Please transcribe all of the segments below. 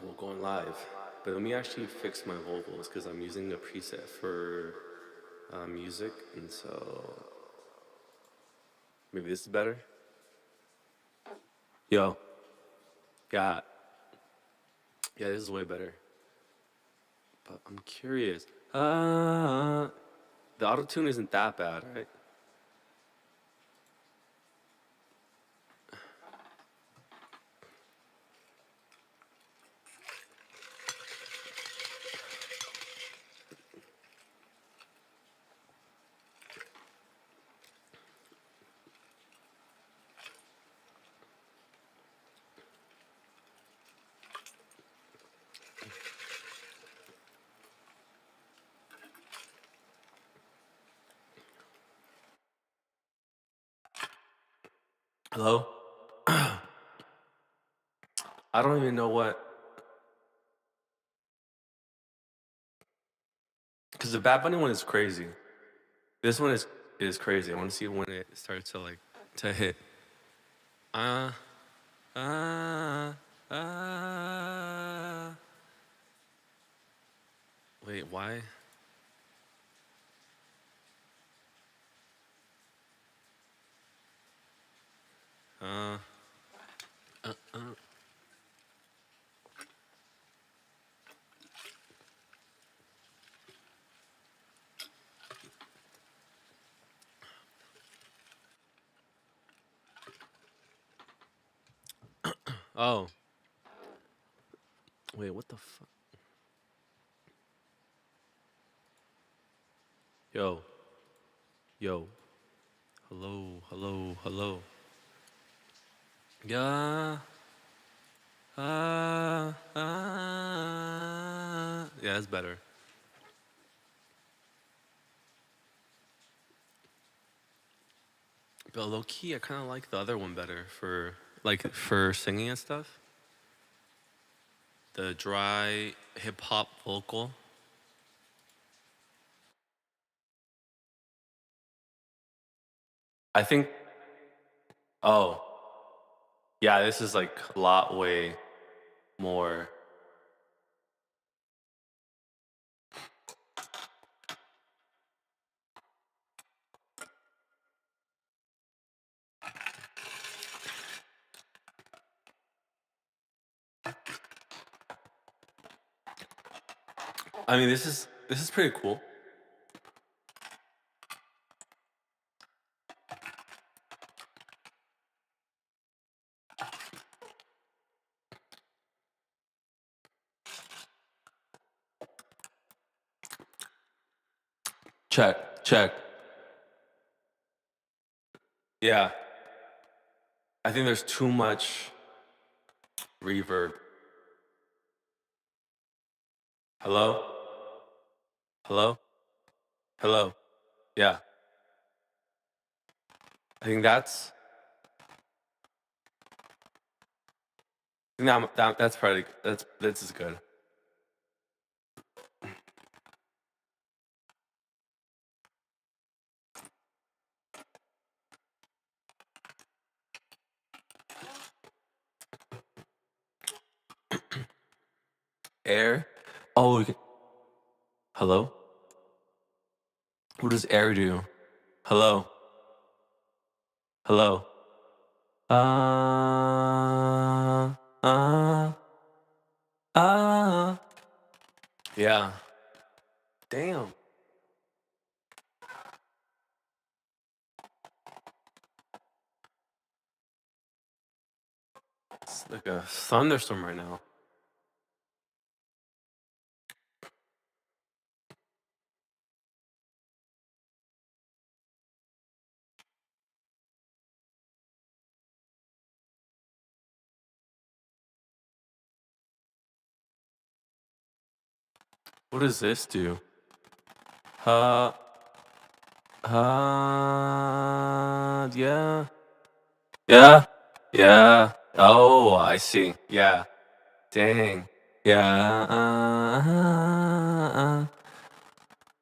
Well, going live. But let me actually fix my vocals because I'm using a preset for music, and so maybe this is better. Yo, yeah, yeah, this is way better. But I'm curious. The auto tune isn't that bad, right? Hello? I don't even know what, because the Bad Bunny one is crazy. This one is crazy. I want to see when it starts to like to hit. Uh, uh, uh. Wait, why? Uh, oh, wait, what the fuck? Yo, yo, hello, hello, hello. Yeah, yeah, that's better. But low key, I kind of like the other one better for like for singing and stuff. The dry hip hop vocal. I think. Oh, yeah, this is like a lot way more. I mean, this is pretty cool. Check, check. Yeah, I think there's too much reverb. Hello, hello, hello. Yeah, I think that's probably that's this is good. Air. Oh, hello. What does air do? Hello, hello. Uh, uh. Yeah. Damn. It's like a thunderstorm right now. What does this do? Uh, yeah. Yeah. Yeah. Oh, I see. Yeah. Dang. Yeah.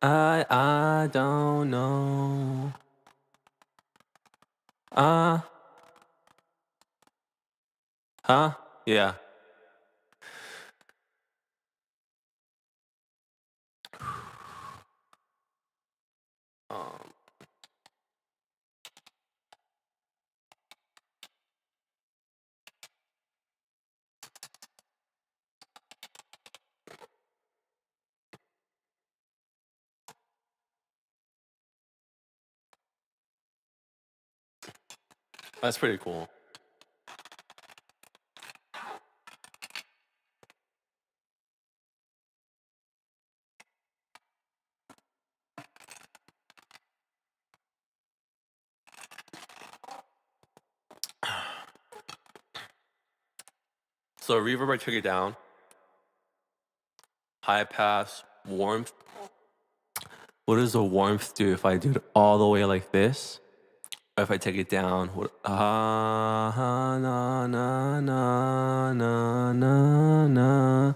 I don't know. Uh, huh? Yeah. That's pretty cool. So reverb, I took it down. High pass, warmth. What does the warmth do if I do it all the way like this? Or if I take it down, what? Ah, na na na na na na.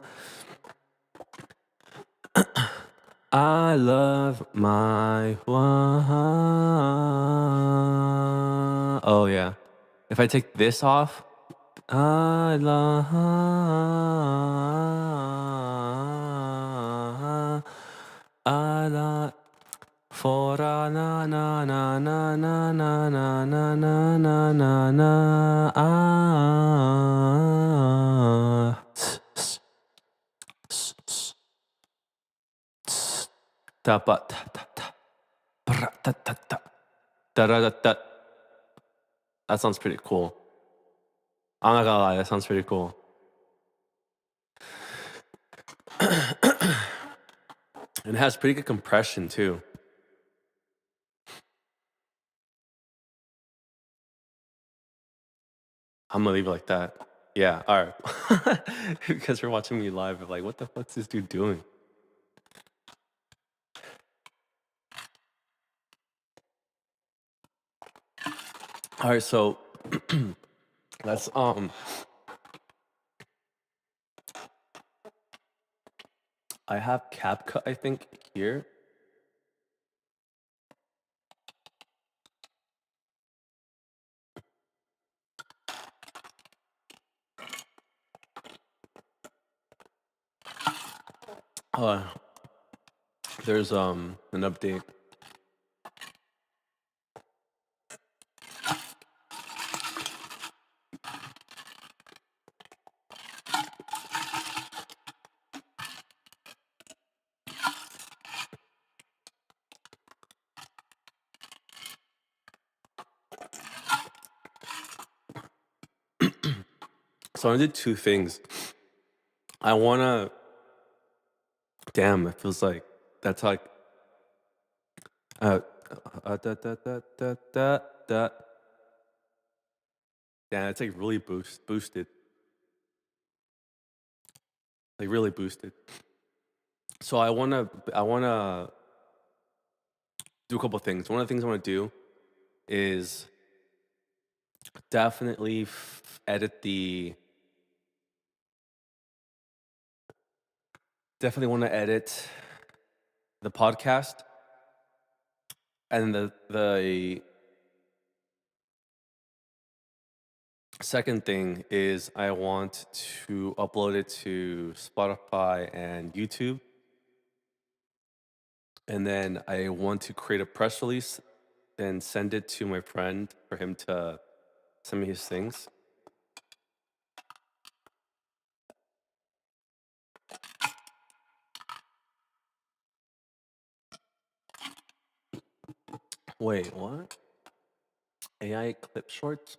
I love my one. Oh yeah. If I take this off, I love. I love. For na na na na na na na na na na na na ah. Ta ba ta ta ta. Bra ta ta ta. Da da da da. That sounds pretty cool. I'm not gonna lie, that sounds pretty cool. And it has pretty good compression too. I'm gonna leave it like that. Yeah, alright. Because you're watching me live, I'm like, what the fuck's this dude doing? Alright, so let's I have CapCut, I think, here. Uh, there's an update. So I did two things. I wanna damn, it feels like that's like uh, da, da, da, da, da, da. Yeah, it's like really boosted. Like really boosted. So I wanna do a couple things. One of the things I wanna do is definitely edit the definitely wanna edit the podcast. And the second thing is I want to upload it to Spotify and YouTube. And then I want to create a press release and send it to my friend for him to send me his things. Wait, what? AI clip shorts?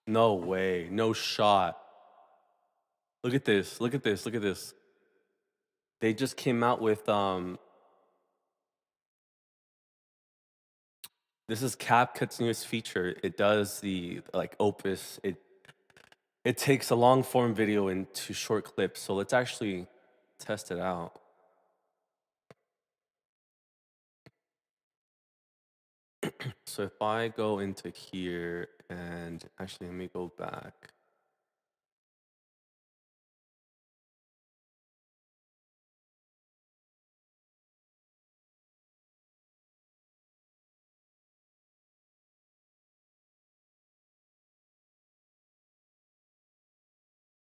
No way. No shot. Look at this. Look at this. Look at this. They just came out with this is CapCut's newest feature. It does the like Opus. It takes a long form video into short clips. So let's actually test it out. So if I go into here and actually let me go back.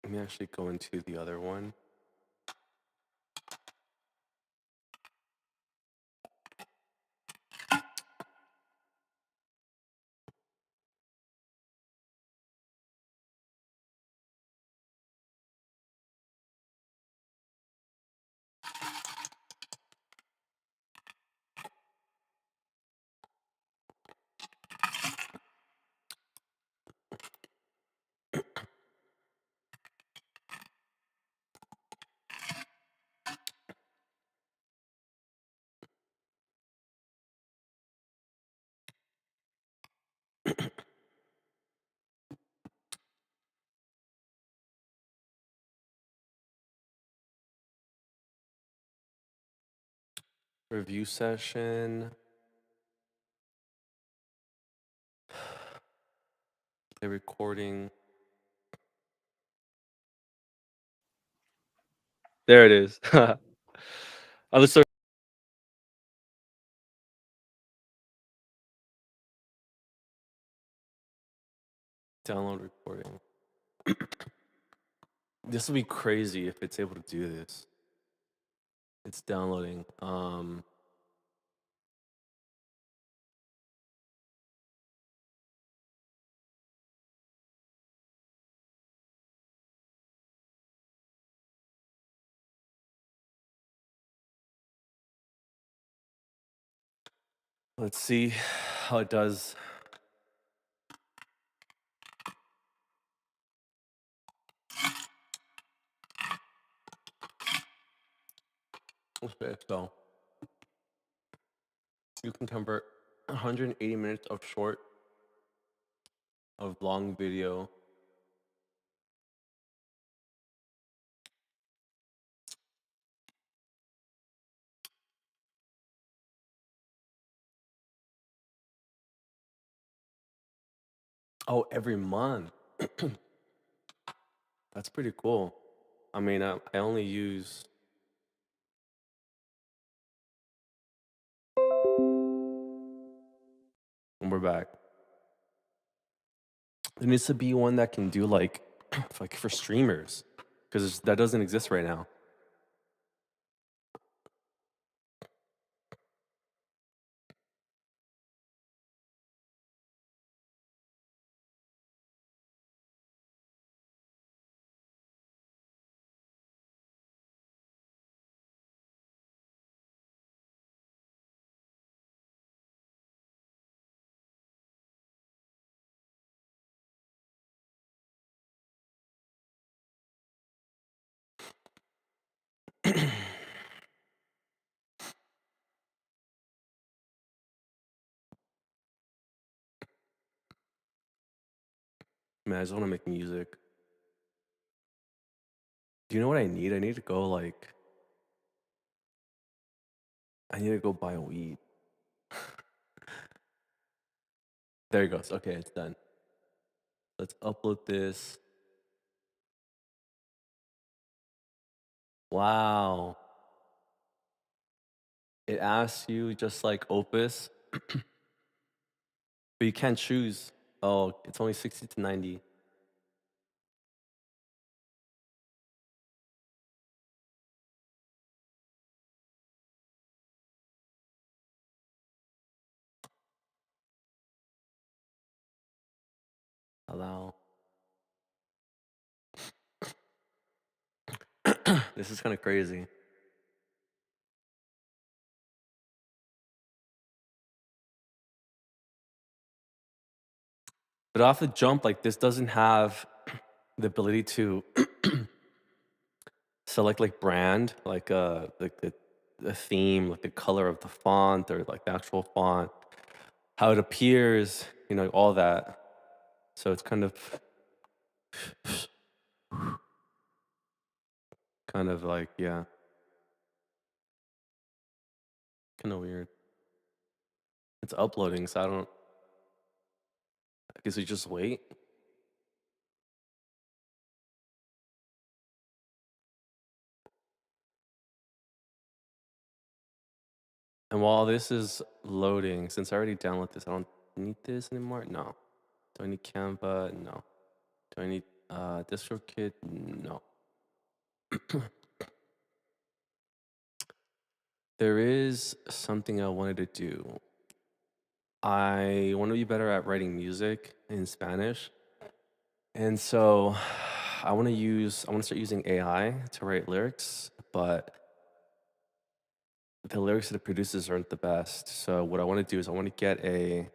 Let me actually go into the other one. Review session. Play recording. There it is. I was download recording. This will be crazy if it's able to do this. It's downloading. Let's see how it does. Okay, so you can convert 180 minutes of short of long video. Oh, every month. That's pretty cool. I mean, I only use. And we're back. There needs to be one that can do like for streamers, because that doesn't exist right now. Man, I just want to make music. Do you know what I need? I need to go like. I need to go buy weed. There it goes. Okay, it's done. Let's upload this. Wow. It asks you just like Opus, but you can't choose. Oh, it's only 60 to 90. Allow. This is kind of crazy. But off the jump, like this doesn't have the ability to select like brand, like the theme, like the color of the font or like the actual font, how it appears, all that. So it's kind of like, yeah, kind of weird. It's uploading, so I guess we just wait. And while this is loading, since I already downloaded this, I don't need this anymore. No. Do I need Canva? No. Do I need DistroKid, no. There is something I wanted to do. I want to be better at writing music in Spanish. And so I want to start using AI to write lyrics, but the lyrics that it produces aren't the best. So what I want to do is I want to get a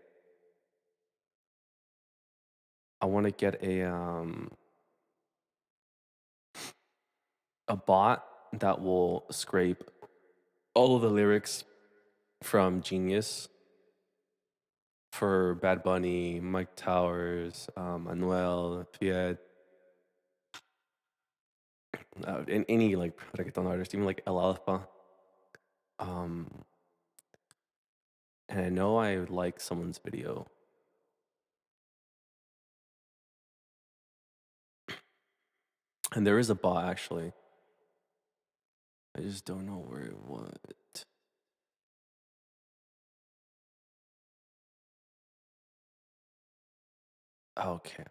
bot that will scrape all of the lyrics from Genius for Bad Bunny, Mike Towers, Manuel, Fiat, and any like reggaeton artist, even like El Alfa. Um, and I know I would like someone's video. And there is a bot actually. I just don't know where it was. Okay,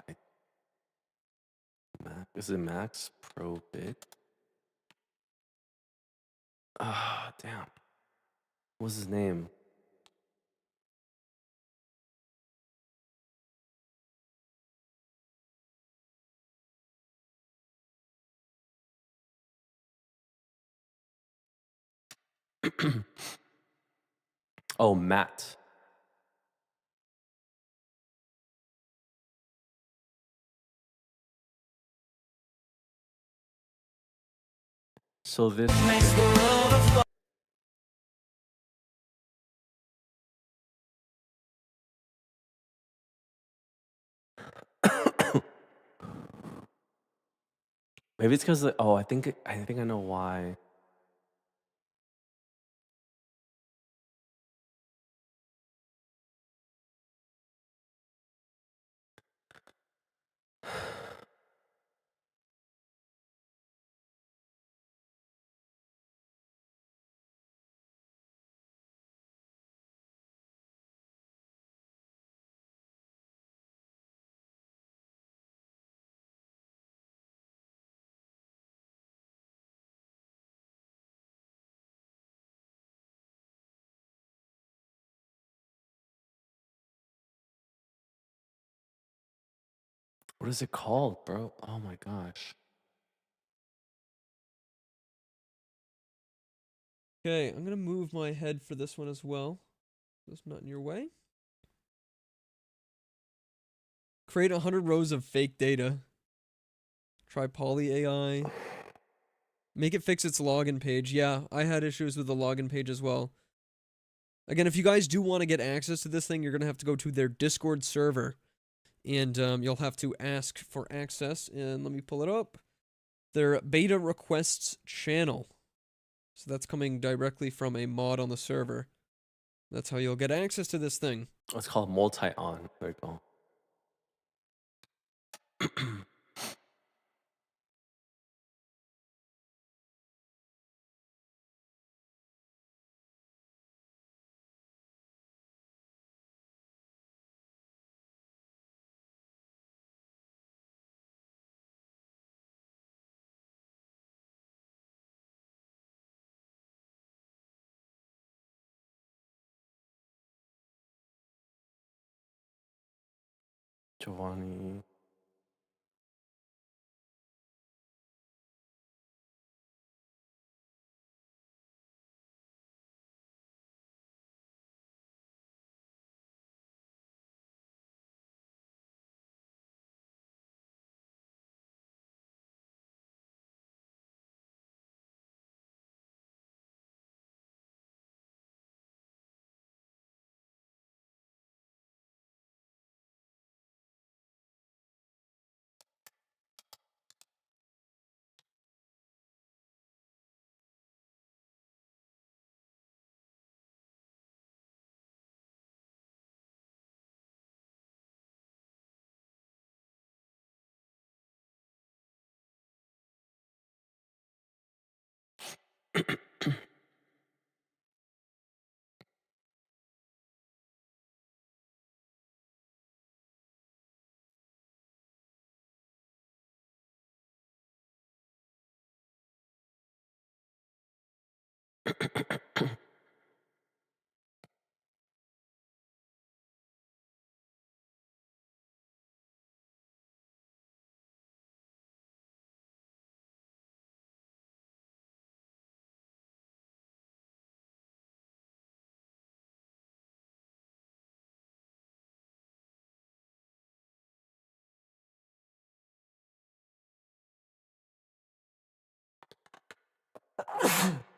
is it Max Pro Bit? Ah, damn. What's his name? Oh, Matt. So this makes the world of maybe it's because oh, I think I know why. What is it called, bro? Oh my gosh. Okay, I'm gonna move my head for this one as well. That's not in your way. Create 100 rows of fake data. Try Poly AI. Make it fix its login page. Yeah, I had issues with the login page as well. Again, if you guys do want to get access to this thing, you're going to have to go to their Discord server. And you'll have to ask for access. And let me pull it up. Their beta requests channel. So that's coming directly from a mod on the server. That's how you'll get access to this thing. It's called multi-on. There you go. Giovanni.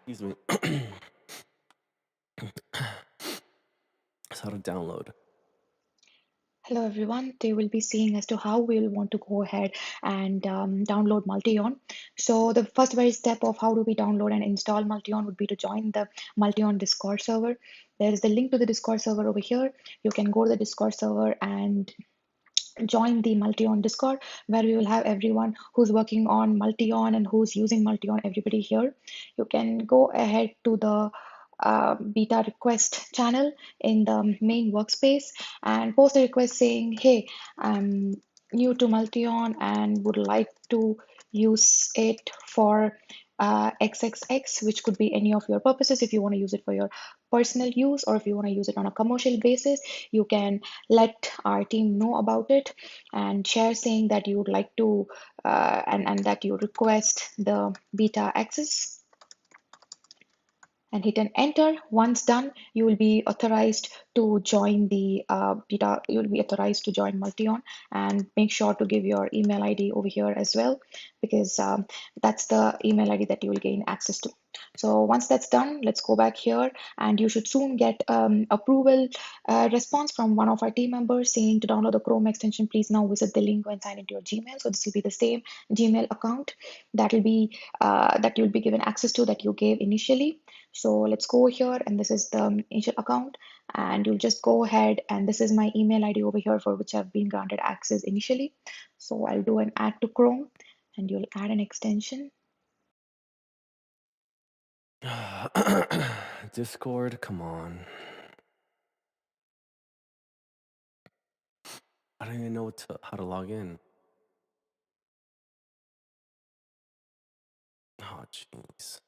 Excuse me. That's how to download. Hello everyone, they will be seeing as to how we'll want to go ahead and download Multion. So the first very step of how do we download and install Multion would be to join the Multion Discord server. There is the link to the Discord server over here. You can go to the Discord server and join the Multion Discord, where we will have everyone who's working on Multion and who's using Multion, everybody here. You can go ahead to the beta request channel in the main workspace and post a request saying, hey, I'm new to Multion and would like to use it for XXX, which could be any of your purposes. If you want to use it for your personal use or if you want to use it on a commercial basis, you can let our team know about it and share saying that you would like to and that you request the beta access and hit an enter. Once done, you will be authorized to join the beta. You will be authorized to join Multion, and make sure to give your email ID over here as well, because that's the email ID that you will gain access to. So once that's done, let's go back here, and you should soon get approval response from one of our team members saying to download the Chrome extension. Please now visit the link and sign into your Gmail. So this will be the same Gmail account that will be that you'll be given access to that you gave initially. So let's go here, and this is the initial account, and you'll just go ahead, and this is my email ID over here for which I've been granted access initially. So I'll do an add to Chrome, and you'll add an extension. Discord, come on. I don't even know how to log in. Oh, jeez.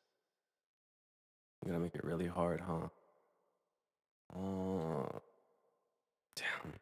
I'm gonna make it really hard, huh? Oh, damn.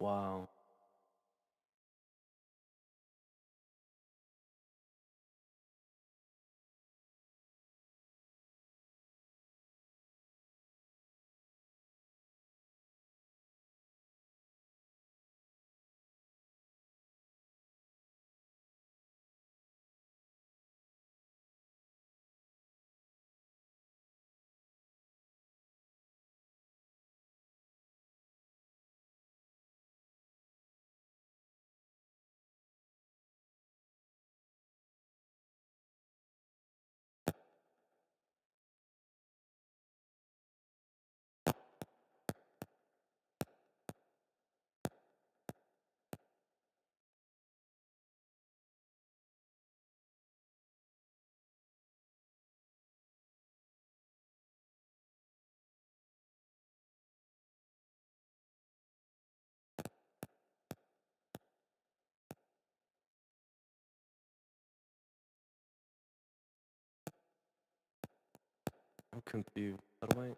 Wow. I'm confused. How do I?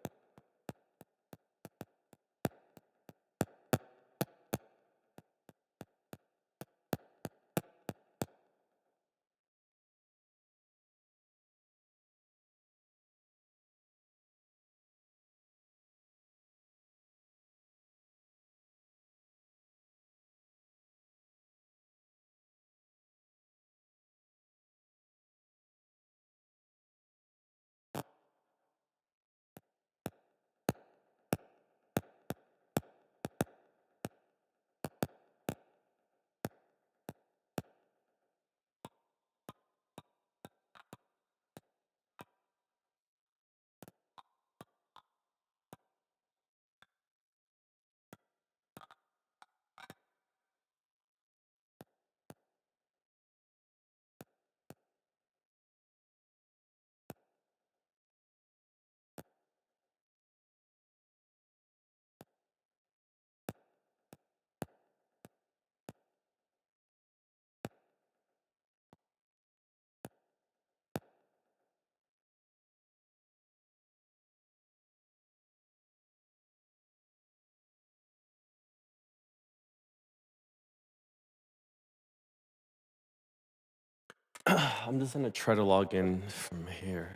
I'm just gonna try to log in from here.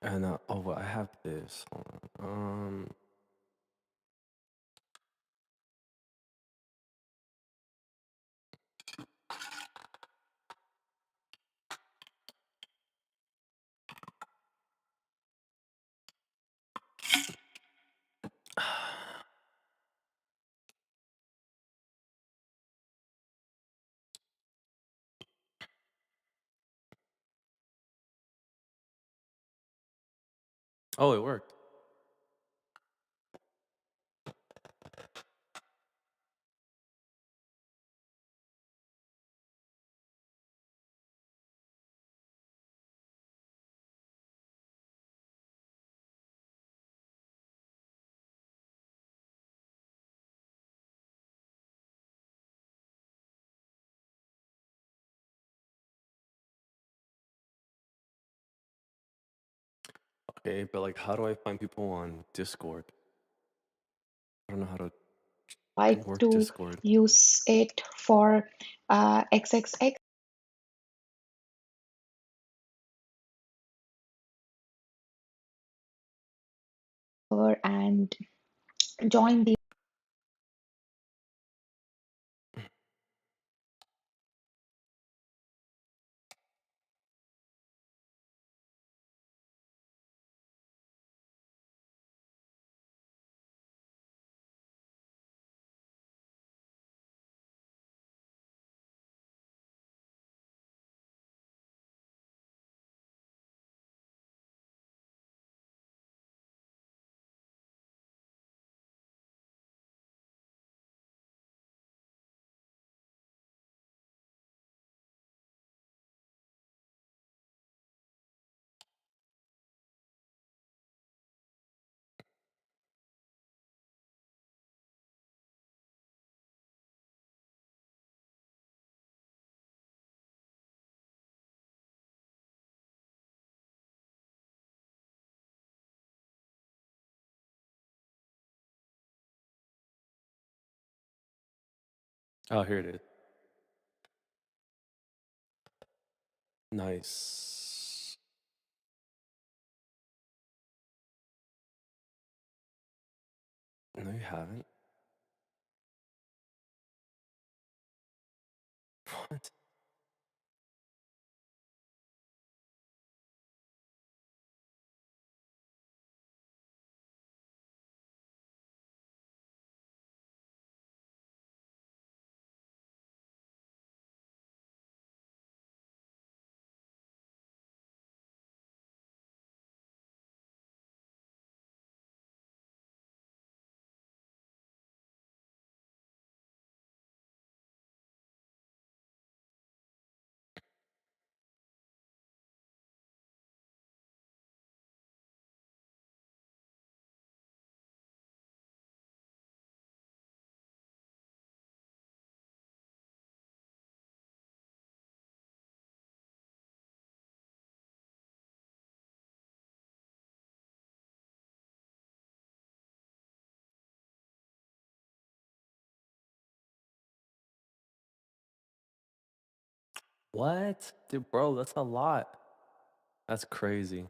And oh, well, I have this. Hold on. Oh, it worked. Okay, but like, how do I find people on Discord? I don't know how to Like work to Discord. use it for XXX and join the Oh, here it is. Nice. No, you haven't. What? What? Dude, bro, that's a lot. That's crazy.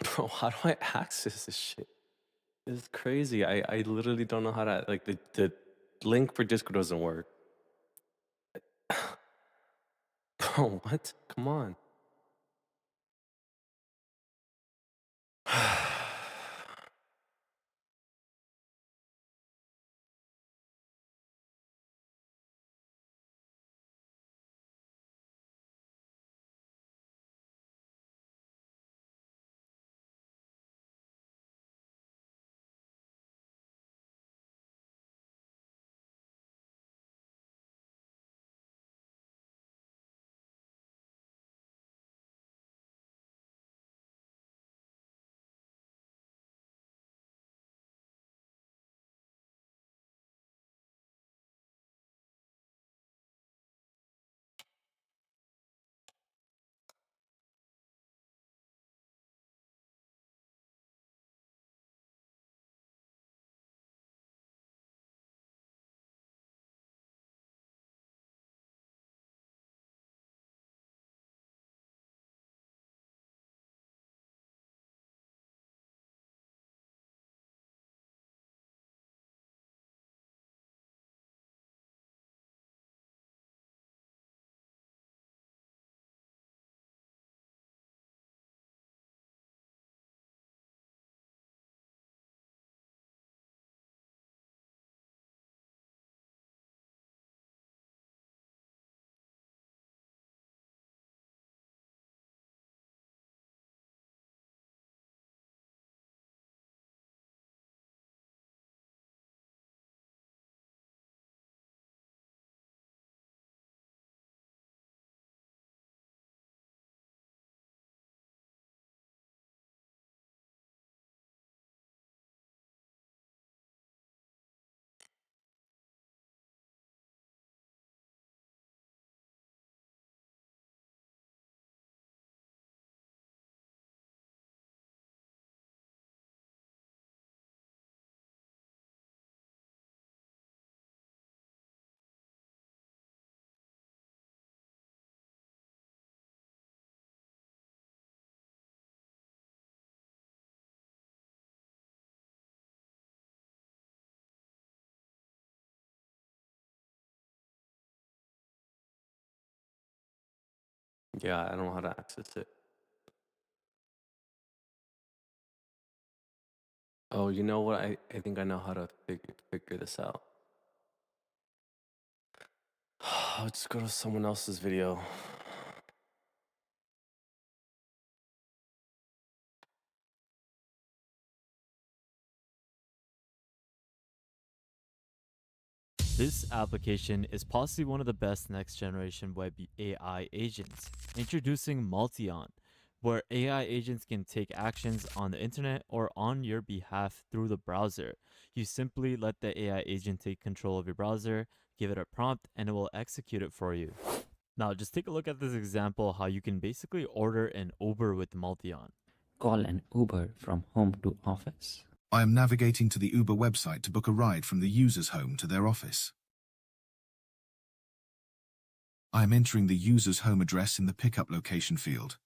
Bro, how do I access this shit? It's crazy. I literally don't know how to like the link for Discord doesn't work. Bro, what? Come on. Yeah, I don't know how to access it. Oh, you know what? I think I know how to figure this out. I'll just go to someone else's video. This application is possibly one of the best next generation web AI agents, introducing Multion, where AI agents can take actions on the internet or on your behalf through the browser. You simply let the AI agent take control of your browser, give it a prompt, and it will execute it for you. Now, just take a look at this example how you can basically order an Uber with Multion. Call an Uber from home to office. I am navigating to the Uber website to book a ride from the user's home to their office. I am entering the user's home address in the pickup location field.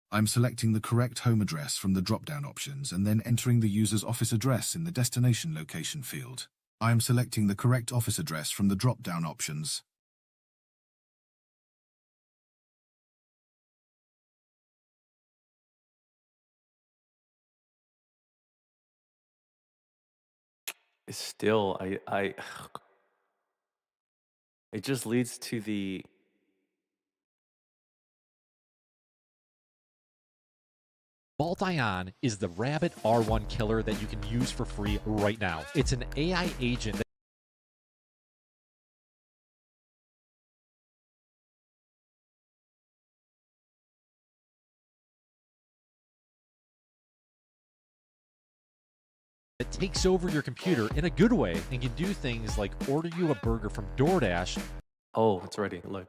I'm selecting the correct home address from the drop-down options and then entering the user's office address in the destination location field. I am selecting the correct office address from the drop-down options. It's still it just leads to the Multion is the Rabbit R1 killer that you can use for free right now. It's an AI agent that takes over your computer in a good way and can do things like order you a burger from DoorDash. Oh, it's ready. Look.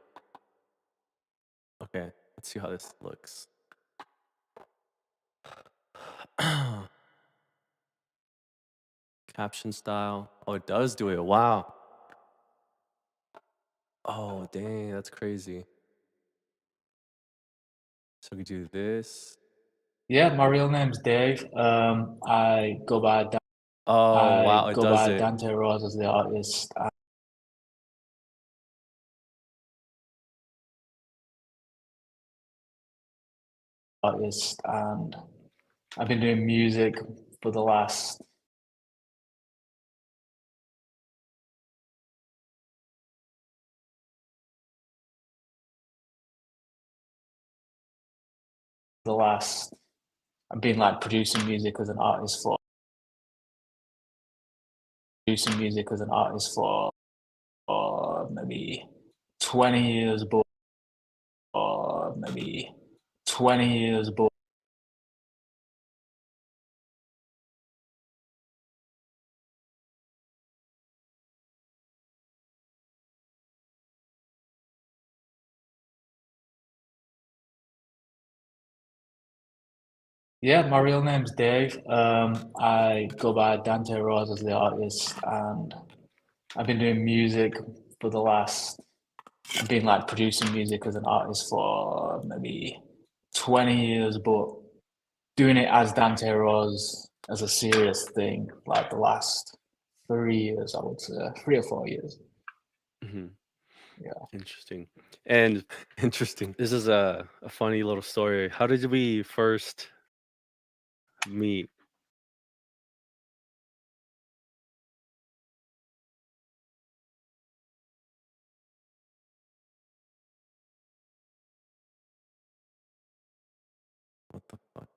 Okay, let's see how this looks. Caption style. Oh, it does do it. Wow. Oh, dang, that's crazy. So we do this. Yeah, my real name's Dave. I go by Oh, wow, it does it. Dante Rose as the artist. And I've been doing music for the last I've been like producing music as an artist for maybe 20 years, but maybe 20 years, but yeah, my real name's Dave. I go by Dante Rose as the artist, and I've been doing music for the last. I've been like producing music as an artist for maybe 20 years, but doing it as Dante Rose as a serious thing, like the last 3 years, I would say, 3 or 4 years. Mhm. Yeah. Interesting. And interesting. This is a funny little story. How did we first meet? What the fuck?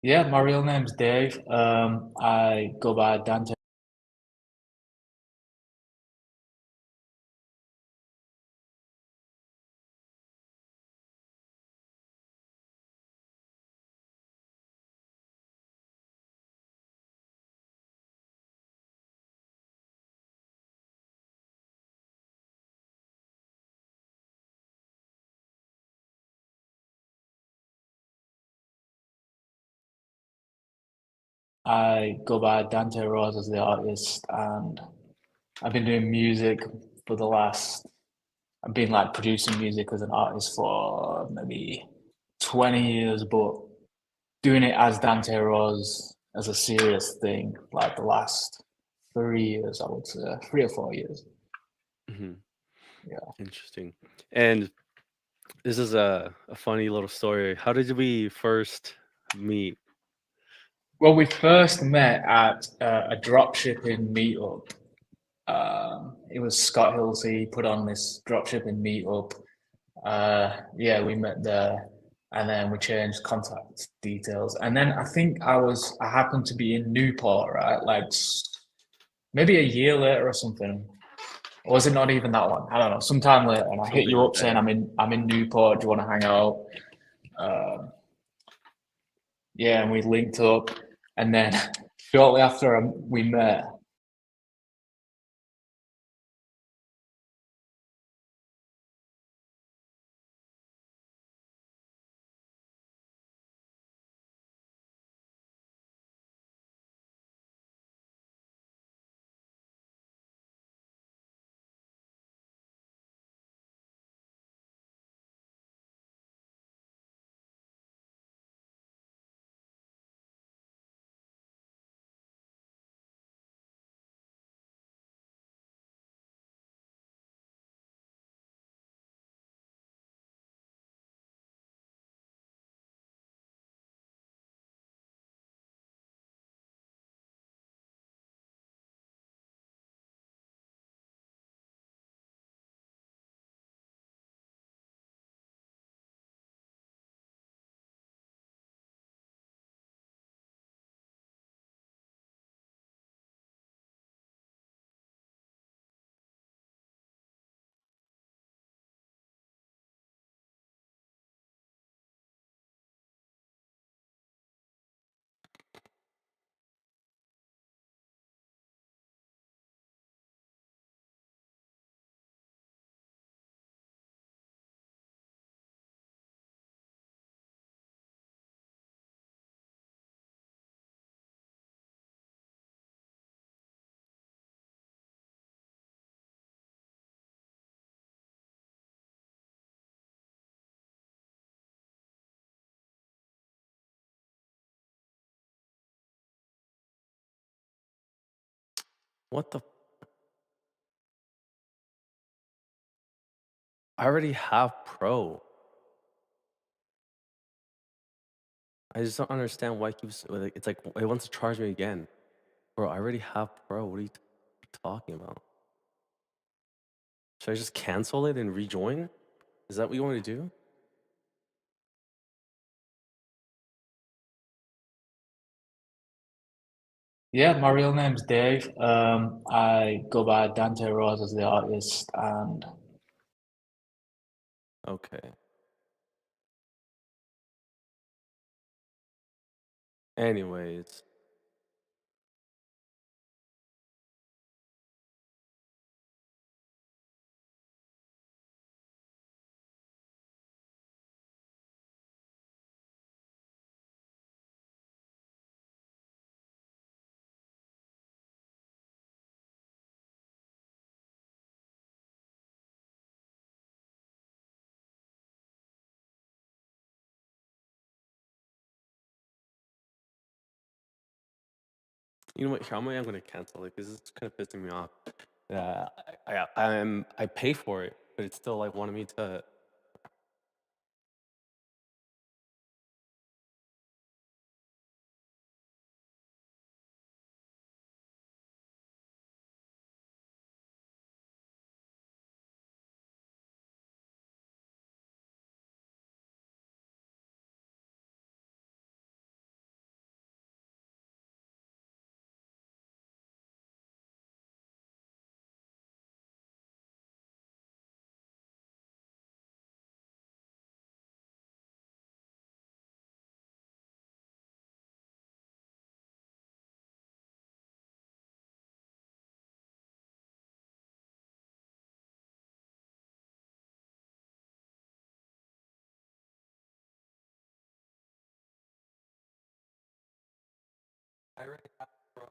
Yeah, my real name's Dave. I go by Dante I go by Dante Rose as the artist, and I've been doing music for the last. I've been like producing music as an artist for maybe 20 years, but doing it as Dante Rose as a serious thing, like the last 3 years, I would say, 3 or 4 years. Hmm. Yeah. Interesting. And this is a funny little story. How did we first meet? Well, we first met at a dropshipping meetup. It was Scott Hilsey put on this dropshipping meetup. Yeah, we met there, and then we changed contact details. And then I think I happened to be in Newport, right? Like maybe a year later or something. Or was it not even that one? I don't know. Sometime later, and I hit Something you like up saying that. I'm in Newport. Do you want to hang out? Um, yeah, and we linked up, and then shortly after we met, What the? I already have Pro. I just don't understand why it keeps like it's like it wants to charge me again. Bro, I already have Pro. What are you talking about? Should I just cancel it and rejoin? Is that what you want me to do? yeah, my real name's Dave. I go by Dante Rose as the artist, and Okay. Anyways, you know what? Here, I'm gonna cancel it because it's kind of pissing me off. I pay for it, but it's still like wanting me to. I already have Pro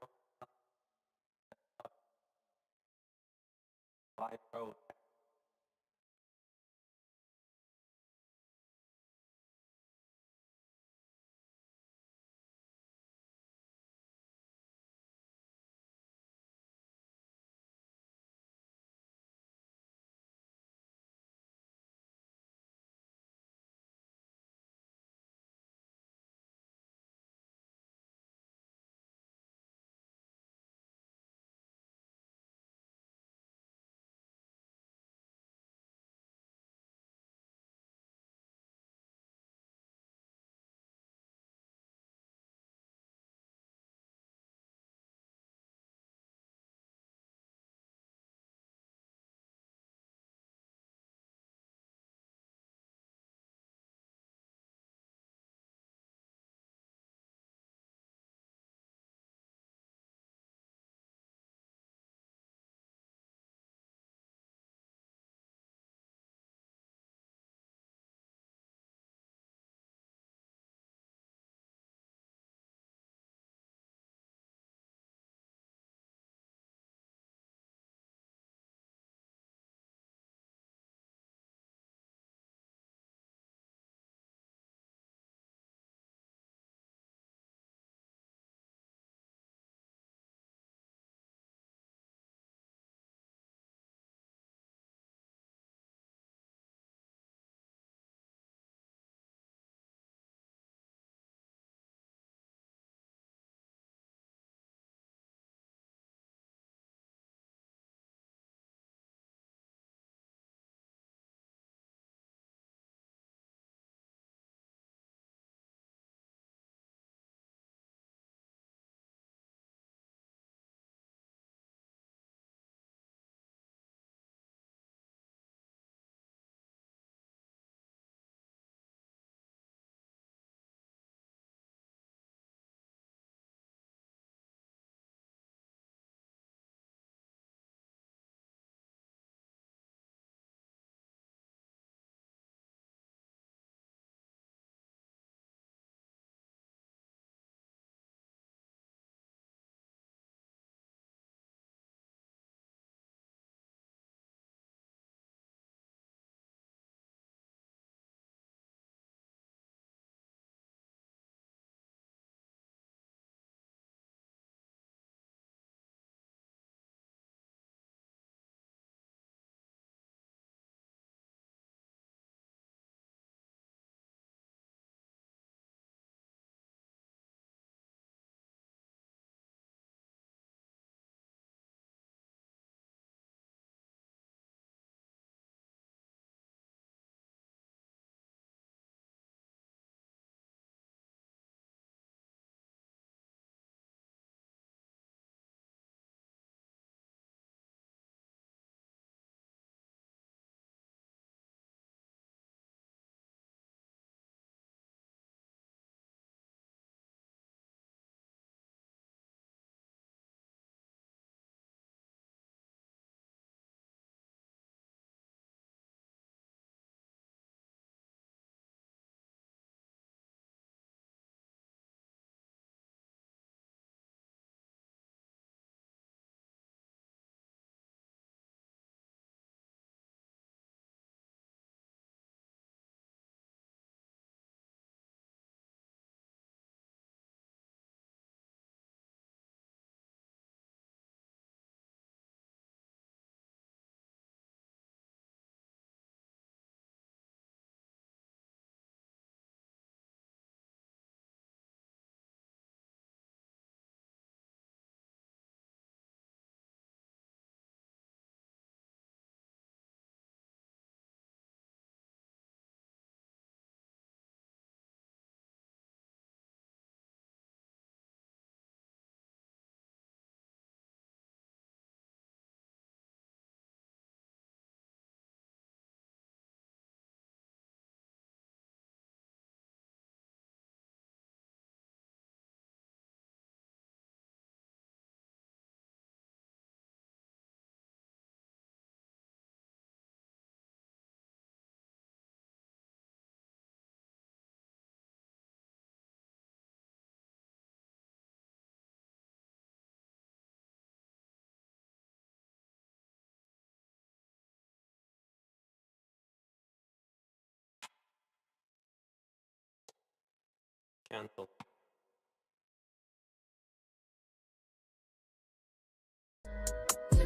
Cancel.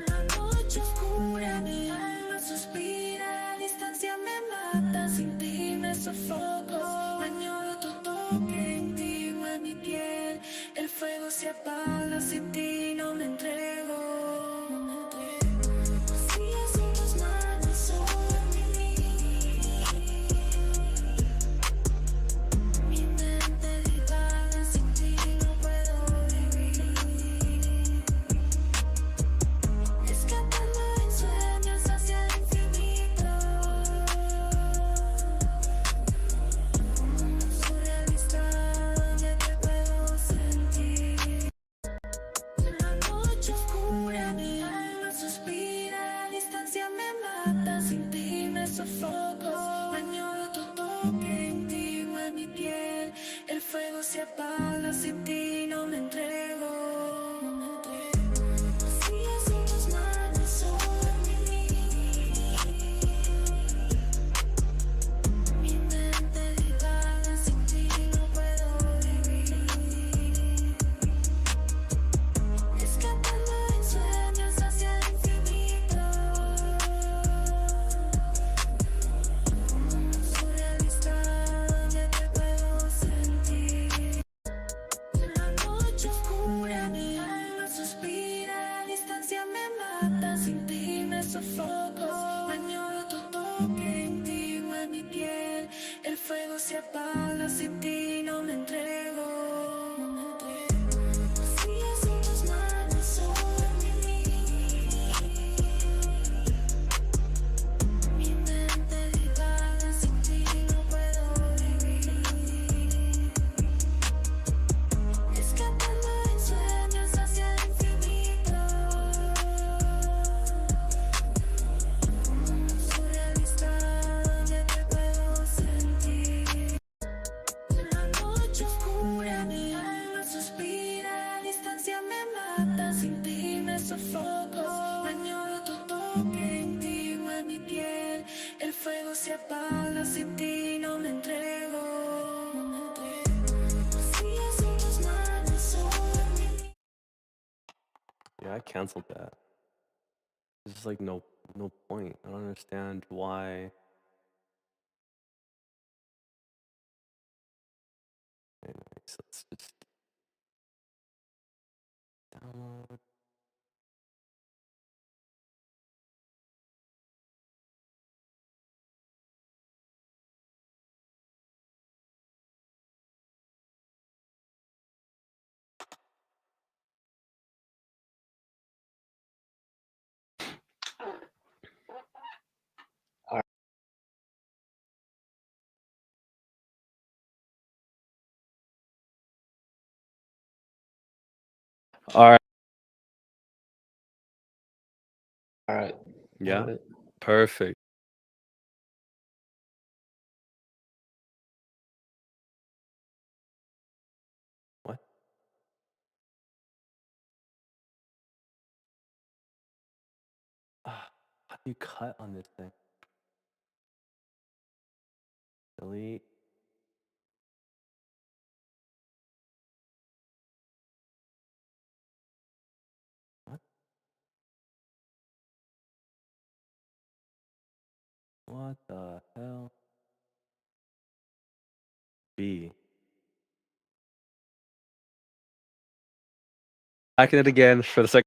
La noche oscura, mi alma suspira, distancia me mata, sin ti me sofoco, añoro tu toque íntimo en mi piel, el fuego se apaga, sin ti no me entrego. Vacías en tus manos sobre mí, mi mente divaga, sin ti no puedo vivir. Escapando en sueños hacia el infinito, como un surrealista donde te puedo sentir. La noche oscura, mi alma suspira, distancia me mata, sin ti me sofoco, añoro tu toque íntimo en mi piel, el fuego se apaga, sin ti no me entrego. Vacías en tus manos sobre mí, mi mente divaga, sin ti no puedo vivir. Escapando en sueños hacia el infinito, como un surrealista donde te puedo sentir. La noche oscura, mi alma suspira, distancia me mata, sin ti me sofoco, añoro tu toque íntimo en mi piel, el fuego se apaga, sin ti no me entrego. Vacías en tus manos sobre mí, mi mente divaga, sin ti no puedo vivir. Escapando en sueños hacia el infinito, como un surrealista donde te puedo sentir. La noche oscura, mi alma suspira, distancia me mata, sin ti me sofoco, añoro tu toque íntimo en mi piel, el fuego se apaga, sin ti no me entrego. Vacías en tus manos sobre mí. Yeah, I canceled that. There's just like no point. I don't understand why. Anyways, let's just download. All right. All right. Yeah. Got it. Perfect. What? How do you cut on this thing? Delete. What? What the hell? B. Back in it again for the second.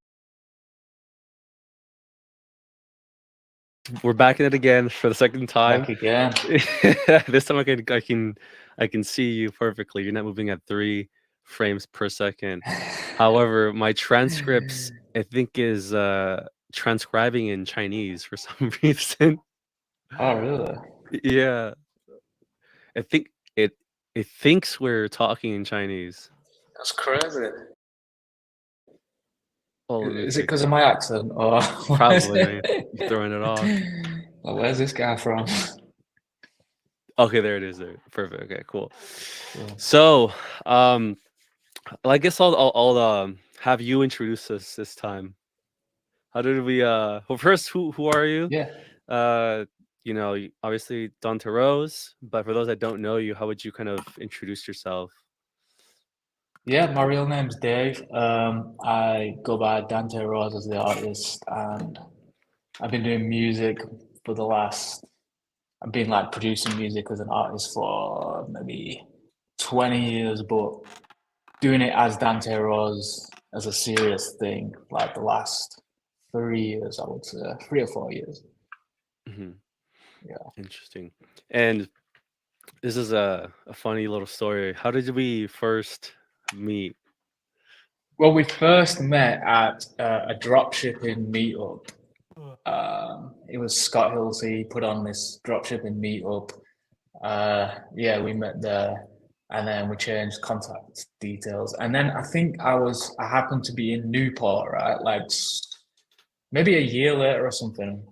We're back in it again for the second time. Back again. This time I can see you perfectly. You're not moving at 3 frames per second. However, my transcripts I think is transcribing in Chinese for some reason. Oh, really? Yeah. I think it thinks we're talking in Chinese. That's crazy. Oh, let me Is it fix because of my accent, or Probably, man. You're throwing it off. Well, where's this guy from? Okay, there it is. There, perfect. Okay, cool. Cool. So, well, I guess I'll have you introduce us this time. How did we? Well, first, who are you? Yeah. You know, obviously Dante Rose, but for those that don't know you, how would you kind of introduce yourself? Yeah, my real name's Dave. I go by Dante Rose as the artist, and I've been doing music for the last. I've been like producing music as an artist for maybe 20 years, but doing it as Dante Rose as a serious thing, like the last 3 years, I would say, 3 or 4 years. Hmm. Yeah. Interesting. And this is a funny little story. How did we first meet? Well, we first met at a dropshipping meetup. It was Scott Hilsey put on this dropshipping meetup. Yeah, we met there, and then we changed contact details. And then I happened to be in Newport, right? Like maybe a year later or something.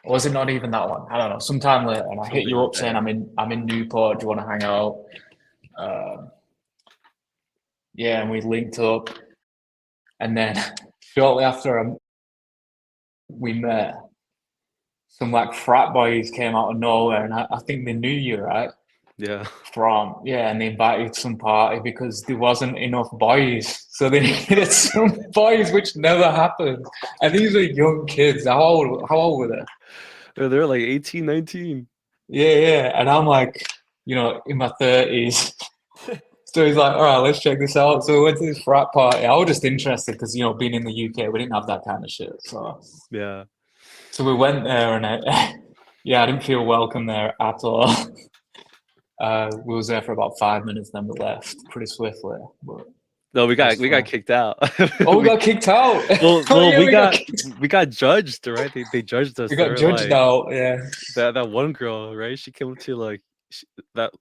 Or was it not even that one? I don't know. Sometime later, and I hit Something you like up that. saying I'm in Newport. Do you want to hang out? Yeah, and we linked up, and then shortly after we met, some like frat boys came out of nowhere, and I think they knew you, right? Yeah. And they invited you to some party because there wasn't enough boys, so they needed some boys, which never happened. And these were young kids. How old were they? They're like 18, 19. Yeah. And I'm like, in my 30s. So he's like, all right, let's check this out. So we went to this frat party. I was just interested because, being in the UK, we didn't have that kind of shit. Yeah. So we went there, and I didn't feel welcome there at all. We was there for about 5 minutes, then we left pretty swiftly. But No, we it was got fun. kicked out. Oh, we got kicked out. Well, Oh, yeah, we got kicked. we got judged, right? They judged us. We They got were judged like, out. Yeah. that one girl, right? She came up to like that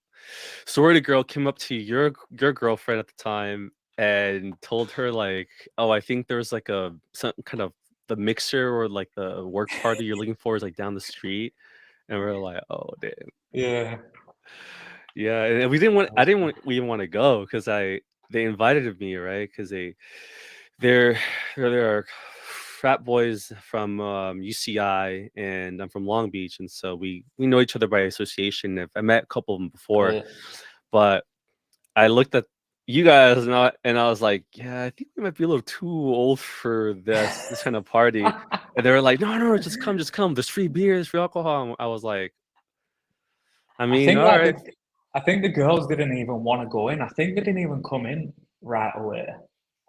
sorority girl came up to your girlfriend at the time and told her like, oh, I think there's like some kind of the mixer or like the work party you're looking for is like down the street, and we're like, oh damn. Yeah. Yeah, and we didn't want to go because they invited me, right? Because they're frat boys from UCI, and I'm from Long Beach, and so we know each other by association. I met a couple of them before, Yeah. but I looked at you guys and I was like, yeah, I think we might be a little too old for this kind of party. And they were like, no, just come. There's free beer, there's free alcohol. And I was like, I mean, all right. I think the girls didn't even want to go in. I think they didn't even come in right away.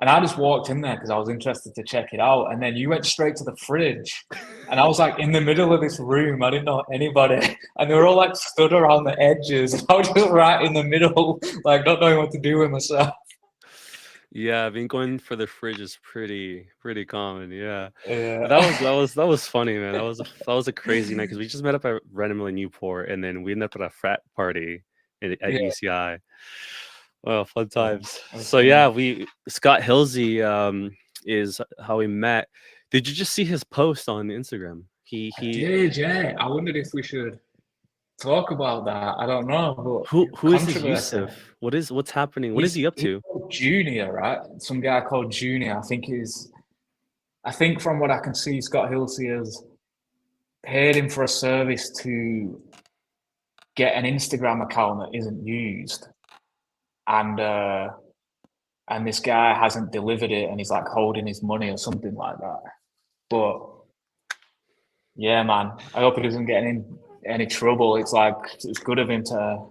And I just walked in there because I was interested to check it out. And then you went straight to the fridge. And I was like in the middle of this room. I didn't know anybody. And they were all like stood around the edges. I was just right in the middle, like not knowing what to do with myself. Yeah, I mean, going for the fridge is pretty common. Yeah, Yeah. but that was funny, man. That was a crazy night because we just met up at randomly Newport, and then we ended up at a frat party at Yeah. UCI. Well, fun Yeah, times. that was So funny. yeah, Scott Hilsey is how we met. Did you just see his post on Instagram? I did, yeah. I wondered if we should talk about that. I don't know, but who is this controversy. Yusuf? What's happening? What is he up to? Called Junior, right? Some guy called Junior. I think from what I can see, Scott Hilsey has paid him for a service to get an Instagram account that isn't used, and this guy hasn't delivered it, and he's like holding his money or something like that. But yeah, man, I hope he doesn't get in any trouble. It's like it's good of him to,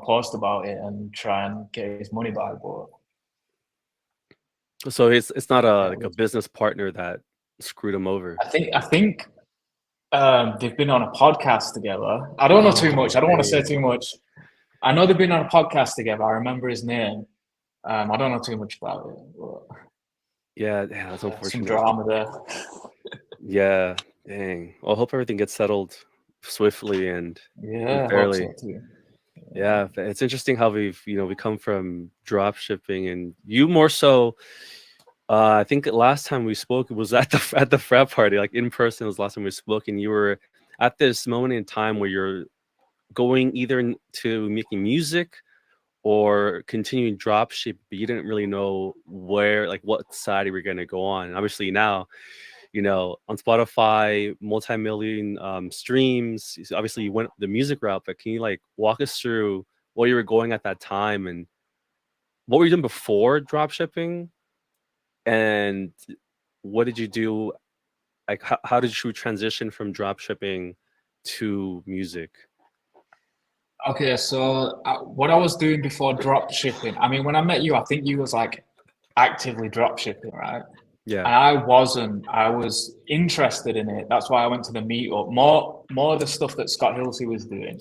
post about it and try and get his money back. But So it's not like a business partner that screwed him over. I think they've been on a podcast together. I don't know too much. I don't want to say too much. I know they've been on a podcast together. I remember his name. I don't know too much about it. But Yeah, that's unfortunate. some drama there. Yeah, dang. Well, I hope everything gets settled swiftly and Yeah, fairly. I hope so too. Yeah, it's interesting how we come from drop shipping, and you more so. I think last time we spoke it was at the frat party, like in person. Was the last time we spoke, and you were at this moment in time where you're going either to making music or continuing drop ship, but you didn't really know where, like, what side you were going to go on. And obviously now, on Spotify, multi-million streams. So obviously you went the music route, but can you like walk us through what you were going at that time and what were you doing before drop shipping, and what did you do? Like, how did you transition from drop shipping to music? Okay, so what I was doing before drop shipping, I mean, when I met you, I think you was like actively drop shipping, right? Yeah. And I wasn't. I was interested in it. That's why I went to the meetup. More of the stuff that Scott Hilsey was doing,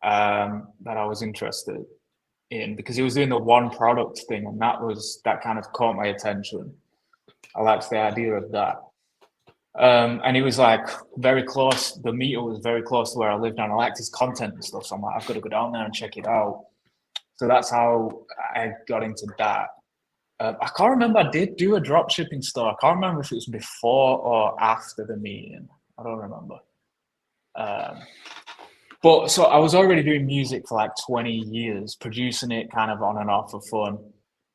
that I was interested in, because he was doing the one product thing, and that kind of caught my attention. I liked the idea of that. And he was like very close. The meter was very close to where I lived, and I liked his content and stuff. So I'm like, I've got to go down there and check it out. So that's how I got into that. I can't remember. I did do a drop shipping store. I can't remember if it was before or after the meeting. I don't remember. But so I was already doing music for like 20 years, producing it kind of on and off for fun.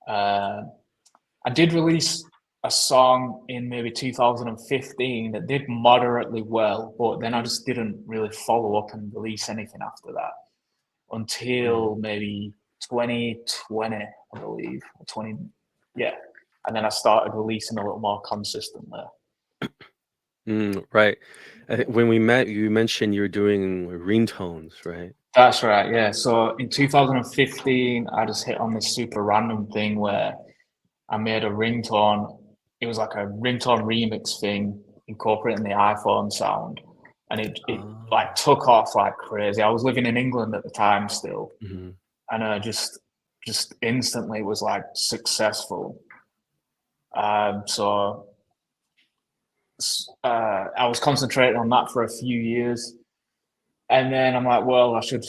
I did release a song in maybe 2015 that did moderately well, but then I just didn't really follow up and release anything after that until maybe 2020, I believe, or 20, yeah. And then I started releasing a little more consistently. Right. I think when we met, you mentioned you were doing ringtones, right? That's right, yeah. So in 2015, I just hit on this super random thing where I made a ringtone. It was like a ringtone remix thing, incorporating the iPhone sound, and it like took off like crazy. I was living in England at the time still, and just instantly was like successful. So I was concentrating on that for a few years, and then I'm like, well, I should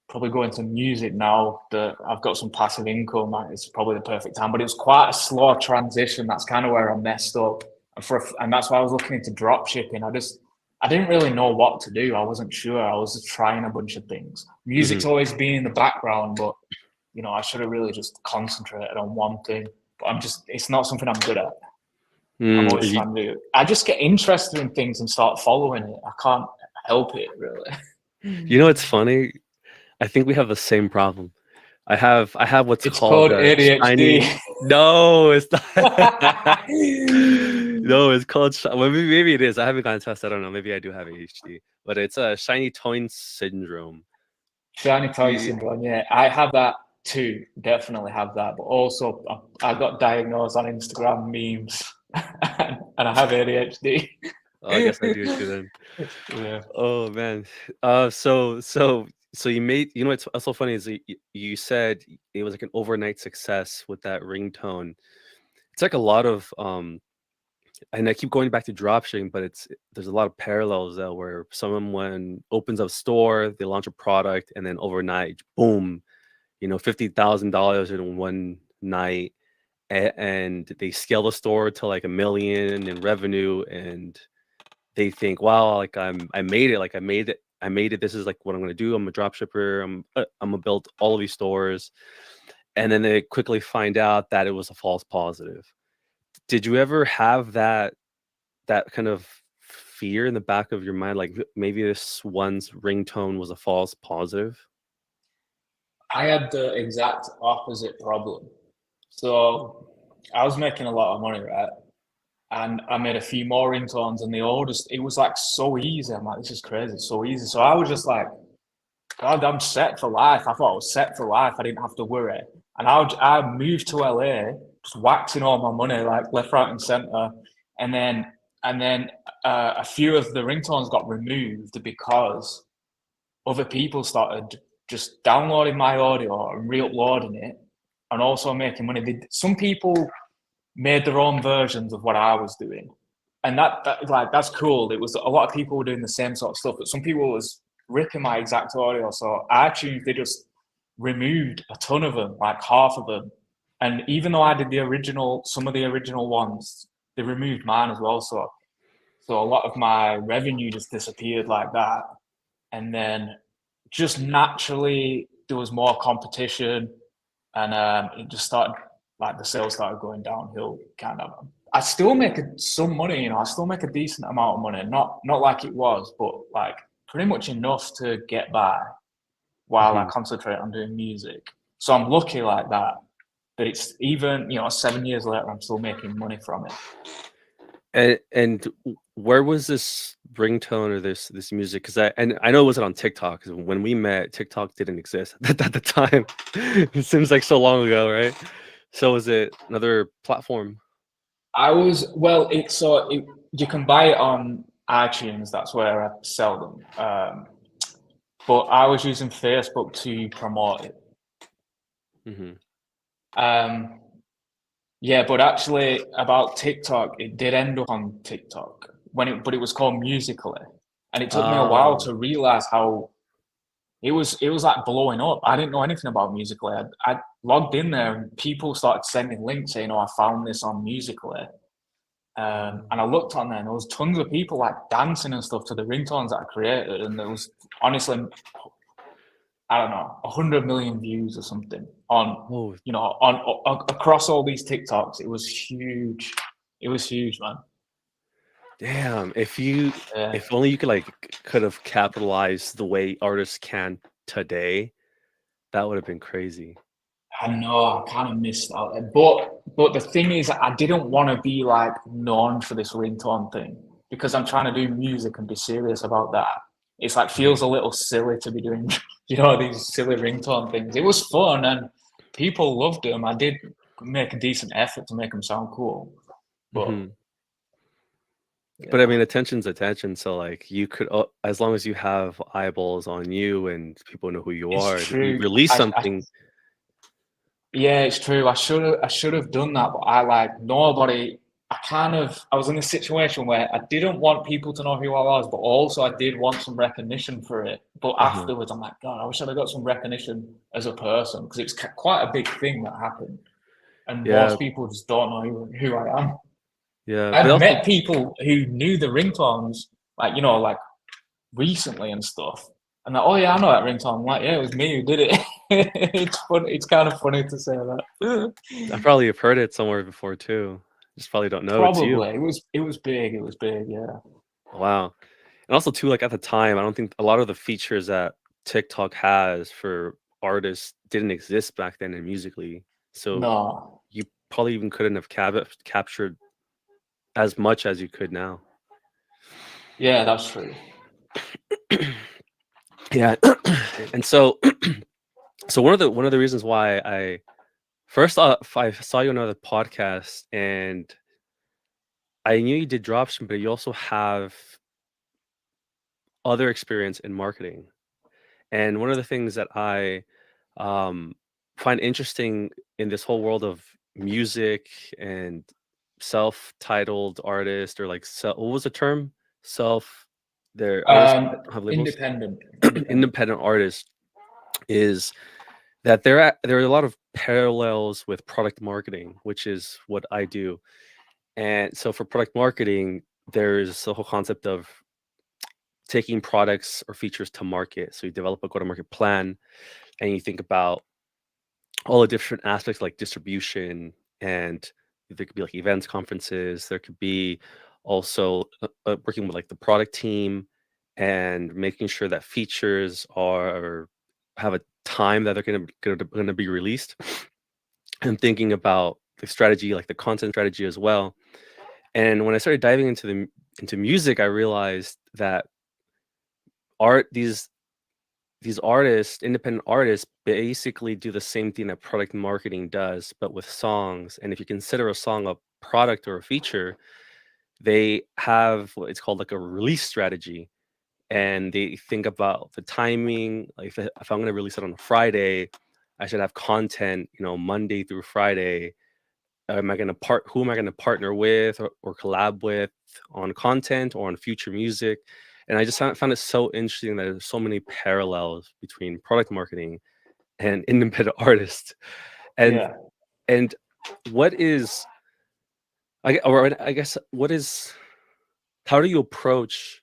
probably go into music now that I've got some passive income. It's probably the perfect time. But it was quite a slow transition. That's kind of where I messed up. And that's why I was looking into drop shipping. I didn't really know what to do. I wasn't sure. I was just trying a bunch of things. Music's always been in the background, but I should have really just concentrated on one thing. But it's not something I'm good at. I'm always trying to do it. I just get interested in things and start following it. I can't help it, really. You know, it's funny. I think we have the same problem. I have what's It's called ADHD. No, it's not. No, it's called well, maybe it is. I haven't gotten tested. I don't know. Maybe I do have ADHD, but it's a shiny toy syndrome. Shiny toy syndrome. Yeah, I have that too. Definitely have that. But also, I got diagnosed on Instagram memes, and I have ADHD. Oh, I guess I do too then. Yeah. Oh man. So you made, what's so funny is you said it was like an overnight success with that ringtone. It's like a lot of and I keep going back to dropshipping, but there's a lot of parallels there where someone opens up a store, they launch a product, and then overnight, boom, $50,000 in one night, and they scale the store to like $1 million in revenue, and they think, wow, like I made it, I made it. This is like what I'm gonna do. I'm a drop shipper. I'm gonna build all of these stores, and then they quickly find out that it was a false positive. Did you ever have that kind of fear in the back of your mind, like maybe this one's ringtone was a false positive? I had the exact opposite problem. So I was making a lot of money, right? And I made a few more ringtones, and it was like so easy. I'm like, this is crazy, it's so easy. So I was just like, God, I'm set for life. I thought I was set for life. I didn't have to worry. And I moved to LA, just waxing all my money like left, right, and center. And then a few of the ringtones got removed because other people started just downloading my audio and re-uploading it, and also making money. Some people made their own versions of what I was doing, and that's cool. It was a lot of people were doing the same sort of stuff, but some people was ripping my exact audio. So iTunes, they just removed a ton of them, like half of them. And even though I did some of the original ones, they removed mine as well. So a lot of my revenue just disappeared like that. And then just naturally there was more competition, and it just started, like the sales started going downhill kind of. I still make some money, I still make a decent amount of money, not like it was, but like pretty much enough to get by while I concentrate on doing music. So I'm lucky like that. But it's even, 7 years later, I'm still making money from it. And where was this ringtone or this music? Because I know it wasn't on TikTok. 'Cause when we met, TikTok didn't exist at the time. It seems like so long ago, right? So was it another platform? You can buy it on iTunes. That's where I sell them. But I was using Facebook to promote it. Hmm. Yeah, but actually about TikTok, it did end up on TikTok but it was called Musically, and it took me a while to realize how it was like blowing up. I didn't know anything about Musically. I logged in there and people started sending links saying, "Oh, I found this on Musically." And I looked on there and there was tons of people like dancing and stuff to the ringtones that I created, and there was honestly, I don't know, 100 million views or something Oh, on across all these TikToks. It was huge. It was huge, man. damn. If Yeah. only you could have capitalized the way artists can today, that would have been crazy. I know I kind of missed out there, but the thing is, I didn't want to be like known for this ringtone thing because I'm trying to do music and be serious about that. It's like feels a little silly to be doing, these silly ringtone things. It was fun and people loved them. I did make a decent effort to make them sound cool, but Mhm. But I mean, attention's attention. So like, you could, as long as you have eyeballs on you and people know who you it's are, that you true. release I something. Yeah, it's true. I should have done that, but I like nobody. I was in a situation where I didn't want people to know who I was, but also I did want some recognition for it. But Uh-huh. afterwards, I'm like, God, I wish I'd have got some recognition as a person because it's quite a big thing that happened, and Yeah, most people just don't know who I am. yeah. But I've also, met people who knew the ringtones, like recently and stuff. And like, oh yeah, I know that ringtone. I'm like, yeah, it was me who did it. It's funny. It's kind of funny to say that. I probably have heard it somewhere before too. Just probably don't know it's you. Probably. It was big. It was big. Yeah. Wow. And also too, like at the time, I don't think a lot of the features that TikTok has for artists didn't exist back then in Musically. So No. you probably even couldn't have captured as much as you could now. Yeah, that's true. Yeah. And so so one of the reasons why I first I saw you on another podcast, and I knew you did dropshipping, but you also have other experience in marketing. And one of the things that I um, find interesting in this whole world of music and self-titled artist, or like what was the term? They're artists that don't have labels. Independent. Independent artists, is that there are a lot of parallels with product marketing, which is what I do. And so for product marketing, there's the whole concept of taking products or features to market. So you develop a go-to-market plan, and you think about all the different aspects like distribution, and there could be like events, conferences. There could be also working with like the product team and making sure that features are have a time that they're going to be released, and thinking about the strategy, like the content strategy as well. And when I started diving into music, I realized that art these artists, independent artists, basically do the same thing that product marketing does, but with songs. And if you consider a song a product or a feature, they have what it's called like a release strategy. And they think about the timing. Like if I'm going to release it on a Friday, I should have content, Monday through Friday. Who am I going to partner with, or collab with on content or on future music? And I just found it so interesting that there's so many parallels between product marketing and independent artists. And Yeah. and what is I guess what is how do you approach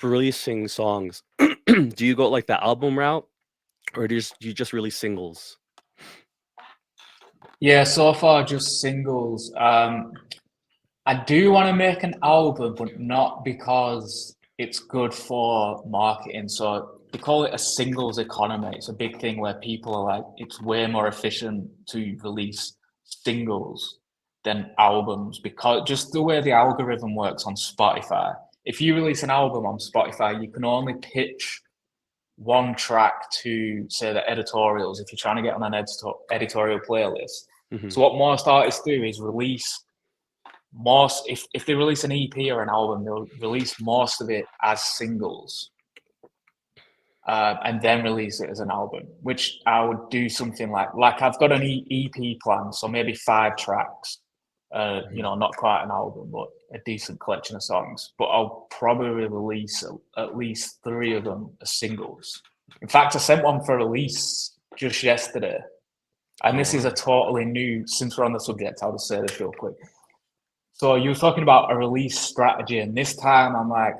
releasing songs? Do you go like the album route, or do you just release singles? Yeah. So far, just singles. I do want to make an album, but not because it's good for marketing. So they call it a singles economy. It's a big thing where people are like, it's way more efficient to release singles than albums, because just the way the algorithm works on Spotify. If you release an album on Spotify, you can only pitch one track to, say, the editorials if you're trying to get on an editorial playlist. Mhm. So what most artists do is release most, if they release an EP or an album, they'll release most of it as singles, and then release it as an album, which I would do something like I've got an EP plan, so maybe 5 tracks, you know, not quite an album, but a decent collection of songs. But I'll probably release at least 3 of them as singles. In fact, I sent one for release just yesterday. And this is a totally new, since we're on the subject, I'll just say this real quick. So you were talking about a release strategy, and this time I'm like,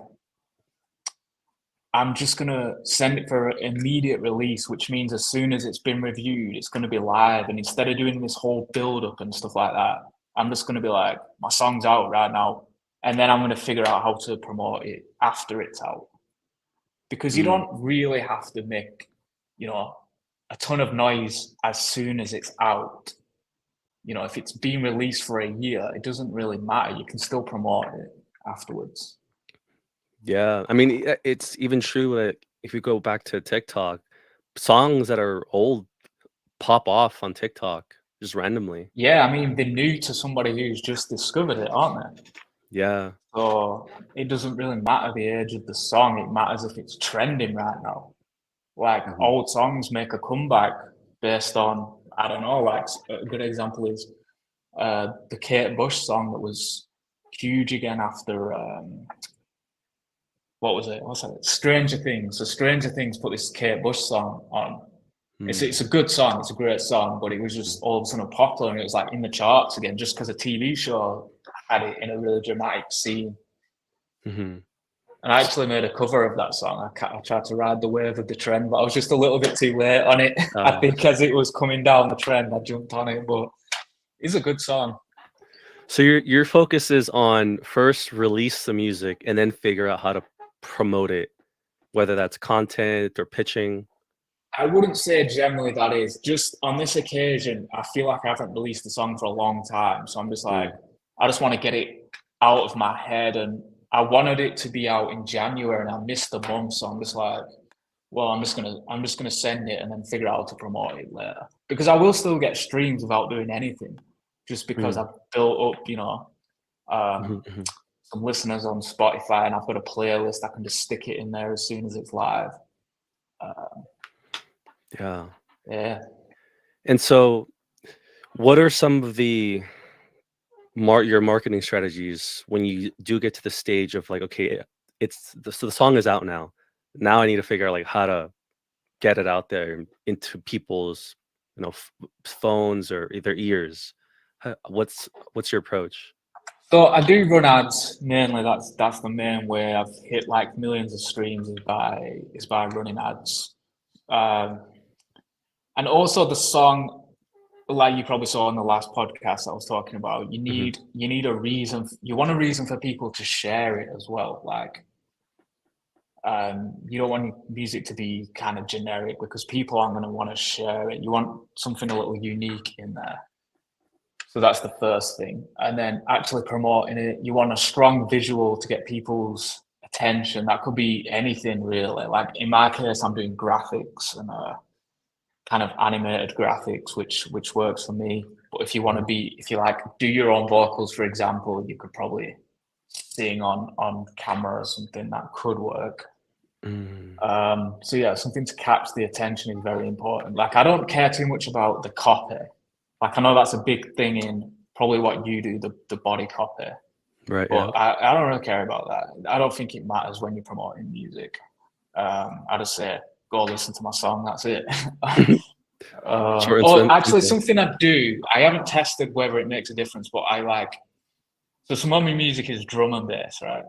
I'm just going to send it for immediate release, which means as soon as it's been reviewed, it's going to be live. And instead of doing this whole build up and stuff like that, I'm just going to be like, my song's out right now. And then I'm going to figure out how to promote it after it's out. Because you don't really have to make, you know, a ton of noise as soon as it's out. You know, if it's been released for a year, it doesn't really matter. You can still promote it afterwards. Yeah, I mean, it's even true that if you go back to TikTok, songs that are old pop off on TikTok just randomly. Yeah, I mean, they're new to somebody who's just discovered it, aren't they? Yeah. So it doesn't really matter the age of the song. It matters if it's trending right now. Like old songs make a comeback based on, I don't know, like a good example is the Kate Bush song that was huge again after, what was it? What's that? Stranger Things. So Stranger Things put this Kate Bush song on. It's a good song. It's a great song, but it was just all of a sudden popular, and it was like in the charts again, just because a TV show had it in a really dramatic scene. Mm-hmm. And I actually made a cover of that song. I tried to ride the wave of the trend, but I was just a little bit too late on it. I think as it was coming down the trend, I jumped on it, but it's a good song. So your focus is on first release the music and then figure out how to promote it, whether that's content or pitching. I wouldn't say generally that is. Just on this occasion, I feel like I haven't released the song for a long time. So I'm just like, I just want to get it out of my head. And I wanted it to be out in January, and I missed the month. So I'm just like, well, I'm just gonna send it and then figure out how to promote it later. Because I will still get streams without doing anything, just because I've built up, you know, some listeners on Spotify, and I've got a playlist. I can just stick it in there as soon as it's live. Yeah. And so, what are some of the your marketing strategies when you do get to the stage of like, okay, so the song is out now. Now I need to figure out like how to get it out there into people's, you know, phones or their ears. What's your approach? So I do run ads mainly. That's the main way I've hit like millions of streams is by running ads. And also the song, like you probably saw in the last podcast I was talking about, you need a reason. You want a reason for people to share it as well. Like, you don't want music to be kind of generic, because people aren't going to want to share it. You want something a little unique in there. So that's the first thing. And then actually promoting it, you want a strong visual to get people's attention. That could be anything really. Like in my case, I'm doing graphics and kind of animated graphics, which works for me. But if you want to if you like do your own vocals, for example, you could probably sing on camera or something. That could work. So yeah, something to catch the attention is very important. Like I don't care too much about the copy. Like I know that's a big thing in probably what you do, the body copy. Right. But yeah. I don't really care about that. I don't think it matters when you're promoting music. I just say, go listen to my song, that's it. Actually, something I do, I haven't tested whether it makes a difference, but so some of my music is drum and bass, right?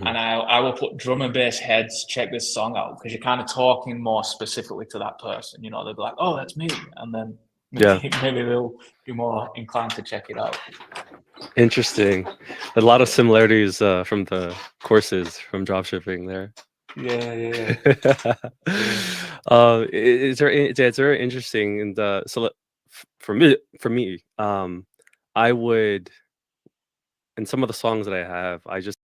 And I will put drum and bass heads, check this song out, because you're kind of talking more specifically to that person. You know, they'll be like, oh, that's me. And then maybe they'll be more inclined to check it out. Interesting. A lot of similarities from the courses from dropshipping there. Yeah. It's very interesting. And for me, I would, and some of the songs that I have, I just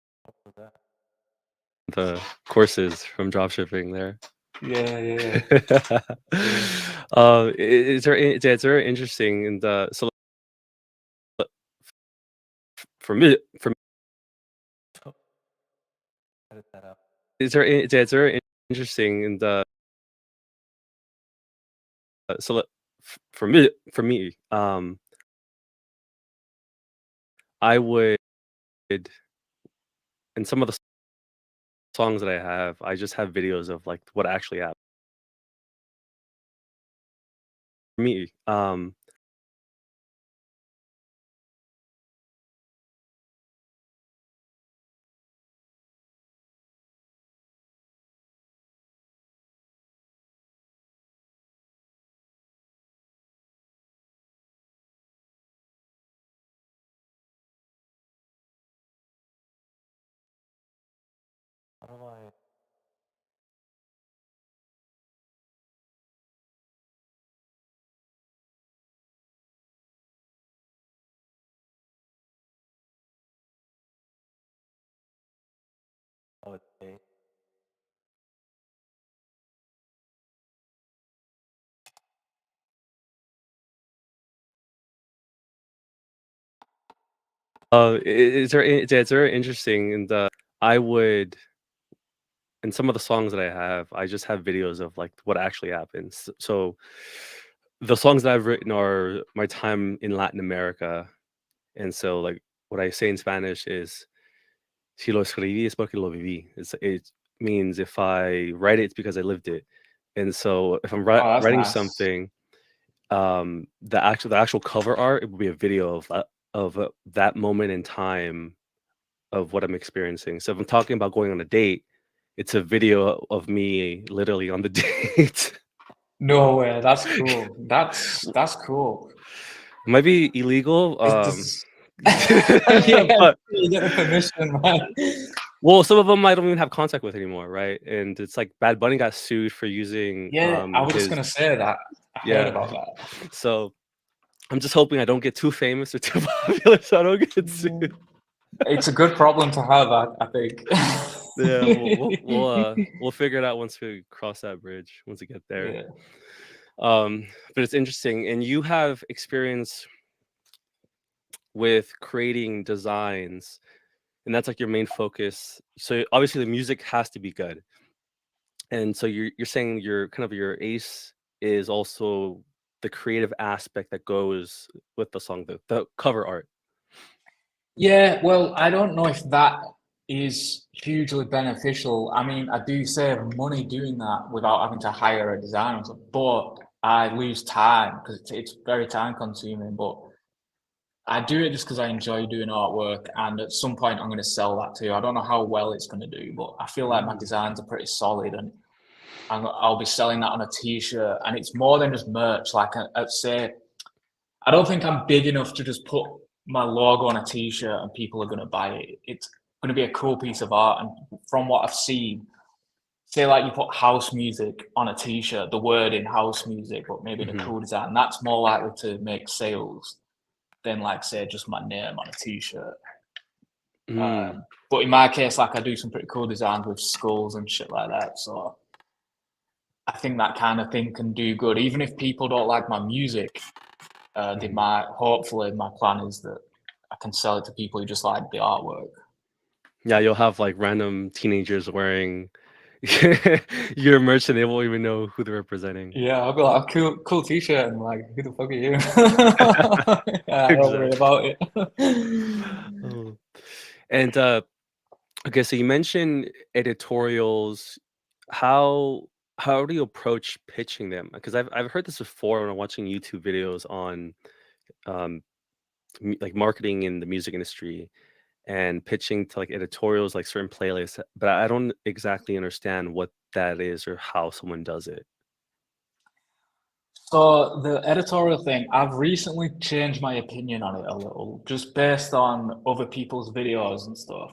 the courses from dropshipping there. Yeah. It's very interesting. And for me, it's very interesting. And for me, I would, and some of the songs that I have, I just have videos of like what actually happened. For me, it's very interesting. And I would, and some of the songs that I have, I just have videos of like what actually happens. So the songs that I've written are my time in Latin America. And so like what I say in Spanish is si lo escribí es porque lo viví. It means if I write it, it's because I lived it. And so if I'm Oh, that's writing nice. something, the actual cover art, it would be a video of that moment in time of what I'm experiencing. So if I'm talking about going on a date, it's a video of me literally on the date. No way. That's cool. That's cool. Might be illegal. It's yeah, But you get the permission, man. well, some of them I don't even have contact with anymore, right? And it's like Bad Bunny got sued for using Yeah, I was just his gonna say that. I heard yeah. about that. So I'm just hoping I don't get too famous or too popular, so I don't get sued. It's a good problem to have, I think. Yeah, we'll figure it out once we cross that bridge, once we get there. Yeah. But it's interesting, and you have experience with creating designs, and that's like your main focus. So obviously the music has to be good, and so you're saying your kind of your ace is also the creative aspect that goes with the song, the cover art. Yeah, well, I don't know if that is hugely beneficial. I mean, I do save money doing that without having to hire a designer, but I lose time because it's very time consuming. But I do it just because I enjoy doing artwork, and at some point I'm going to sell that too. I don't know how well it's going to do, but I feel like my designs are pretty solid, and I'll be selling that on a t-shirt. And it's more than just merch. Like I'd say, I don't think I'm big enough to just put my logo on a t-shirt and people are going to buy it. It's going to be a cool piece of art, and from what I've seen, say like you put house music on a t-shirt, the word in house music, but maybe the cool design, that's more likely to make sales than like say just my name on a t-shirt. But in my case, like I do some pretty cool designs with skulls and shit like that. So I think that kind of thing can do good, even if people don't like my music. They might. Hopefully, my plan is that I can sell it to people who just like the artwork. Yeah, you'll have like random teenagers wearing your merch and they won't even know who they're representing. Yeah, I'll be like, cool t-shirt, and like, who the fuck are you? I don't worry about it. Oh. And okay, so you mentioned editorials. How do you approach pitching them? Because I've heard this before when I'm watching YouTube videos on um, like marketing in the music industry and pitching to like editorials, like certain playlists, but I don't exactly understand what that is or how someone does it. So the editorial thing, I've recently changed my opinion on it a little, just based on other people's videos and stuff.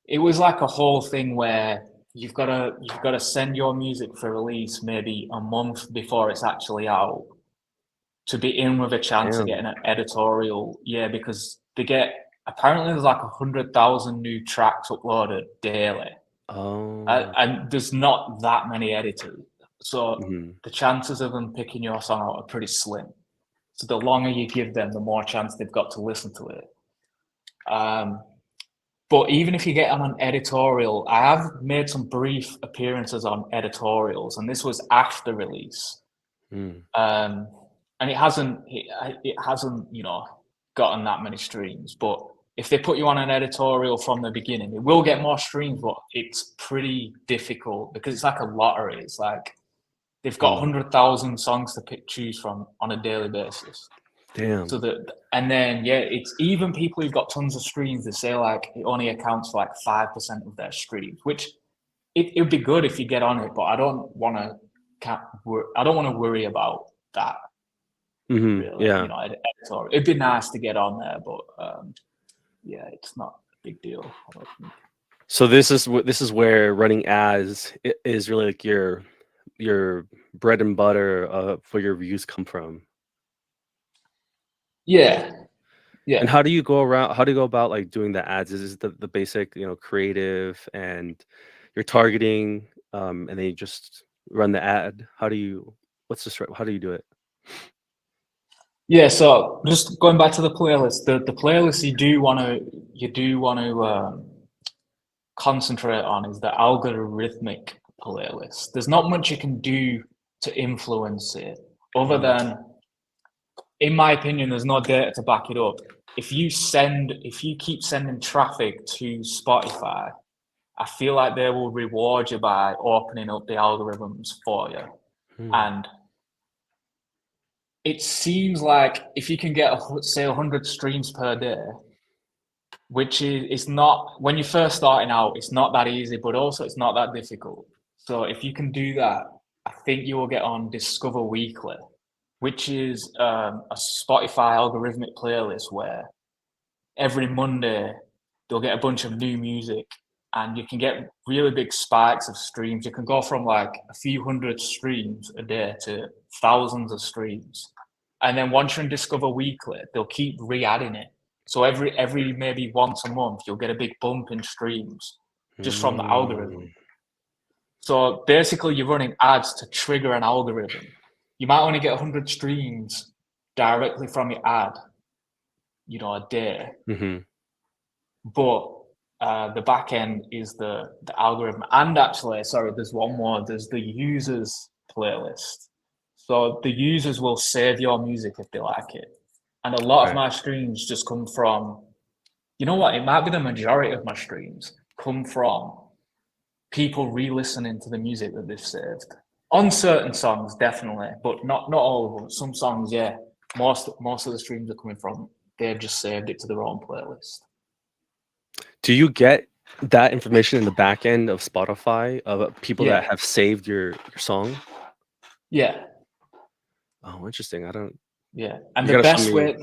It was like a whole thing where you've gotta send your music for release maybe a month before it's actually out to be in with a chance of Damn. getting an editorial. Yeah, because apparently there's like 100,000 new tracks uploaded daily, Oh. and there's not that many editors, so Mhm. the chances of them picking your song out are pretty slim. So the longer you give them, the more chance they've got to listen to it. But even if you get on an editorial, I have made some brief appearances on editorials, and this was after release. Mm. And it hasn't, gotten that many streams. But if they put you on an editorial from the beginning, it will get more streams, but it's pretty difficult because it's like a lottery. It's like they've got 100,000 songs to choose from on a daily basis. Damn. So and then it's even people who've got tons of streams. They say like it only accounts for like 5% of their streams, which it would be good if you get on it, but I don't want to worry about that. Really, Yeah. editorial. It'd be nice to get on there, but it's not a big deal. I don't think. So this is where running ads is really like your bread and butter where your views come from. Yeah. And how do you go about like doing the ads? Is the basic, creative and you're targeting, and then you just run the ad? How do you do it? Yeah, so just going back to the playlist, the playlist you do want to concentrate on is the algorithmic playlist. There's not much you can do to influence it, other than, in my opinion, there's no data to back it up. If you keep sending traffic to Spotify, I feel like they will reward you by opening up the algorithms for you. And it seems like if you can get, say, 100 streams per day, which is not, when you're first starting out, it's not that easy, but also it's not that difficult. So if you can do that, I think you will get on Discover Weekly, which is a Spotify algorithmic playlist where every Monday they'll get a bunch of new music and you can get really big spikes of streams. You can go from like a few hundred streams a day to thousands of streams. And then once you're in Discover Weekly, they'll keep re-adding it. So every maybe once a month, you'll get a big bump in streams just from the algorithm. So basically, you're running ads to trigger an algorithm. You might only get 100 streams directly from your ad, a day. But the back end is the algorithm. And actually, sorry, there's one more. There's the users playlist. So the users will save your music if they like it. And a lot of my streams just come from, it might be the majority of my streams come from people re-listening to the music that they've saved. On certain songs, definitely, but not all of them. Some songs, yeah. Most of the streams are coming from, they've just saved it to their own playlist. Do you get that information in the back end of Spotify of people that have saved your song? Yeah. Oh, interesting. I don't. Yeah, and the best way.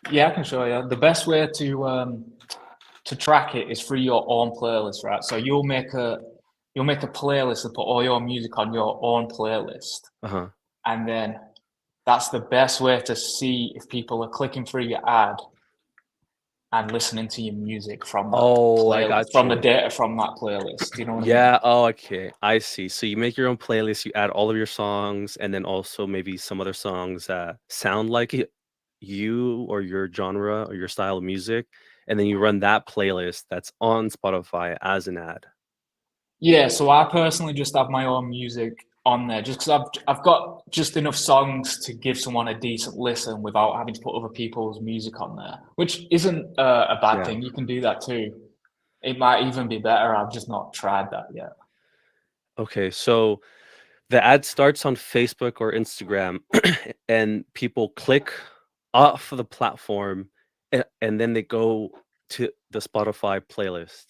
I can show you. The best way to track it is through your own playlist, right? So you'll make a playlist and put all your music on your own playlist, and then that's the best way to see if people are clicking through your ad and listening to your music from that playlist, from the data from that playlist. You know what I mean? Yeah. Oh, okay. I see. So you make your own playlist, you add all of your songs, and then also maybe some other songs that sound like you or your genre or your style of music, and then you run that playlist that's on Spotify as an ad. Yeah. So I personally just have my own music on there just because I've got just enough songs to give someone a decent listen without having to put other people's music on there, which isn't a bad thing. You can do that too. It might even be better. I've just not tried that yet. Okay, so the ad starts on Facebook or Instagram and people click off of the platform and then they go to the Spotify playlist.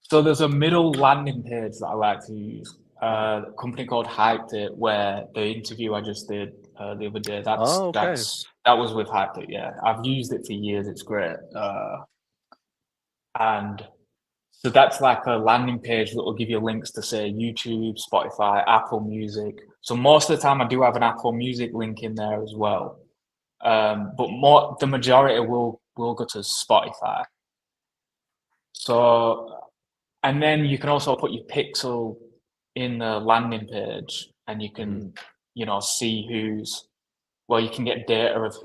So there's a middle landing page that I like to use. A company called Hyped It, where the interview I just did the other day. That was with Hyped It. Yeah, I've used it for years. It's great. And So that's like a landing page that will give you links to say YouTube, Spotify, Apple Music. So most of the time I do have an Apple Music link in there as well. But the majority will go to Spotify. So, and then you can also put your pixel in the landing page, and you can, see you can get data of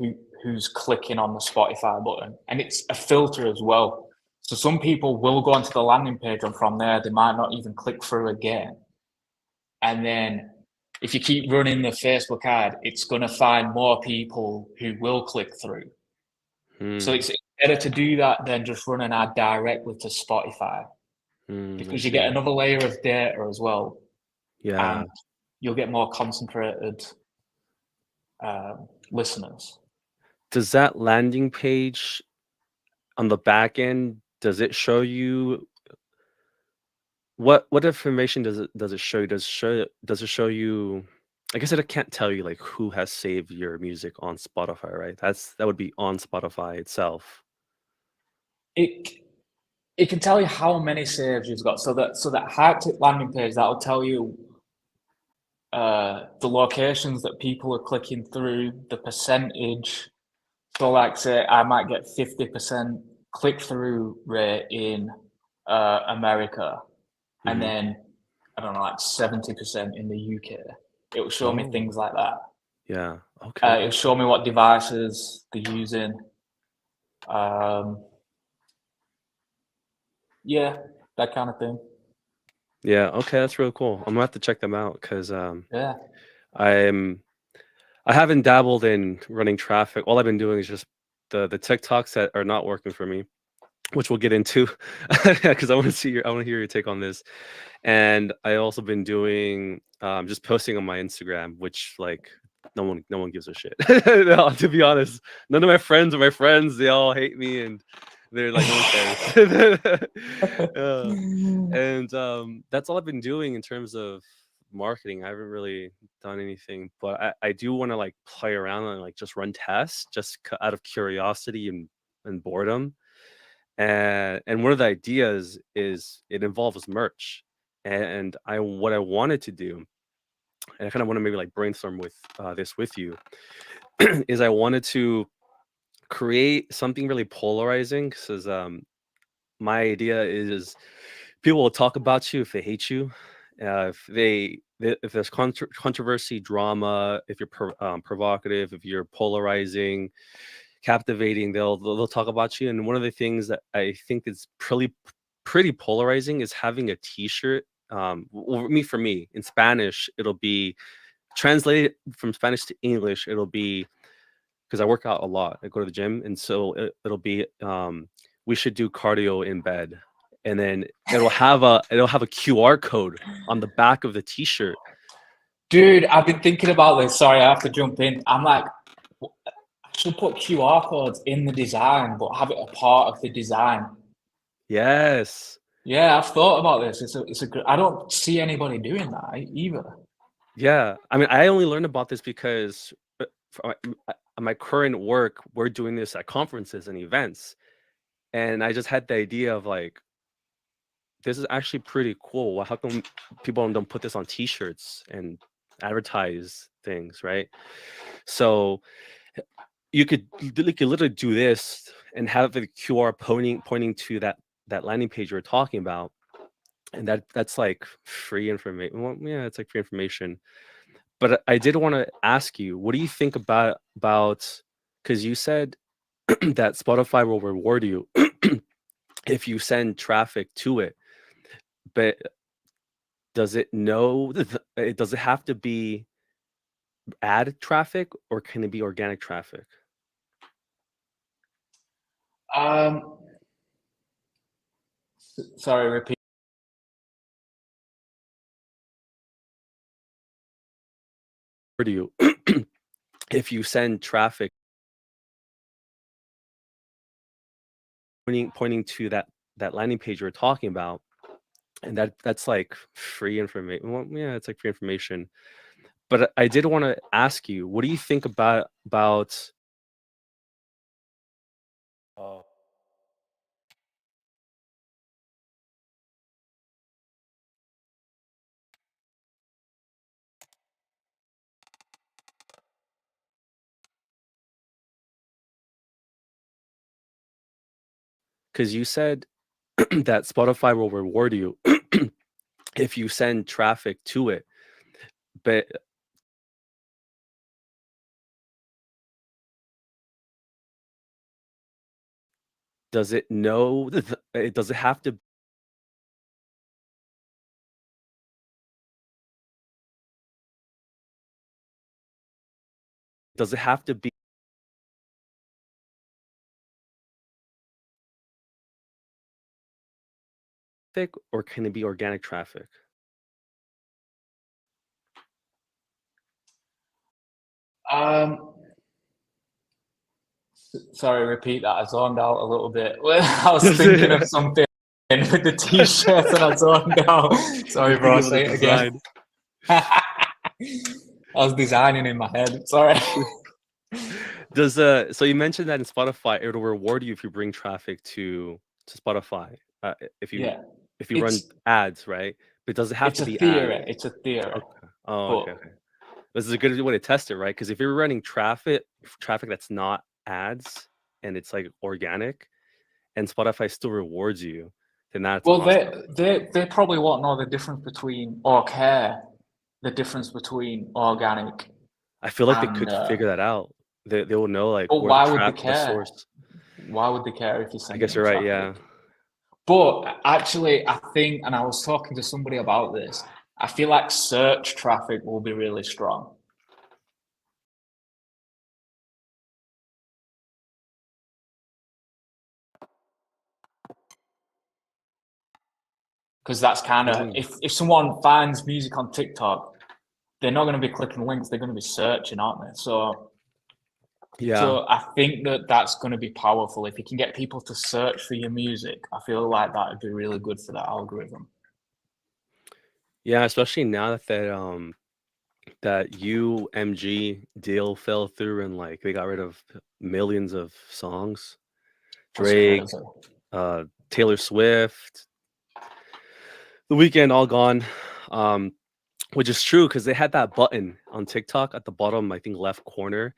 who's clicking on the Spotify button, and it's a filter as well. So some people will go onto the landing page, and from there they might not even click through again. And then if you keep running the Facebook ad, it's going to find more people who will click through. So it's better to do that than just run an ad directly to Spotify, because you get another layer of data as well. Yeah. And you'll get more concentrated listeners. Does that landing page on the back end, does it show you what information does it show you? Does it show you, I guess it can't tell you like who has saved your music on Spotify, right? That would be on Spotify itself. It can tell you how many saves you've got. So that hype tip landing page, that'll tell you the locations that people are clicking through, the percentage. So like say I might get 50% click-through rate in America, and then I don't know, like 70% in the UK. It will show me things like that. Yeah. Okay. It'll show me what devices they're using. Yeah, that kind of thing. Yeah. Okay. That's really cool. I'm gonna have to check them out because Yeah. I haven't dabbled in running traffic. All I've been doing is just the TikToks that are not working for me, which we'll get into because I want to hear your take on this. And I also been doing just posting on my Instagram, which like no one gives a shit. No, to be honest, none of my friends are my friends. They all hate me, and they're like no one cares. And that's all I've been doing in terms of marketing. I haven't really done anything, but I do want to like play around and like just run tests, just out of curiosity and boredom. And one of the ideas is it involves merch, and what I wanted to do, and I kind of want to maybe like brainstorm with this with you, is I wanted to create something really polarizing because my idea is people will talk about you if they hate you, if there's controversy, drama, if you're provocative, if you're polarizing, captivating, they'll talk about you. And one of the things that I think is pretty polarizing is having a T-shirt. For me in Spanish, it'll be translated from Spanish to English. It'll be because I work out a lot. I go to the gym, and so it'll be we should do cardio in bed, and then it'll have a QR code on the back of the T-shirt. Dude, I've been thinking about this. Sorry, I have to jump in. I'm like, I should put QR codes in the design, but have it a part of the design. Yes. Yeah, I've thought about this. I don't see anybody doing that either. Yeah, I mean, I only learned about this because for my current work, we're doing this at conferences and events, and I just had the idea of like, this is actually pretty cool. How come people don't put this on T-shirts and advertise things, right? So you could literally do this and have the QR pointing to that landing page you were talking about, and that's like free information. Well, yeah, it's like free information. But I did want to ask you, what do you think about because you said that Spotify will reward you if you send traffic to it, but does it does it have to be ad traffic or can it be organic traffic? Sorry, repeat. Or do you if you send traffic pointing to that landing page you were talking about, and that's like free information. Well, yeah, it's like free information. But I did want to ask you, what do you think about because you said that Spotify will reward you if you send traffic to it, but does it know? Does it have to? Does it have to be traffic, or can it be organic traffic? Um, Sorry, repeat that. I zoned out a little bit. I was Does thinking of it? something with the t-shirt and I zoned out. Sorry, You're bro. thinking of the Say it again. design. I was designing in my head. Sorry. Does so you mentioned that in Spotify it'll reward you if you bring traffic to Spotify. If you Yeah, if you run it's ads, right? But does it have it's to a be ads? theory. It's a theory, Okay. Oh, but okay, okay. This is a good way to test it, right? Because if you're running traffic that's not ads and it's like organic, and Spotify still rewards you, then that's well, awesome. they probably won't know the difference between or care the difference between organic I feel like they and. could figure that out. They will know like But where the why would they the care? source. Why would they care if you're I sending guess them you're right. traffic? Yeah. But actually, I think, and I was talking to somebody about this, I feel like search traffic will be really strong. Because that's kind of, Mm. if someone finds music on TikTok, they're not going to be clicking links, they're going to be searching, aren't they? Yeah. So I think that that's going to be powerful. If you can get people to search for your music, I feel like that would be really good for that algorithm. Yeah, especially now that UMG deal fell through and like they got rid of millions of songs. That's Drake, crazy. Taylor Swift, The Weeknd, all gone. Which is true because they had that button on TikTok at the bottom, I think left corner.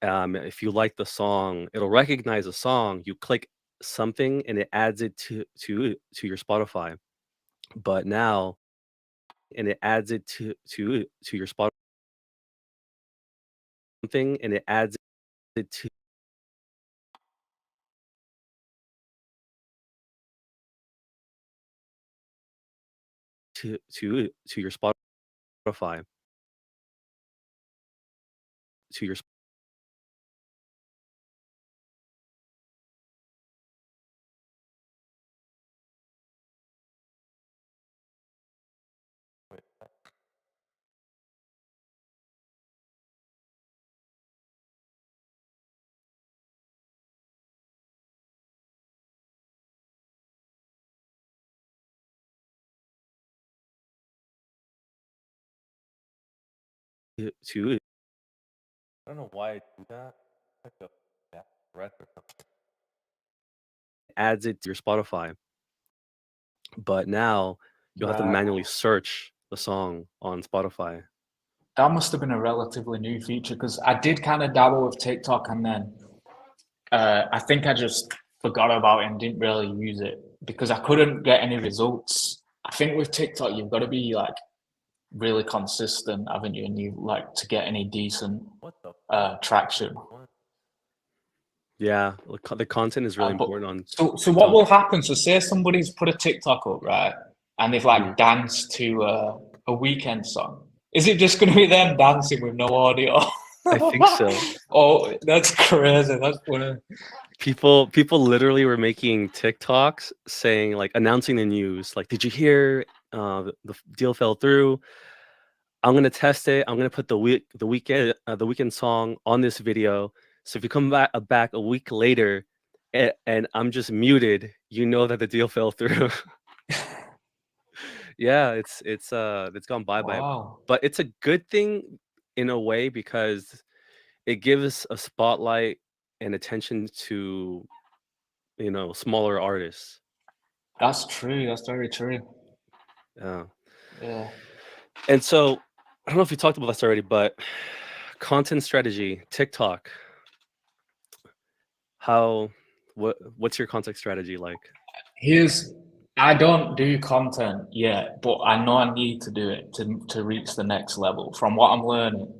If you like the song, it'll recognize a song. You click something and it adds it to your Spotify. But now, and it adds it to your Spotify something, and it adds it to your Spotify to your. To I don't know why I do that. Like a bad breath or something. Adds it to your Spotify, but now you'll have to Right. manually search the song on Spotify. That must have been a relatively new feature because I did kind of dabble with TikTok and then I think I just forgot about it and didn't really use it because I couldn't get any results. I think with TikTok, you've got to be like really consistent, haven't you? And you like to get any decent What the traction. Yeah, the content is really But important on so what TikTok. will happen? So say somebody's put a TikTok up, right, and they've like Mhm. danced to a weekend song. Is it just going to be them dancing with no audio? I think so. Oh, that's crazy. That's funny. People literally were making TikToks saying like announcing the news. Like, did you hear the deal fell through? I'm gonna test it. I'm gonna put the weekend song on this video. So if you come back a week later, and I'm just muted, you know that the deal fell through. Yeah, it's gone bye, Wow. but it's a good thing in a way because it gives a spotlight and attention to smaller artists. That's true. That's very true. Yeah. Yeah. And so I don't know if you talked about this already, but content strategy, TikTok. How What's your content strategy like? I don't do content yet, but I know I need to do it to reach the next level from what I'm learning.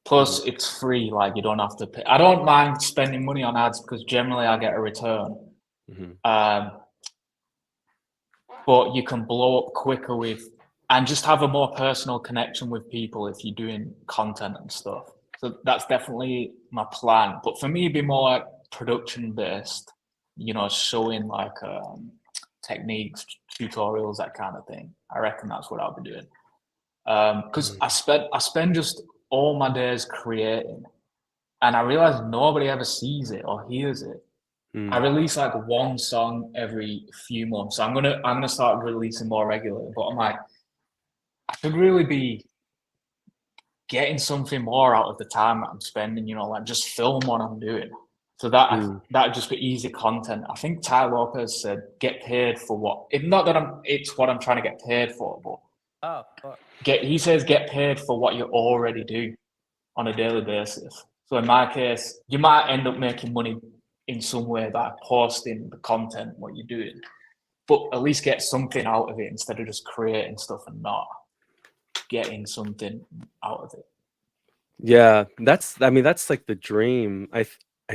Plus, it's free, like you don't have to pay. I don't mind spending money on ads because generally I get a return. Mm-hmm. But you can blow up quicker and just have a more personal connection with people if you're doing content and stuff. So that's definitely my plan. But for me, it'd be more like production based, showing like techniques, tutorials, that kind of thing. I reckon that's what I'll be doing. Because I spend just all my days creating, and I realize nobody ever sees it or hears it. I release like one song every few months. So I'm gonna start releasing more regularly. But I'm like, I should really be getting something more out of the time that I'm spending. Like just film what I'm doing. So that'd just be easy content. I think Ty Lopez said, "Get paid for what." Not that it's what I'm trying to get paid for, but he says get paid for what you already do on a daily basis. So in my case, you might end up making money in some way by posting the content, what you're doing, but at least get something out of it instead of just creating stuff and not getting something out of it. Yeah, that's like the dream. I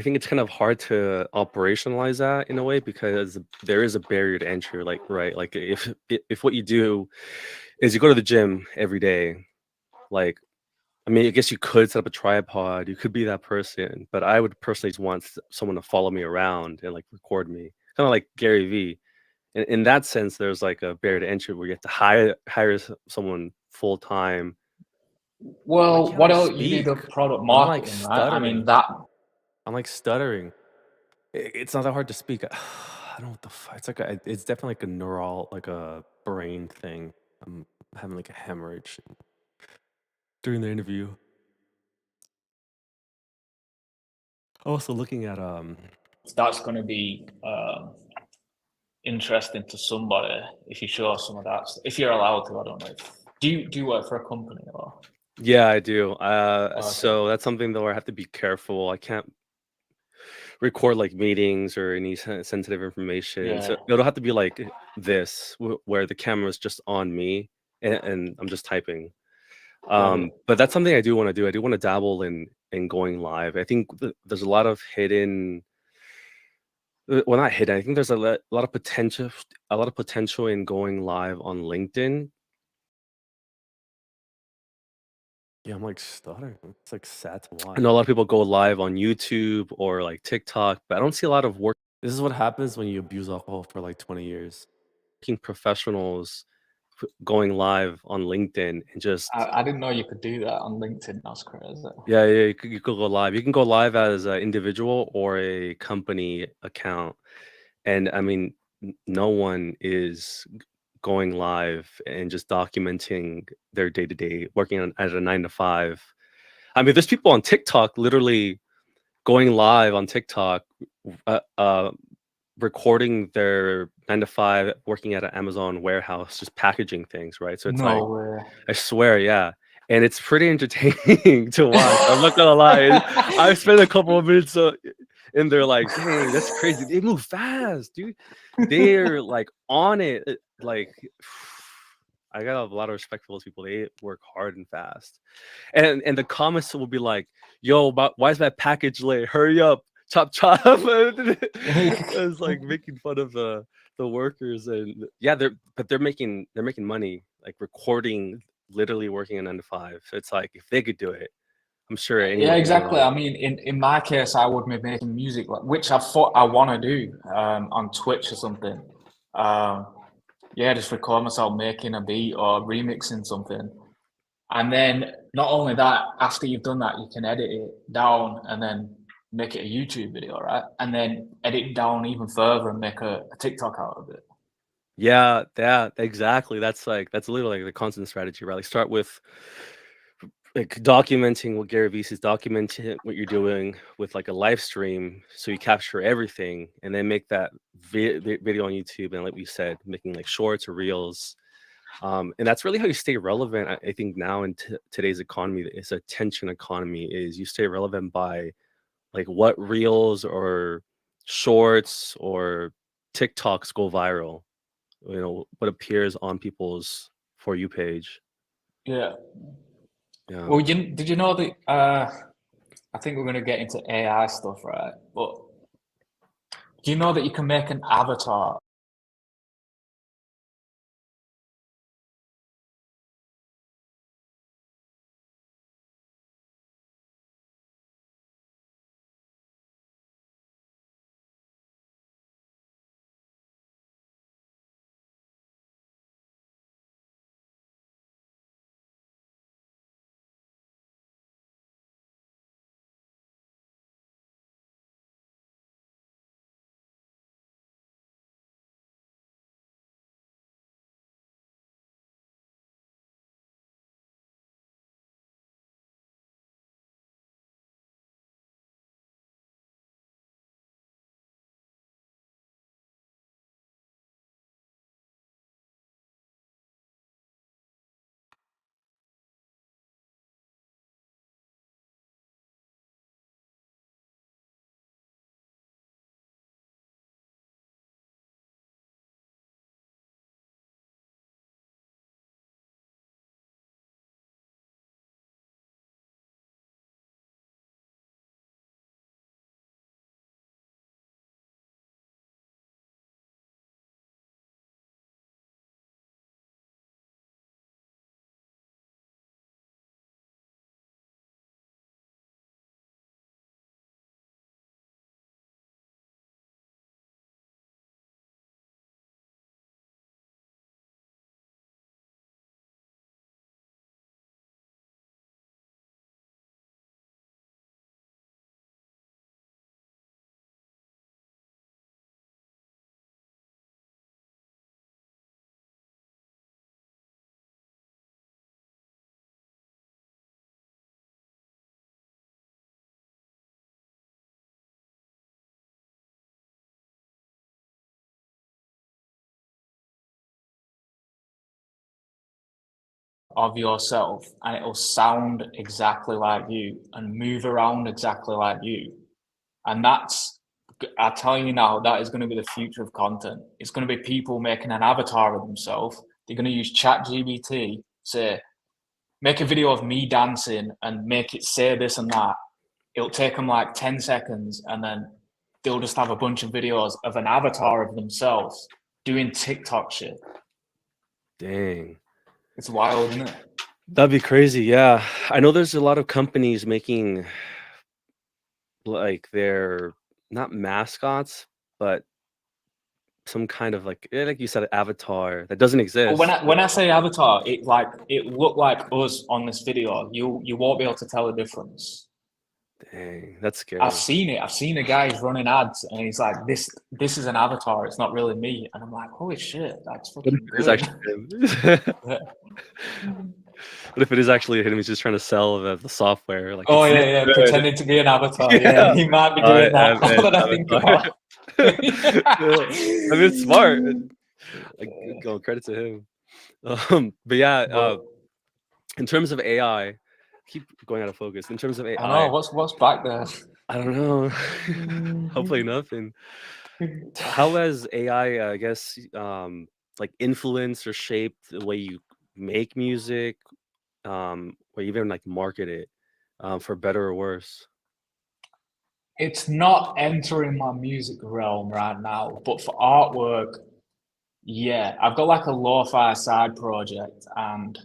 think it's kind of hard to operationalize that in a way because there is a barrier to entry, like right, like if what you do is you go to the gym every day, like I mean, I guess you could set up a tripod, you could be that person, but I would personally just want someone to follow me around and like record me, kind of like Gary Vee. In that sense, there's like a barrier to entry where you have to hire someone full time. Well, Can't what really else you do speak. the product I'm like marketing, right? I mean stuttering. that. I'm like stuttering. It's not that hard to speak. I don't know what the fuck. It's like it's definitely like a neural, like a brain thing. I'm having like a hemorrhage during the interview. Also looking at That's going to be interesting to somebody if you show some of that. If you're allowed to, I don't know. Do you work for a company or? Yeah, I do. Okay. So that's something though where I have to be careful. I can't record like meetings or any sensitive information. So Yeah. it'll have to be like this, where the camera's just on me and I'm just typing. But that's something I do want to do. I do want to dabble in going live. I think there's a lot of hidden, well, not hidden. I think there's a lot of potential in going live on LinkedIn. Yeah, I'm like stuttering. It's like sad to watch. I know a lot of people go live on YouTube or like TikTok, but I don't see a lot of work. This is what happens when you abuse alcohol for like 20 years. Working professionals going live on LinkedIn and just I didn't know you could do that on LinkedIn. That's crazy. yeah, you could go live. You can go live as an individual or a company account. And I mean, no one is going live and just documenting their day to day, working on at a 9 to 5. I mean, there's people on TikTok literally going live on TikTok, uh, uh, recording their 9 to 5, working at an Amazon warehouse, just packaging things, right? So it's like, No way. I swear, yeah. And it's pretty entertaining to watch. I'm not gonna lie. I've spent a couple of minutes in there like, dang, that's crazy. They move fast, dude. They're like on it. Like, I got a lot of respect for those people. They work hard and fast. And the comments will be like, yo, why is that package late? Hurry up, chop chop. It's like making fun of the workers, and yeah, they're making money, like recording, literally working a 9 to 5. So it's like if they could do it, I'm sure Yeah, anyone can do exactly. it. I mean, in my case, I would be making music, which I thought I want to do on Twitch or something. Yeah, just record myself making a beat or remixing something. And then not only that, after you've done that, you can edit it down and then make it a YouTube video, right? And then edit it down even further and make a TikTok out of it. Yeah, exactly. That's literally like the constant strategy, right? Like start with like documenting what Gary Vee says, documenting what you're doing with like a live stream, so you capture everything, and then make that video on YouTube. And like we said, making like shorts or reels, and that's really how you stay relevant. I think now in today's economy, it's attention economy. Is you stay relevant by like what reels or shorts or TikToks go viral. What appears on people's For You page. Yeah. Yeah. Well, did you know that? I think we're going to get into AI stuff, right? But do you know that you can make an avatar of yourself and it'll sound exactly like you and move around exactly like you. And I tell you now, that is going to be the future of content. It's going to be people making an avatar of themselves. They're going to use ChatGPT, say, make a video of me dancing and make it say this and that. It'll take them like 10 seconds and then they'll just have a bunch of videos of an avatar of themselves doing TikTok shit. Dang. It's wild, isn't it? That'd be crazy. Yeah. I know there's a lot of companies making like their not mascots, but some kind of like you said, avatar that doesn't But exist. when I say avatar, it looked like us on this video. You won't be able to tell the difference. Dang, that's scary. I've seen it. I've seen the guys running ads, and he's like, "This is an avatar. It's not really me." And I'm like, "Holy shit, that's What if fucking it is good." actually him? What if it is actually him? He's just trying to sell the software. Like, Oh it's yeah, good. pretending to be an avatar. Yeah. Yeah, he might be I doing that. am Now an that I think avatar. about I mean, it's smart. it. Like, go credit to him. But yeah, But in terms of AI, keep going out of focus. In terms of I know AI, what's back there. I don't know. Hopefully nothing. How has AI, I guess, like influenced or shaped the way you make music, or even like market it, for better or worse? It's not entering my music realm right now, but for artwork, yeah, I've got like a lo-fi side project, and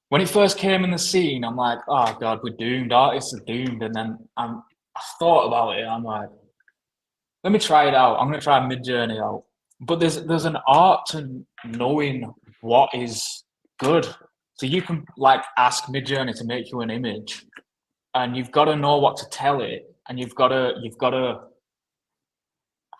when it first came in the scene, I'm like, oh God, we're doomed. Artists are doomed. And then I thought about it. And I'm like, let me try it out. I'm gonna try Mid-Journey out. But there's an art to knowing what is good. So you can like ask Mid-Journey to make you an image, and you've got to know what to tell it, and you've got to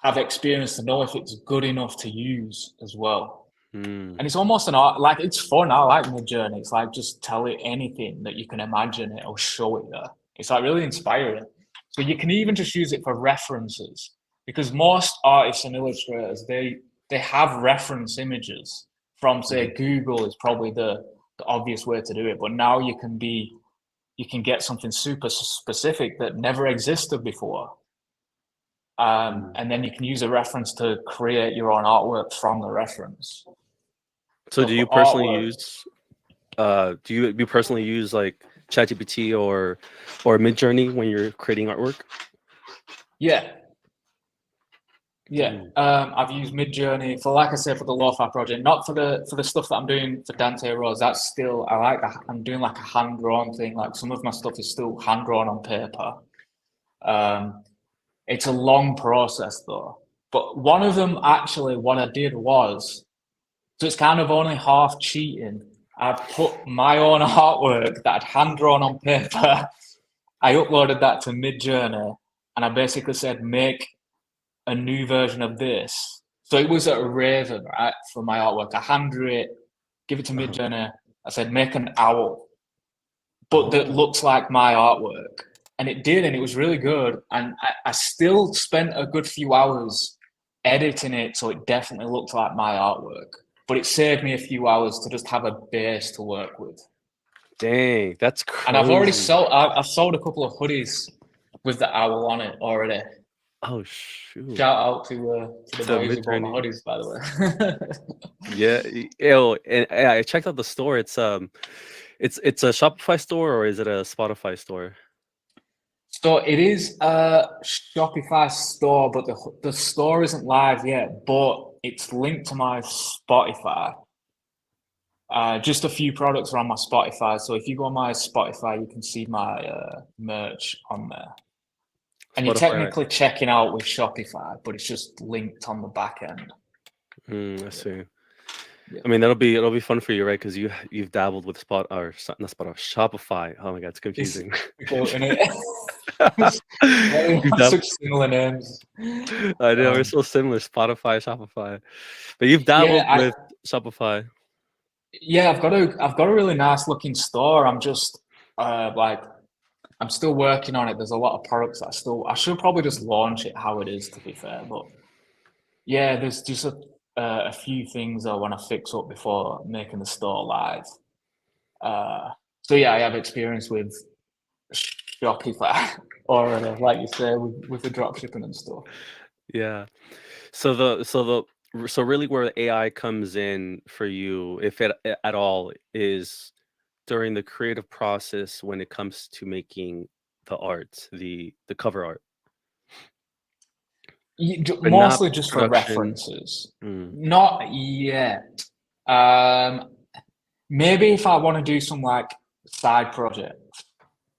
have experience to know if it's good enough to use as well. Hmm. And it's almost an art, like it's fun. I like Mid-Journey. It's like just tell it anything that you can imagine it or show it there. It's like really inspiring. So you can even just use it for references because most artists and illustrators they have reference images from say Google is probably the obvious way to do it. But now you can get something super specific that never existed before. and then you can use a reference to create your own artwork from the reference. So So do you for personally artwork, use like ChatGPT or Midjourney when you're creating artwork? yeah, yeah. Mm. I've used Midjourney for, like I said, for the lo-fi project, not for the stuff that I'm doing for Dante Rose. That's still, I like that. I'm doing like a hand-drawn thing. Like some of my stuff is still hand-drawn on paper. It's a long process though. But one of them, actually, what I did was, so it's kind of only half cheating. I put my own artwork that I'd hand drawn on paper. I uploaded that to Midjourney, and I basically said, make a new version of this. So it was a raven, right, for my artwork. I hand drew it, give it to Midjourney. I said, make an owl, but that looks like my artwork. And it did, and it was really good. And I still spent a good few hours editing it so it definitely looked like my artwork. But it saved me a few hours to just have a base to work with. Dang, that's crazy. And I've already I've sold a couple of hoodies with the owl on it already. Oh shoot! Shout out to the boys who bought my Midjourney. hoodies, by the way. Yeah, and I checked out the store. It's a Shopify store, or is it a Spotify store? So it is a Shopify store, but the store isn't live yet. But it's linked to my Spotify. Just a few products are on my Spotify. So if you go on my Spotify, you can see my merch on there. And you're Spotify. technically checking out with Shopify, but it's just linked on the back end. I see. Yeah. I mean, it'll be fun for you, right? Because you've dabbled with Shopify. Oh my god, it's confusing. Such similar names. I know, we're so similar. Spotify, Shopify, but you've dabbled with Shopify. Yeah, I've got a really nice looking store. I'm just I'm still working on it. There's a lot of products that I should probably just launch it how it is, to be fair. But yeah, there's just a few things I want to fix up before making the store live. So yeah, I have experience with Shopify already, like you say, with the drop shipping and stuff. Yeah. So really where the AI comes in for you, if it at all, is during the creative process when it comes to making the art, the cover art. Mostly just for references. Not yet. Maybe if I want to do some like side projects,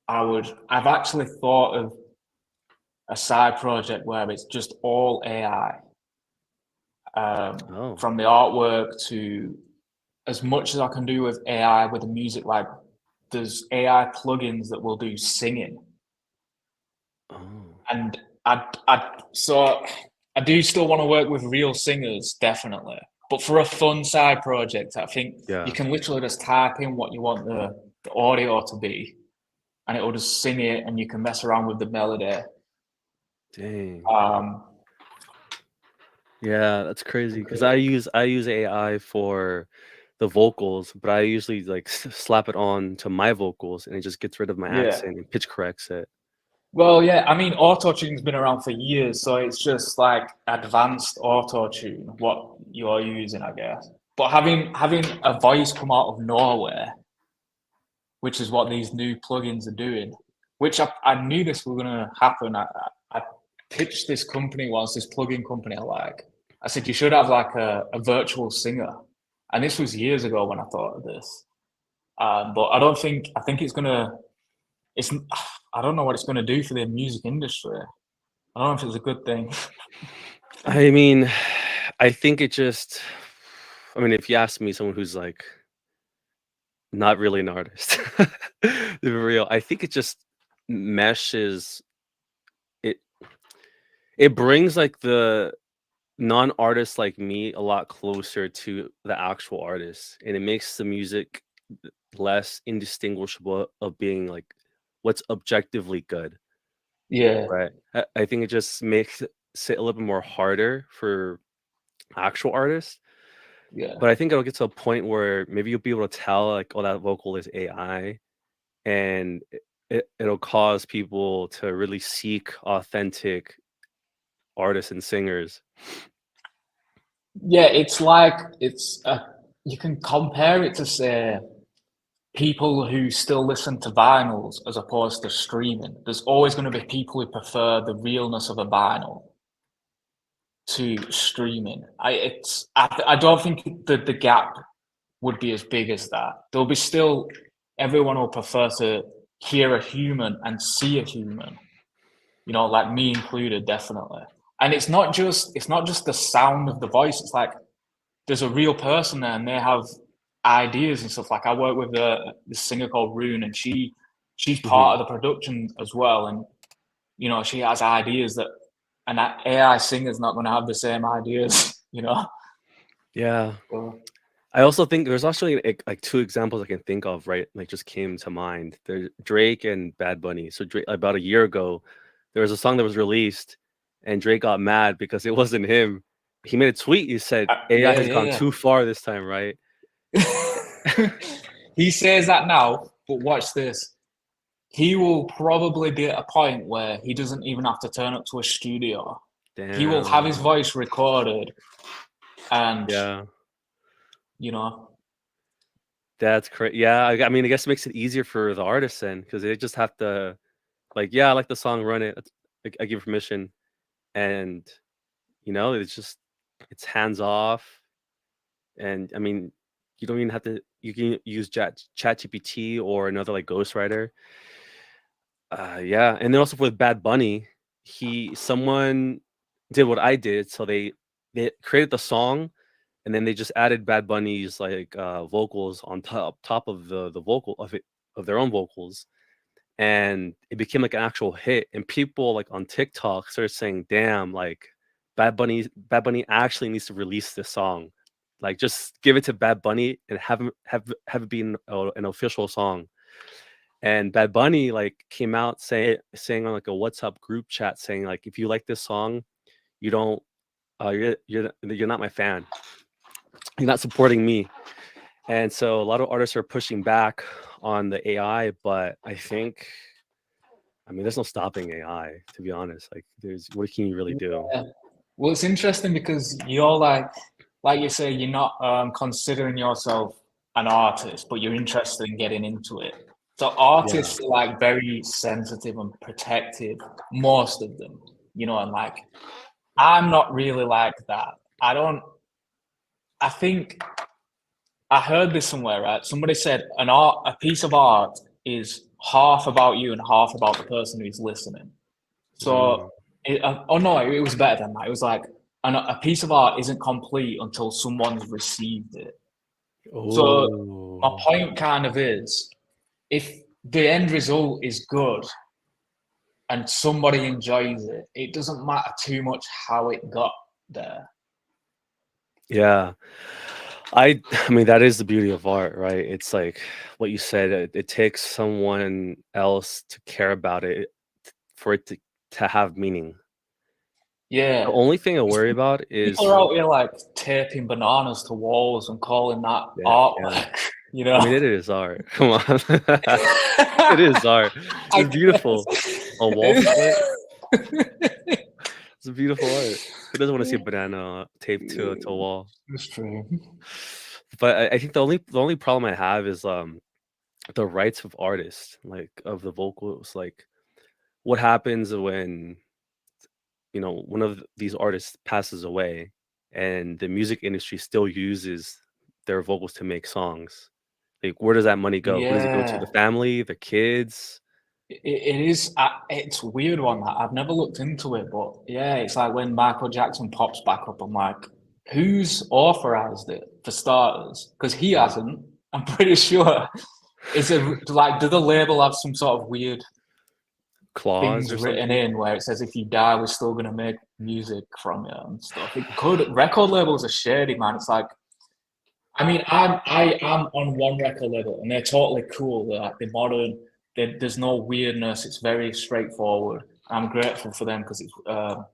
I've actually thought of a side project where it's just all AI. From the artwork to as much as I can do with AI with the music, like there's AI plugins that will do singing. And so I do still want to work with real singers, definitely. But for a fun side project, I think you can literally just type in what you want the audio to be, and it will just sing it, and you can mess around with the melody. Dang. Yeah, that's crazy because I use AI for the vocals, but I usually like slap it on to my vocals, and it just gets rid of my accent and pitch corrects it. Well, yeah, I mean, auto-tune's been around for years, so it's just like advanced auto-tune, what you're using, I guess. But having a voice come out of nowhere, which is what these new plugins are doing, which I knew this was going to happen. I pitched this company once, this plugin company I like. I said, you should have like a virtual singer. And this was years ago when I thought of this. But I think it's going to, I don't know what it's going to do for the music industry. I don't know if it's a good thing. I mean, I think it just, if you ask me, someone who's like not really an artist, to be real, I think it just meshes it brings like the non-artists like me a lot closer to the actual artist, and it makes the music less indistinguishable of being like what's objectively good. Yeah. Right. I think it just makes it a little bit more harder for actual artists. Yeah. But I think it'll get to a point where maybe you'll be able to tell like, oh, that vocal is AI, and it'll cause people to really seek authentic artists and singers. Yeah, it's like you can compare it to say people who still listen to vinyls as opposed to streaming. There's always going to be people who prefer the realness of a vinyl to streaming. I don't think the gap would be as big as that. There'll be still everyone will prefer to hear a human and see a human. You know, like me included, definitely. And it's not just the sound of the voice. It's like there's a real person there, and they have ideas and stuff. Like I work with this singer called Rune, and she's part of the production as well. And you know, she has ideas that an AI singer's not going to have the same ideas. You know. Yeah. So, I also think there's actually like two examples I can think of, right? Like just came to mind. There's Drake and Bad Bunny. So Drake, about a year ago, there was a song that was released, and Drake got mad because it wasn't him. He made a tweet. He said AI has gone too far this time, right? He says that now, but watch this. He will probably be at a point where he doesn't even have to turn up to a studio. Damn. He will have his voice recorded, and Yeah. you know. That's correct. Yeah, I mean, I guess it makes it easier for the artists then, because they just have to, like, yeah, I like the song, run it. I give permission, and you know, it's hands off, and I mean, you don't even have to. You can use ChatGPT or another like ghostwriter. Yeah, and then also with Bad Bunny, someone did what I did, so they created the song, and then they just added Bad Bunny's like vocals on top of the vocal of their own vocals, and it became like an actual hit. And people like on TikTok started saying, "Damn, like Bad Bunny actually needs to release this song. Like, just give it to Bad Bunny and have it be an official song." And Bad Bunny like came out saying on like a WhatsApp group chat saying like, "If you like this song, you don't you're not my fan. You're not supporting me." And so a lot of artists are pushing back on the AI, but I mean, there's no stopping AI, to be honest. Like, what can you really do? Yeah. Well, it's interesting because you're like you say, you're not considering yourself an artist, but you're interested in getting into it. So artists are like very sensitive and protective, most of them, you know, and like I'm not really like that. I think I heard this somewhere, right? Somebody said a piece of art is half about you and half about the person who's listening. So, oh no, it was better than that. It was like a piece of art isn't complete until someone's received it. So my point kind of is, if the end result is good and somebody enjoys it, it doesn't matter too much how it got there. Yeah. I mean, that is the beauty of art, right? It's like what you said, it takes someone else to care about it for it to have meaning. Yeah. The only thing I worry about is People are out here like taping bananas to walls and calling that artwork. You know, I mean, it is art. Come on. It is art. It's beautiful. A wall split. It's a beautiful art. Who doesn't want to see a banana taped to a wall? That's true. But I think the only problem I have is the rights of artists, like of the vocals. Like, what happens when one of these artists passes away, and the music industry still uses their vocals to make songs? Like, where does that money go? Who does it go to? The Yeah, family, the kids? it is. It's a weird one. That I've never looked into it, but yeah, it's like when Michael Jackson pops back up. I'm like, who's authorized it for starters? Because he hasn't. I'm pretty sure. Is it like, do the label have some sort of weird Clause things or written something? in where it says if you die, we're still gonna make music from you and stuff? It could. Record labels are shady, man. It's like, I mean, I'm on one record label and they're totally cool. They're like, they're modern. There's no weirdness. It's very straightforward. I'm grateful for them because it's one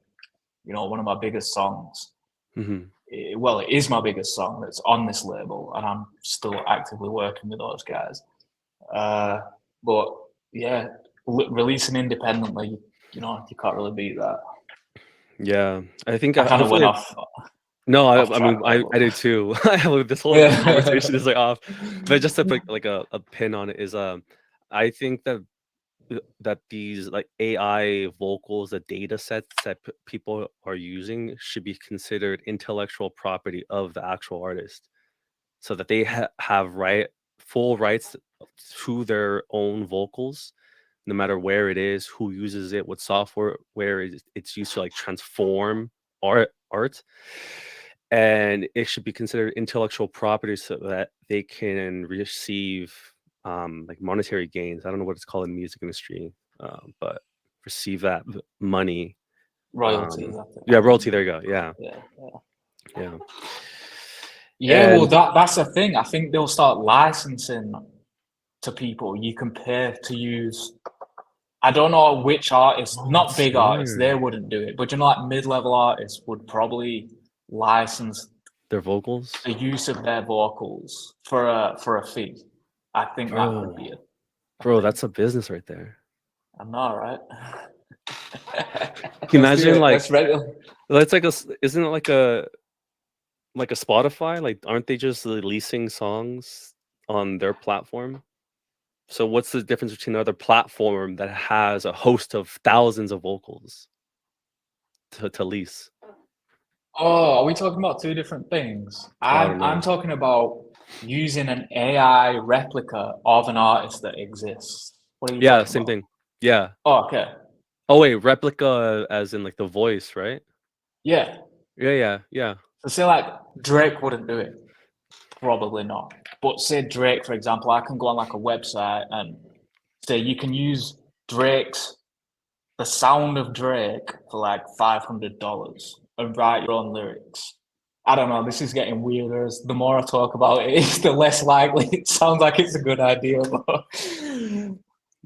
of my biggest songs. Well, it is my biggest song that's on this label, and I'm still actively working with those guys. But yeah, releasing independently, you can't really beat that. Yeah, I think I kind of went hopefully. off No, off I track mean there, I do too. This whole but conversation is like off, but just to put like a pin on it is I think that that these like AI vocals, the data sets that people are using should be considered intellectual property of the actual artist, so that they have full rights to their own vocals, no matter where it is, who uses it, what software, where it's used to like transform art, and it should be considered intellectual property so that they can receive like monetary gains. I don't know what it's called in the music industry, but receive that money. royalties, I think. Yeah, royalty. There you go. Yeah, Yeah, yeah, yeah. Well, and that's the thing. I think they'll start licensing to people. You can pay to use. I don't know which artists, oh, not that's big artists, they smart. wouldn't do it, but like mid-level artists would probably license Their vocals, the use of their vocals for a fee. I think that could be a bro. thing. That's a business right there. I know, right? Can you Let's do imagine it. like Let's ready. that's like isn't it like a Spotify? Like, aren't they just releasing songs on their platform? So what's the difference between another platform that has a host of thousands of vocals to lease? Oh, are we talking about two different things? I don't I'm know. talking about using an AI replica of an artist that exists. What are you Yeah, talking same about? thing. Yeah. Oh, okay. Oh wait, replica as in like the voice, right? Yeah. Yeah. So say like Drake wouldn't do it. Probably not. But say Drake, for example, I can go on like a website and say you can use the sound of Drake for like $500 and write your own lyrics. I don't know. This is getting weirder. The more I talk about it, the less likely it sounds like it's a good idea.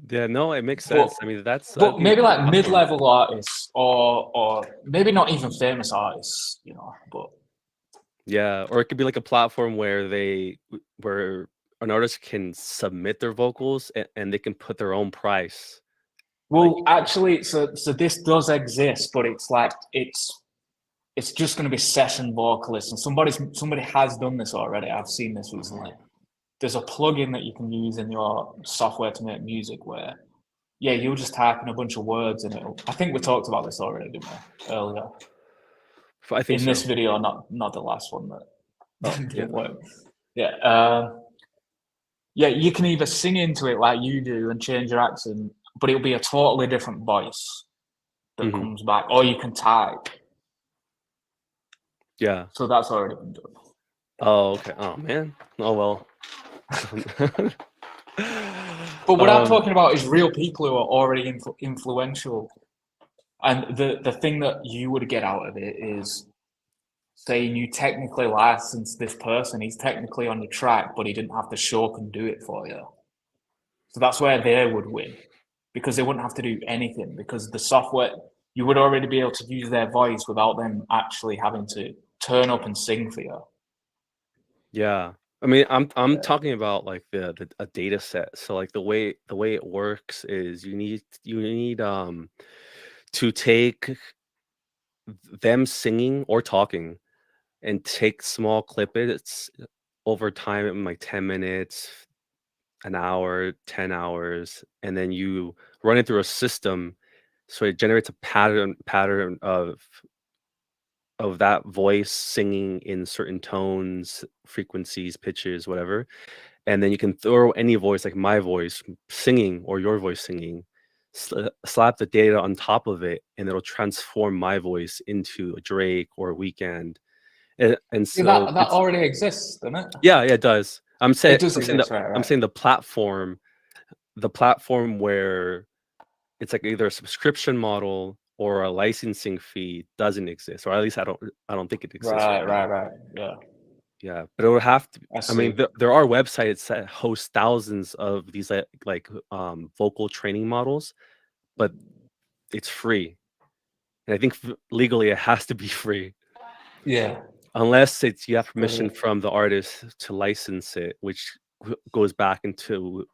Yeah, no, it makes But sense. I mean, that'd but be a maybe cool like platform. mid-level artists or maybe not even famous artists, but Yeah, or it could be like a platform where where an artist can submit their vocals and they can put their own price. Like, well, actually, so this does exist, but it's like it's just going to be session vocalists, and somebody has done this already. I've seen this recently. There's a plugin that you can use in your software to make music where, yeah, you'll just type in a bunch of words and it'll. I think we talked about this already, didn't we, earlier I think in this so. video, not the last one that Oh, yeah. didn't work. Yeah, yeah, you can either sing into it like you do and change your accent, but it'll be a totally different voice that Mhm. comes back, or you can type. Yeah. So that's already been done. Oh, okay. Oh man. Oh well. But what I'm talking about is real people who are already influential. And the thing that you would get out of it is saying you technically licensed this person, he's technically on your track, but he didn't have to show up and do it for you. So that's where they would win, because they wouldn't have to do anything, because the software, you would already be able to use their voice without them actually having to turn up and sing for you. Yeah. I mean, I'm talking about like a data set. So like the way it works is you need to take them singing or talking and take small clippets over time in like 10 minutes, an hour, 10 hours, and then you run it through a system so it generates a pattern of that voice singing in certain tones, frequencies, pitches, whatever. And then you can throw any voice, like my voice singing or your voice singing, slap the data on top of it, and it'll transform my voice into a Drake or a Weekend. And Yeah, so that it's already exists, doesn't it? yeah, it does. It does exist, I'm right? saying the platform where it's like either a subscription model or a licensing fee doesn't exist, or at least I don't think it exists right now. Right. Yeah, Yeah, but it would have to. I I mean, see. there are websites that host thousands of these vocal training models, but it's free, and I think legally it has to be free Yeah. unless it's you have permission Brilliant. from the artist to license it, which goes back into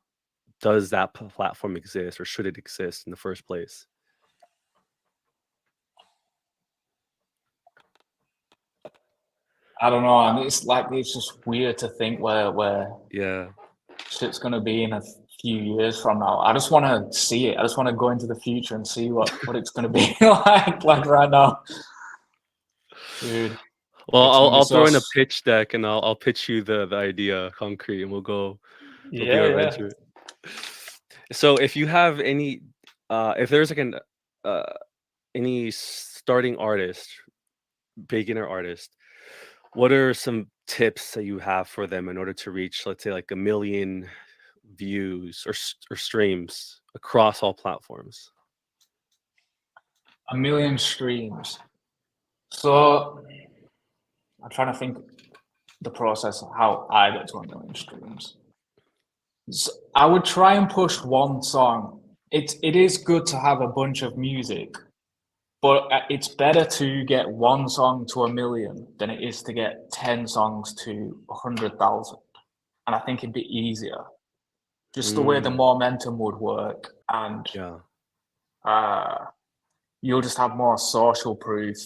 does that platform exist or should it exist in the first place? I don't know, and it's just weird to think where Yeah. shit's gonna be in a few years from now. I just want to see it. I just want to go into the future and see what it's gonna be like right now, dude. Well, It's gonna be I'll so. throw in a pitch deck and I'll pitch you the idea concrete and it'll be Yeah, our yeah. venture. So if you have any if there's like uh any starting artist, beginner artist, what are some tips that you have for them in order to reach, let's say, like 1 million views or streams across all platforms? 1 million streams. So I'm trying to think the process of how I get to 1 million streams. So I would try and push one song. It is good to have a bunch of music, but it's better to get one song to 1 million than it is to get 10 songs to 100,000. And I think it'd be easier, just the way the momentum would work, and Yeah. you'll just have more social proof.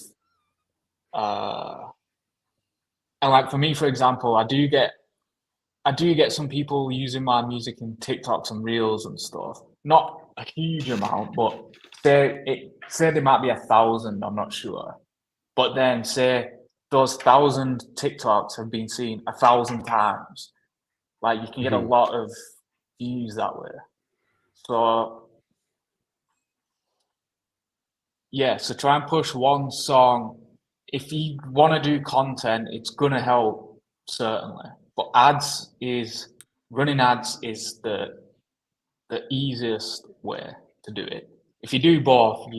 And like for me, for example, I do get some people using my music in TikToks and Reels and stuff. Not a huge amount, but say there might be 1,000. I'm not sure, but then say those 1,000 TikToks have been seen 1,000 times. Like you can get a lot of views that way. So yeah, so try and push one song. If you want to do content, it's gonna help certainly. But running ads is the easiest way to do it. If you do both,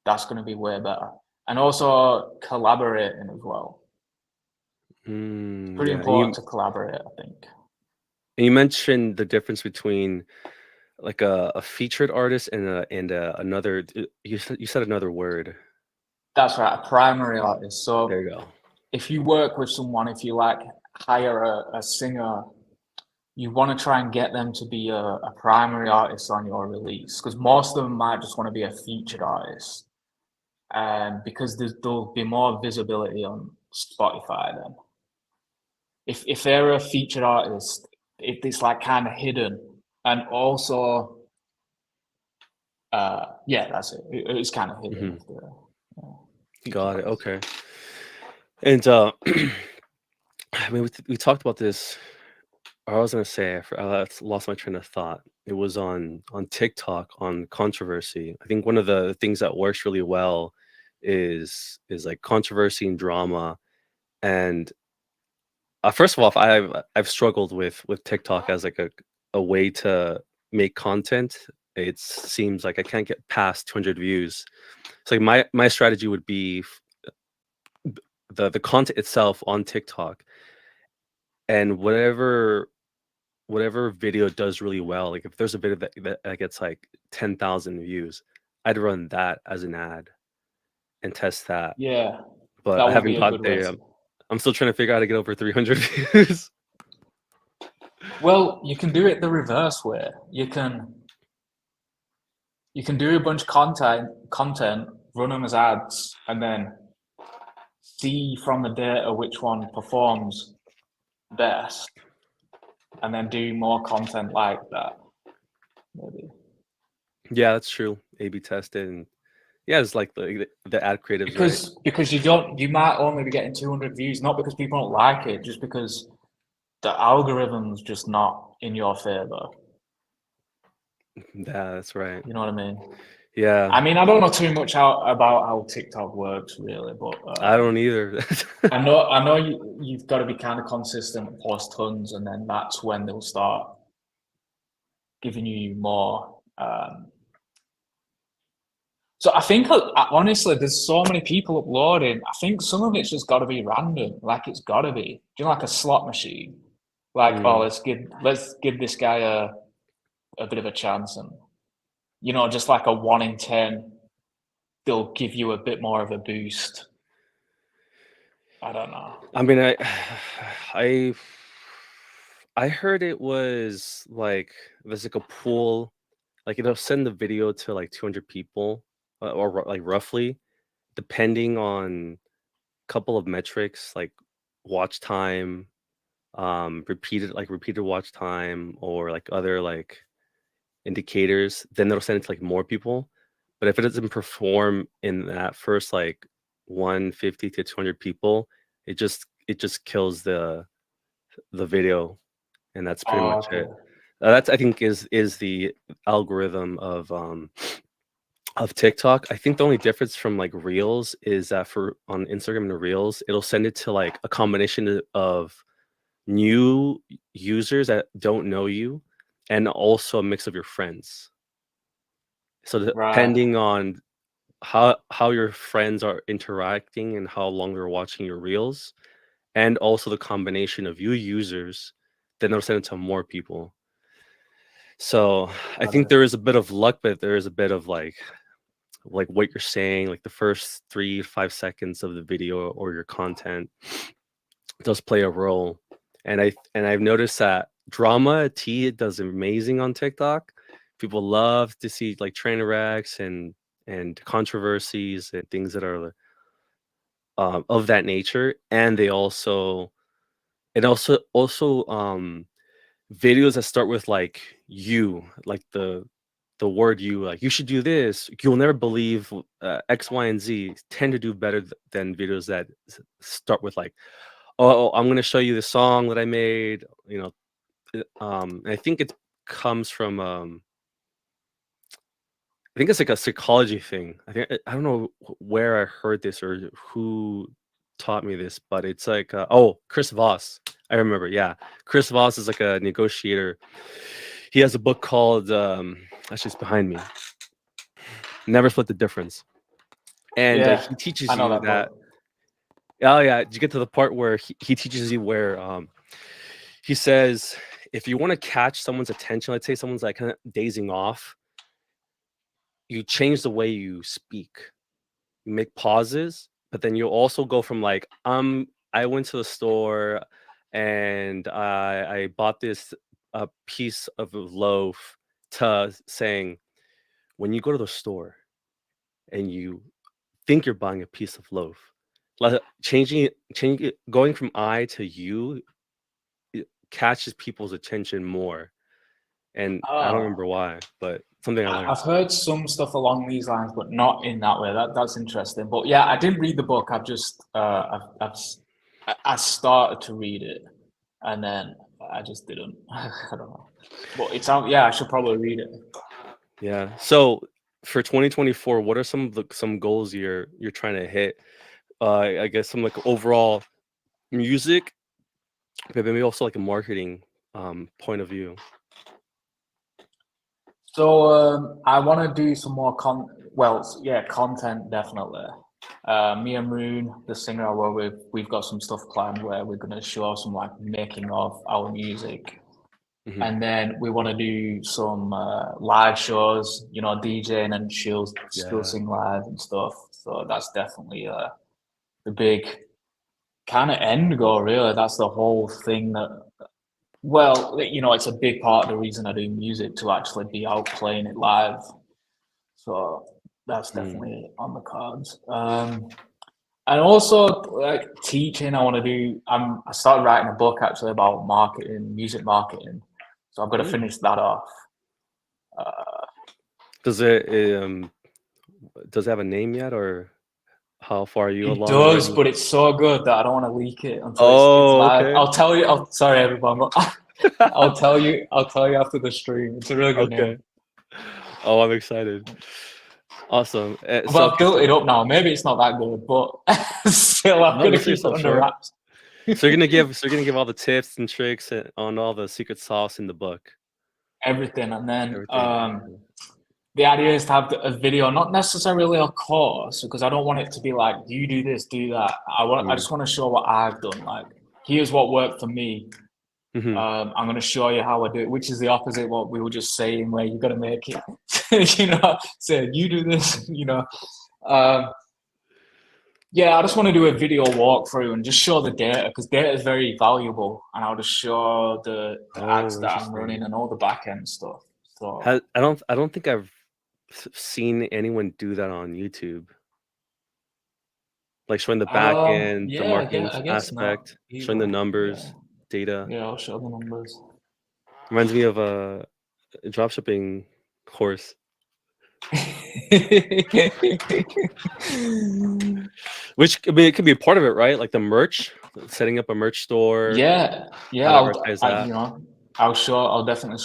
that's gonna be way better. And also collaborating as well. Pretty Yeah. important to collaborate, I think. And you mentioned the difference between like a featured artist and another. You said another word. That's right, a primary artist. So There you go. if you work with someone, if you like hire a singer, you want to try and get them to be a primary artist on your release, because most of them might just want to be a featured artist, because there'll be more visibility on Spotify then. If they're a featured artist, it's like kind of hidden, and also, yeah, that's it. It's kind of hidden. Got it. Okay. And I mean, we talked about this. I was gonna say I lost my train of thought. It was on TikTok on controversy. I think one of the things that works really well is like controversy and drama. And first of all, I've struggled with TikTok as like a way to make content. It seems like I can't get past 200 views. So like my strategy would be the content itself on TikTok, and whatever video does really well, like if there's a video that gets like 10,000 views, I'd run that as an ad and test that. Yeah, But that I would be haven't a got good way there. to. I'm still trying to figure out how to get over 300 views. Well, you can do it the reverse way. You can do a bunch of content, run them as ads, and then see from the data which one performs best, and then do more content like that. Maybe. Yeah, that's true. A/B tested, and yeah, it's like the ad creatives, right? Because you might only be getting 200 views, not because people don't like it, just because the algorithm's just not in your favor. Yeah, that's right. You know what I mean? Yeah, I mean, I don't know too much about how TikTok works really, but I don't either. I know you've got to be kind of consistent, post tons, and then that's when they'll start giving you more. So I think honestly, there's so many people uploading. I think some of it's just got to be random. Like it's got to be, do you know, like a slot machine? Like, oh, let's give this guy a bit of a chance, and just like a 1 in 10, they'll give you a bit more of a boost. I don't know. I mean, I I heard it was like there's like a pool, like it'll send the video to like 200 people, or like roughly, depending on a couple of metrics, like watch time, repeated watch time, or like other like indicators, then they'll send it to like more people. But if it doesn't perform in that first like 150 to 200 people, it just kills the video, and that's pretty Oh, much okay. it. That's I think is the algorithm of TikTok. I think the only difference from like Reels is that for on Instagram and Reels, it'll send it to like a combination of new users that don't know you, and also a mix of your friends. So Right. depending on how your friends are interacting and how long they're watching your Reels, and also the combination of you users, then they'll send it to more people. So I Got think it. there is a bit of luck, but there is a bit of like what you're saying, like the first 3 5 seconds of the video or your content does play a role. And I've noticed that drama T does amazing on TikTok. People love to see like train wrecks and controversies and things that are of that nature. And they also and also videos that start with like you, like the word you, like you should do this. You'll never believe X, Y, and Z tend to do better than videos that start with like, oh, I'm gonna show you the song that I made. And I think it comes from I think it's like a psychology thing. I don't know where I heard this or who taught me this, but it's like Chris Voss. I remember, yeah. Chris Voss is like a negotiator. He has a book called actually it's behind me. Never Split the Difference. And Yeah, he teaches I know you that that. book. Oh yeah, did you get to the part where he teaches you where he says if you want to catch someone's attention, let's say someone's like kind of dazing off, you change the way you speak. You make pauses, but then you also go from like, I went to the store and I bought this a piece of a loaf, to saying, when you go to the store and you think you're buying a piece of loaf, like changing it, going from I to you, it catches people's attention more. And I don't Oh, remember why, but something I learned. I've heard some stuff along these lines, but not in that way. That's interesting. But yeah, I didn't read the book. I've just I started to read it, and then I just didn't. I don't know. But it's out. Yeah, I should probably read it. Yeah. So for 2024, what are some goals you're trying to hit? I guess some like overall music, but maybe also like a marketing point of view. So I want to do some more content definitely. Me and Rune, the singer I work with, we've got some stuff planned where we're gonna show some like making of our music, Mhm. and then we want to do some live shows, DJing, and she'll Yeah. sing live and stuff. So that's definitely the big kind of end goal, really. That's the whole thing that. Well, it's a big part of the reason I do music, to actually be out playing it live. So that's Mm. definitely on the cards. And also like teaching, I want to do. I started writing a book actually about marketing, music marketing. So I've got to Mm. finish that off. Does it have a name yet, or how far are you It along does, already? but it's so good that I don't want to leak it until it's Oh, live. okay. I'll tell you. Sorry, everyone, but I'll tell you. I'll tell you after the stream. It's a really good Okay. name. Oh, I'm excited. Awesome. But I've built it up now. Maybe it's not that good, but still, I'm No, gonna don't sell keep it yourself under short. wraps. So you're gonna give all the tips and tricks on all the secret sauce in the book. Everything, and then Everything. Okay. the idea is to have a video, not necessarily a course, because I don't want it to be like you do this, do that. I Mm. just want to show what I've done. Like, here's what worked for me. Mhm. I'm going to show you how I do it, which is the opposite of what we were just saying, where you've got to make it. Say you do this. Um, yeah, I just want to do a video walkthrough and just show the data, because data is very valuable, and I'll just show the ads Oh, that I'm interesting. running and all the back end stuff. So I don't think I've seen anyone do that on YouTube. like showing the back end, the Yeah, marketing I guess not aspect, showing the either. numbers, data. Yeah, I'll show the numbers. Reminds me of a dropshipping course. Which I mean, it could be a part of it, right? Like the merch, setting up a merch store, Yeah, how to I'll, advertise that. I'll definitely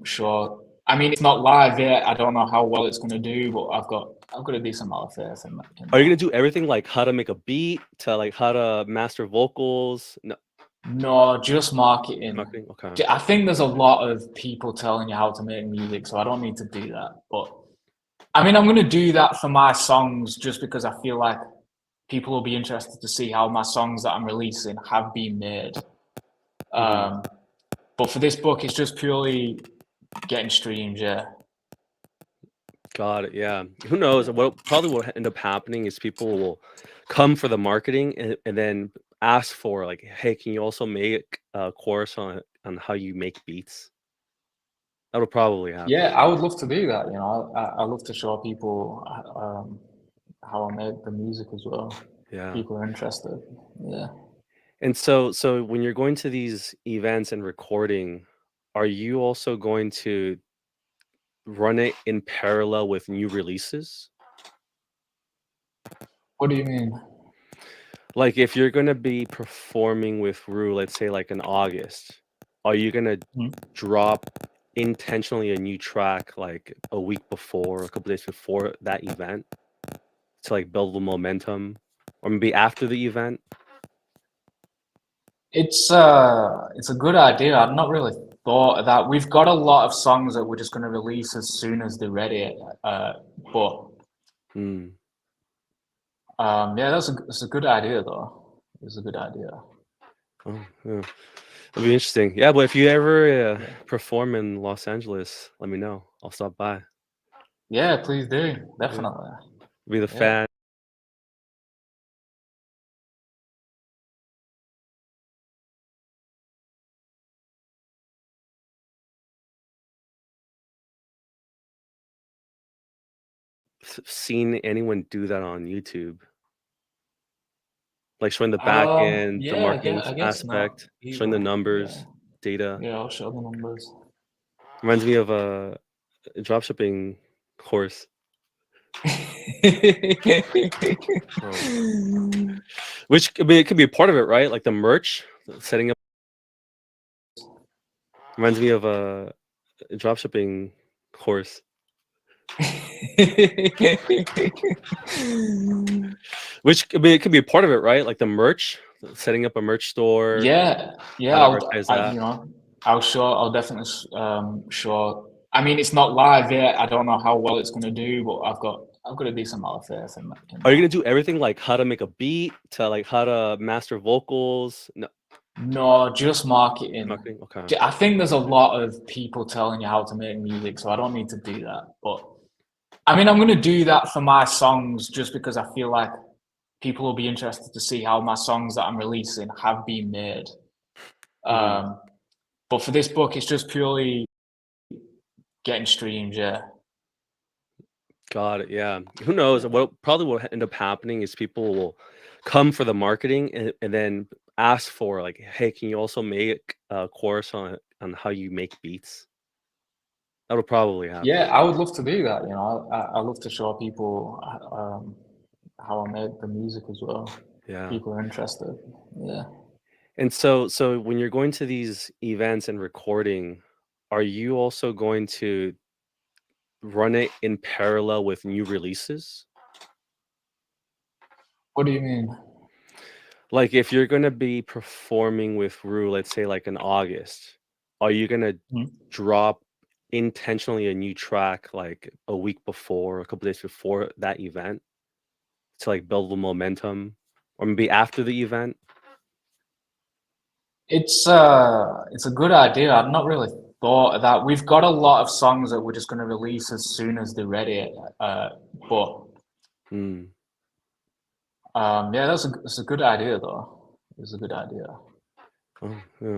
show. I mean, it's not live yet. I don't know how well it's going to do, but I've got a decent amount of faith in Are you that. gonna do everything like how to make a beat to like how to master vocals? No, No, just marketing. marketing. Okay. I think there's a lot of people telling you how to make music, so I don't need to do that. But I mean, I'm going to do that for my songs just because I feel like people will be interested to see how my songs that I'm releasing have been made. But for this book, it's just purely getting streams. Yeah. Got it. Yeah. Who knows? What probably will end up happening is people will come for the marketing and then ask for like, hey, can you also make a course on how you make beats? That'll probably happen. Yeah, I would love to do that. I love to show people how I make the music as well. Yeah. People are interested. Yeah. And so when you're going to these events and recording, are you also going to run it in parallel with new releases? What do you mean? Like if you're gonna be performing with Rue, let's say like in August, are you gonna drop intentionally a new track like a week before, a couple days before that event to like build the momentum, or maybe after the event? It's a good idea. I've not really thought of that. We've got a lot of songs that we're just going to release as soon as they're ready. But yeah, that's a good idea though. It's a good idea. Oh, yeah. It'll be interesting. Yeah, but if you ever perform in Los Angeles, let me know. I'll stop by. Yeah, please do. Definitely. Be the Yeah. fan. Seen anyone do that on YouTube? Like showing the back end, the Yeah, marketing I guess not aspect, showing the either. numbers, data. Yeah, I'll show the numbers. Reminds me of a dropshipping course. Which I mean, it could be a part of it, right? Like the merch, setting up. Reminds me of a dropshipping course. Which I mean, it could be a part of it, right? Like the merch, setting up a merch store. Yeah, how to advertise that. I'll definitely show. I mean, it's not live yet. I don't know how well it's going to do, but I've got a decent amount of faith in that. Are you gonna do everything like how to make a beat to like how to master vocals? No, No, just marketing. marketing. Okay. I think there's a lot of people telling you how to make music, so I don't need to do that. But I mean, I'm going to do that for my songs just because I feel like people will be interested to see how my songs that I'm releasing have been made. But for this book, it's just purely getting streams. Yeah. Got it. Yeah. Who knows? What probably will end up happening is people will come for the marketing and then ask for like, hey, can you also make a course on how you make beats? That'll probably happen. Yeah, I would love to do that. I love to show people how I make the music as well. Yeah. People are interested. Yeah. And so when you're going to these events and recording, are you also going to run it in parallel with new releases? What do you mean? Like if you're gonna be performing with Rue, let's say like in August, are you gonna drop intentionally a new track like a week before, a couple days before that event to like build the momentum, or maybe after the event? It's a good idea. I've not really thought of that. We've got a lot of songs that we're just going to release as soon as they're ready. But yeah, that's a good idea though. It's a good idea. Oh, yeah.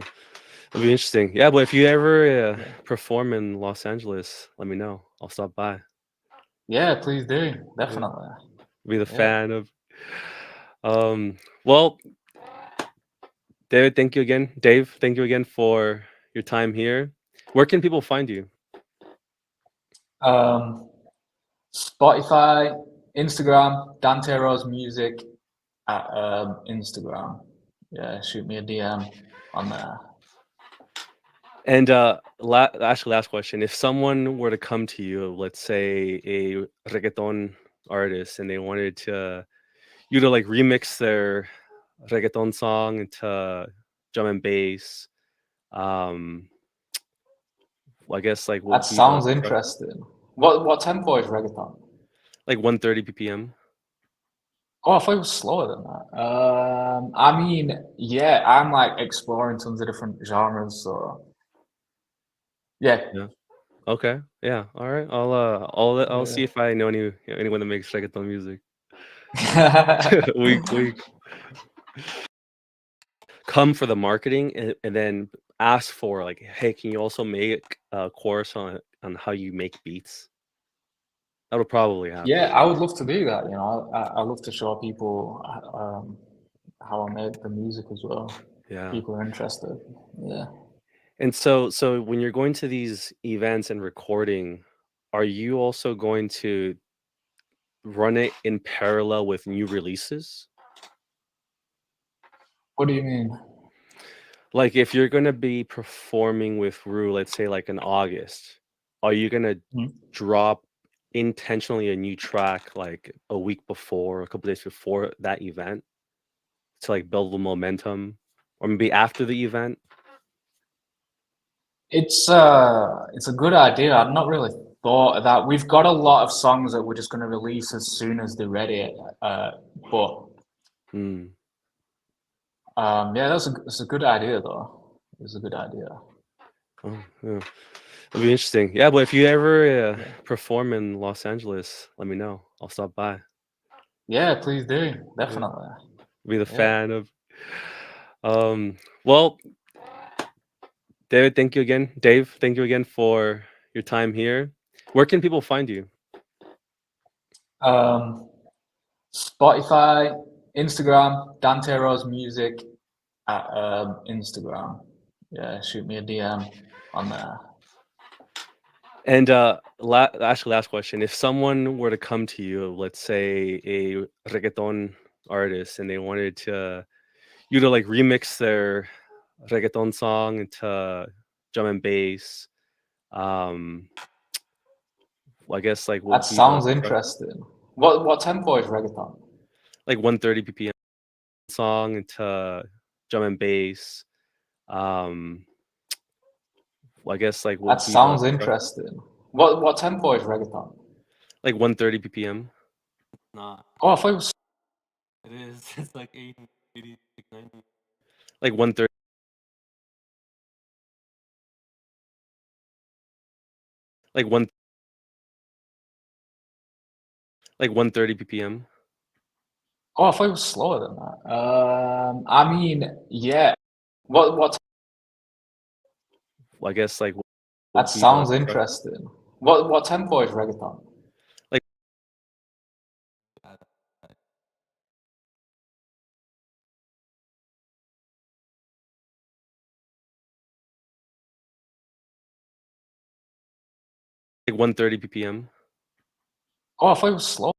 It'll be interesting. Yeah, but if you ever perform in Los Angeles, let me know. I'll stop by. Yeah, please do. Definitely. Be the fan of Well, David, thank you again. Dave, thank you again for your time here. Where can people find you? Spotify, Instagram, Dante Rose Music at Instagram. Yeah, shoot me a DM on there. And actually, last question: if someone were to come to you, let's say a reggaeton artist, and they wanted you to like remix their reggaeton song into drum and bass, um, well, I guess like what That would be the sounds interesting. What tempo is reggaeton? like 130 BPM? Oh, I thought it was slower than that. I mean, yeah, I'm like exploring tons of different genres, so yeah. Yeah. Okay. Yeah. All right. I'll see if I know anyone that makes reggaeton music. We come for the marketing and then ask for like, hey, can you also make a course on how you make beats? That'll probably Yeah, happen. I would love to do that. You know, I love to show people how I make the music as well. Yeah. People are interested. Yeah. And so when you're going to these events and recording, are you also going to run it in parallel with new releases? What do you mean? Like if you're gonna be performing with Rue, let's say like in August, are you gonna Mhm. drop intentionally a new track like a week before, a couple days before that event to like build the momentum, or maybe after the event? It's a good idea. I've not really thought of that. We've got a lot of songs that we're just going to release as soon as they're ready. But Mm. yeah, that's a good idea though. It's a good idea. Oh, yeah. It'll be interesting. Yeah, but if you ever Yeah. perform in Los Angeles, let me know. I'll stop by. Yeah, please do. Yeah, Definitely. be the Yeah. fan of. Well, David, thank you again. Dave, thank you again for your time here. Where can people find you? Spotify, Instagram, Dante Rose Music at Instagram. Yeah, shoot me a DM on there. And actually, last question: if someone were to come to you, let's say a reggaeton artist, and they wanted you to like remix their reggaeton song into drum and bass, um, well, I guess like what That would be the sounds interesting. What tempo is reggaeton? like 130 BPM song into drum and bass, um, well, I guess like what That would be the sounds interesting. What tempo is reggaeton? like 130 BPM? Nah, Oh, I thought it was it is. It's like 80, 90. Like 130, like one like 130 BPM. Oh, I thought it was slower than that. I mean, yeah. What Well, I guess like what that would be the sounds interesting. What tempo is reggaeton? like like 130 BPM. Oh, I thought it was slow.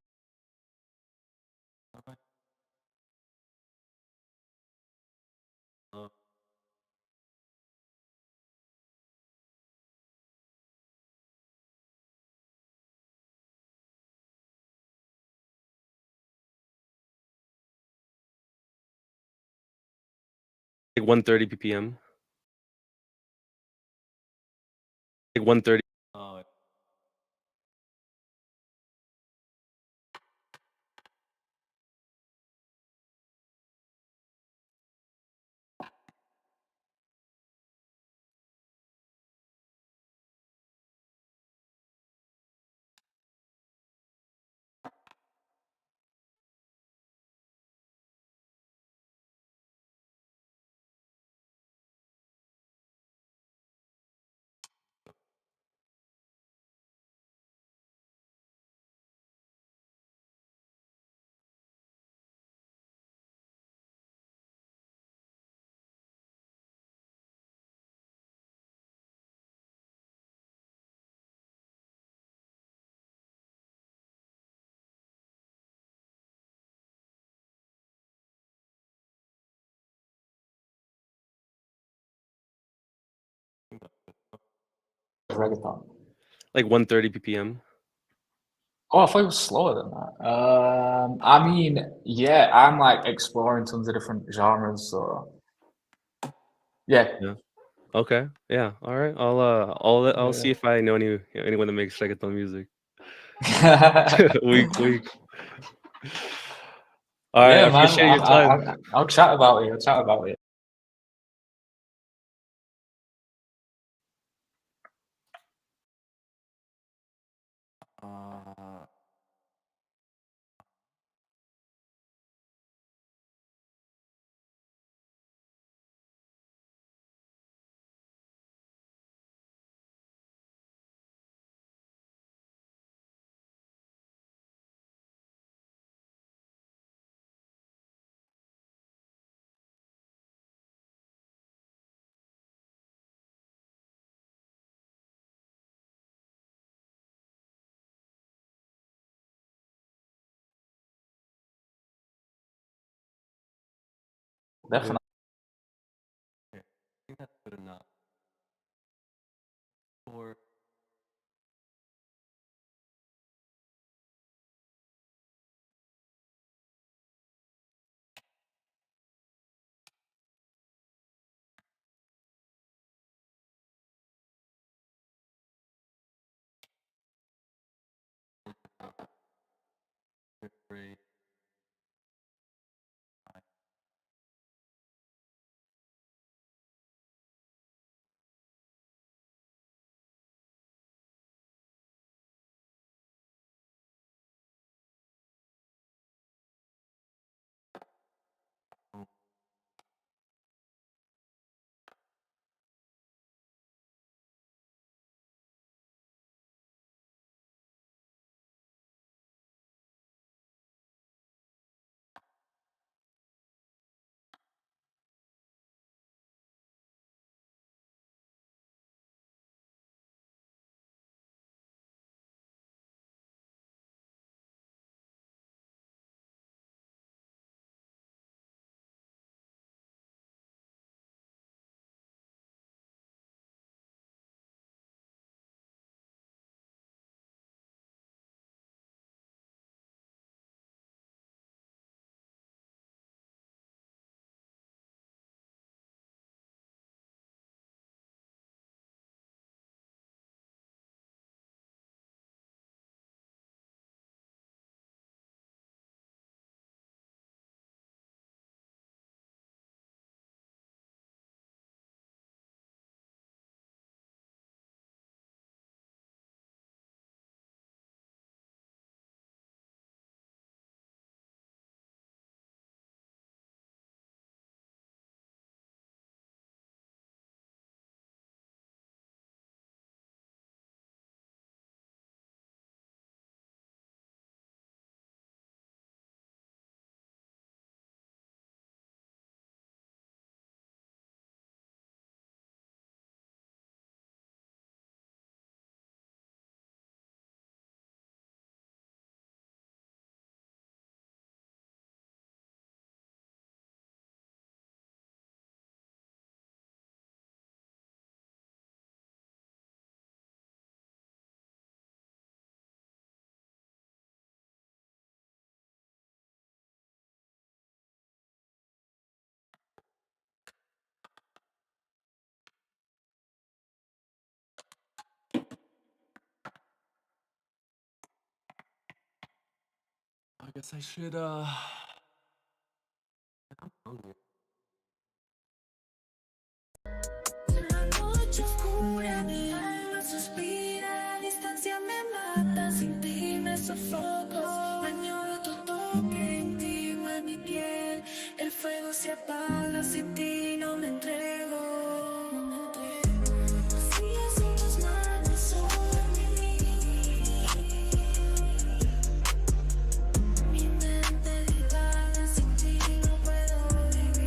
Like 130 BPM. Like 130. Oh, reggaeton? Like 130 BPM. Oh, I thought it was slower than that. I mean, yeah, I'm like exploring tons of different genres, so yeah. Yeah. Okay. Yeah. All right. I'll see if I know anyone that makes reggaeton music. Weak. All right. I Yeah, man. appreciate your time. I'll chat about it. I'll chat about it. Definitely. I think that's good enough. Or great. I guess I should I'm hungry. La noche oscura, mi alma suspira, a distancia me mata, sin ti me sofoco, añoro tu toque íntimo en mi piel, el fuego se apaga, sin ti no me entrego. Vacías son tus manos sobre mí, mi mente divaga, sin ti no puedo vivir.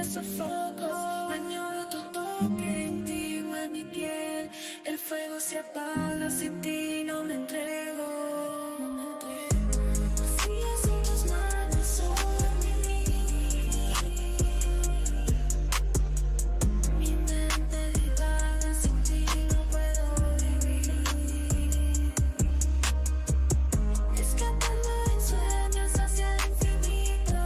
sofoco. Añoro tu toque íntimo en mi piel. El fuego se apaga sin ti, no me entrego. Vacías son tus manos sobre mí. Mi mente divaga, sin ti no puedo vivir. Escapando en sueños hacia el infinito.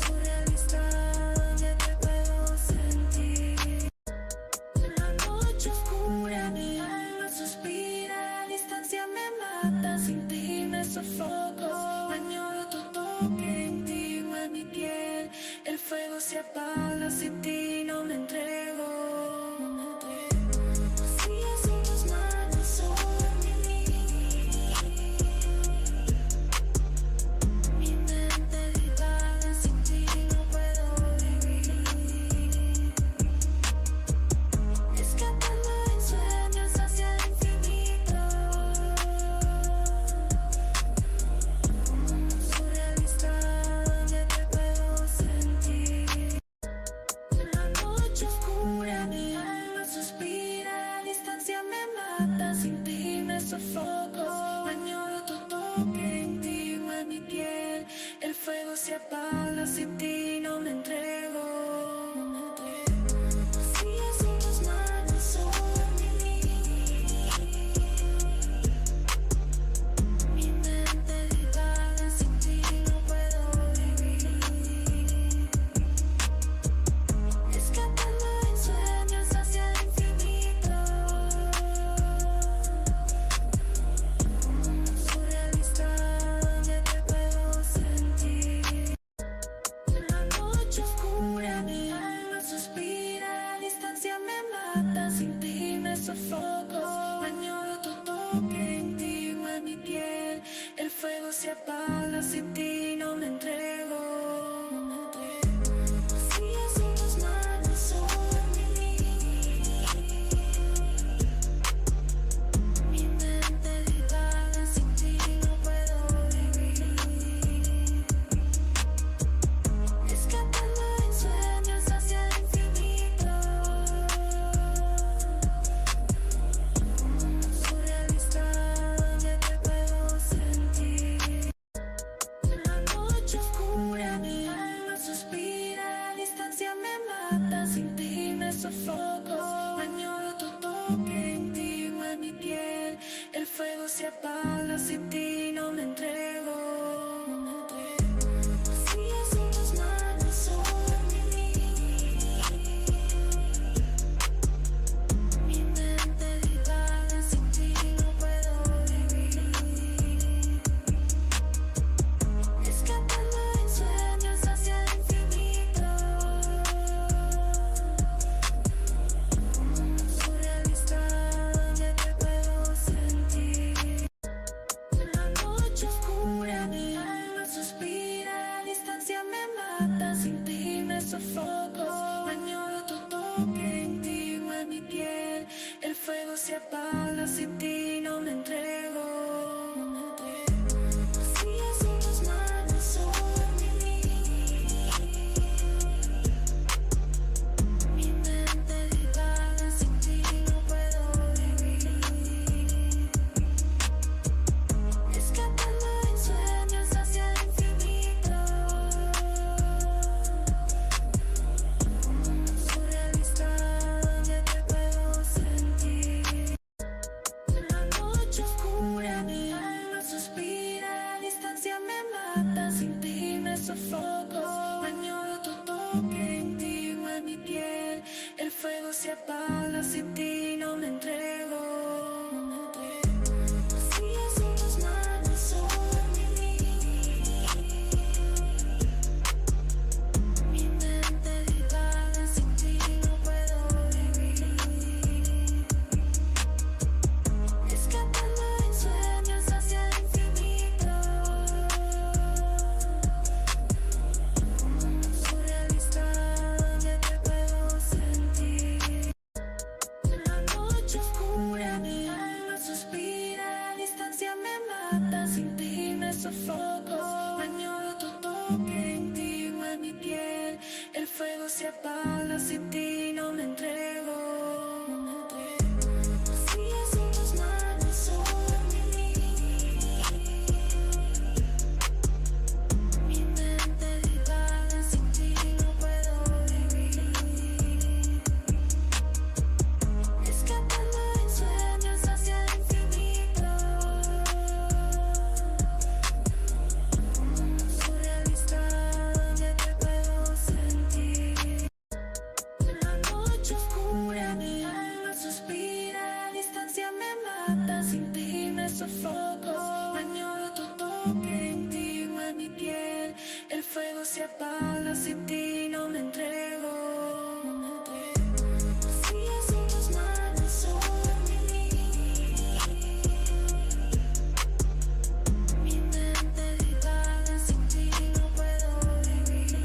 Surrealista, ya te puedo sentir. La noche oscura, mi alma suspira. La distancia me mata, sin ti me sofoco. Añoro tu toque íntimo en mi piel. El fuego se apaga, sin ti no me entrego. Vacías son tus manos sobre mí. Mi mente divaga, sin ti no puedo vivir. Escapando en sueños hacia el infinito. Surrealista, ya te puedo sentir. La noche oscura, mi alma suspira. La distancia me mata, sin ti me sofoco. Añoro tu toque íntimo en mi piel. El fuego se apaga, sin ti no me entrego. Vacías son tus manos sobre mí. Mi mente divaga, sin ti no puedo vivir. Escapando en sueños hacia el infinito. Surrealista, ya te puedo sentir. La noche oscura, mi alma suspira. La distancia me mata, sin ti me sofoco. Añoro tu toque íntimo en mi piel. El fuego se apaga, sin ti no me entrego. Vacías son tus manos sobre mí. Mi mente divaga, sin ti no puedo vivir. Escapando en sueños hacia el infinito. Surrealista, ya te puedo sentir. La noche oscura, mi alma suspira. La distancia me mata, sin ti me sofoco. Añoro tu toque íntimo en mi piel. El fuego se apaga, sin ti no me entrego. Vacías son tus manos sobre mí. Mi mente divaga, sin ti no puedo vivir. Escapando en sueños hacia el infinito. Surrealista, ya te puedo sentir. La noche oscura, mi alma suspira. La distancia me mata, sin ti me sofoco. Añoro tu toque íntimo en mi piel. El fuego se apaga, sin ti no me entrego. Vacías son tus manos sobre mí. Mi mente divaga, sin ti no puedo vivir. Escapando en sueños hacia el infinito. Surrealista, ya te puedo sentir. La noche oscura, mi alma suspira. La distancia me mata, sin ti me sofoco. Añoro tu toque íntimo en mi piel. El fuego se apaga, sin ti no me entrego. Vacías son tus manos sobre mí. Mi mente divaga, sin ti no puedo vivir. Escapando en sueños hacia el infinito. Surrealista, toque íntimo en mi piel. El fuego se apaga sin ti, no me entrego. Vacías en tus manos sobre mí. Mi mente divaga, sin ti no puedo vivir. Escapando en sueños hacia el infinito. Surrealista, ya te puedo sentir. La noche oscura, mi alma suspira. Distancia me mata, sin ti me sofoco. Añoro tu toque íntimo en mi piel. El fuego se apaga, sin ti no me entrego. Vacías en tus manos sobre mí. Mi mente divaga, sin ti no puedo vivir.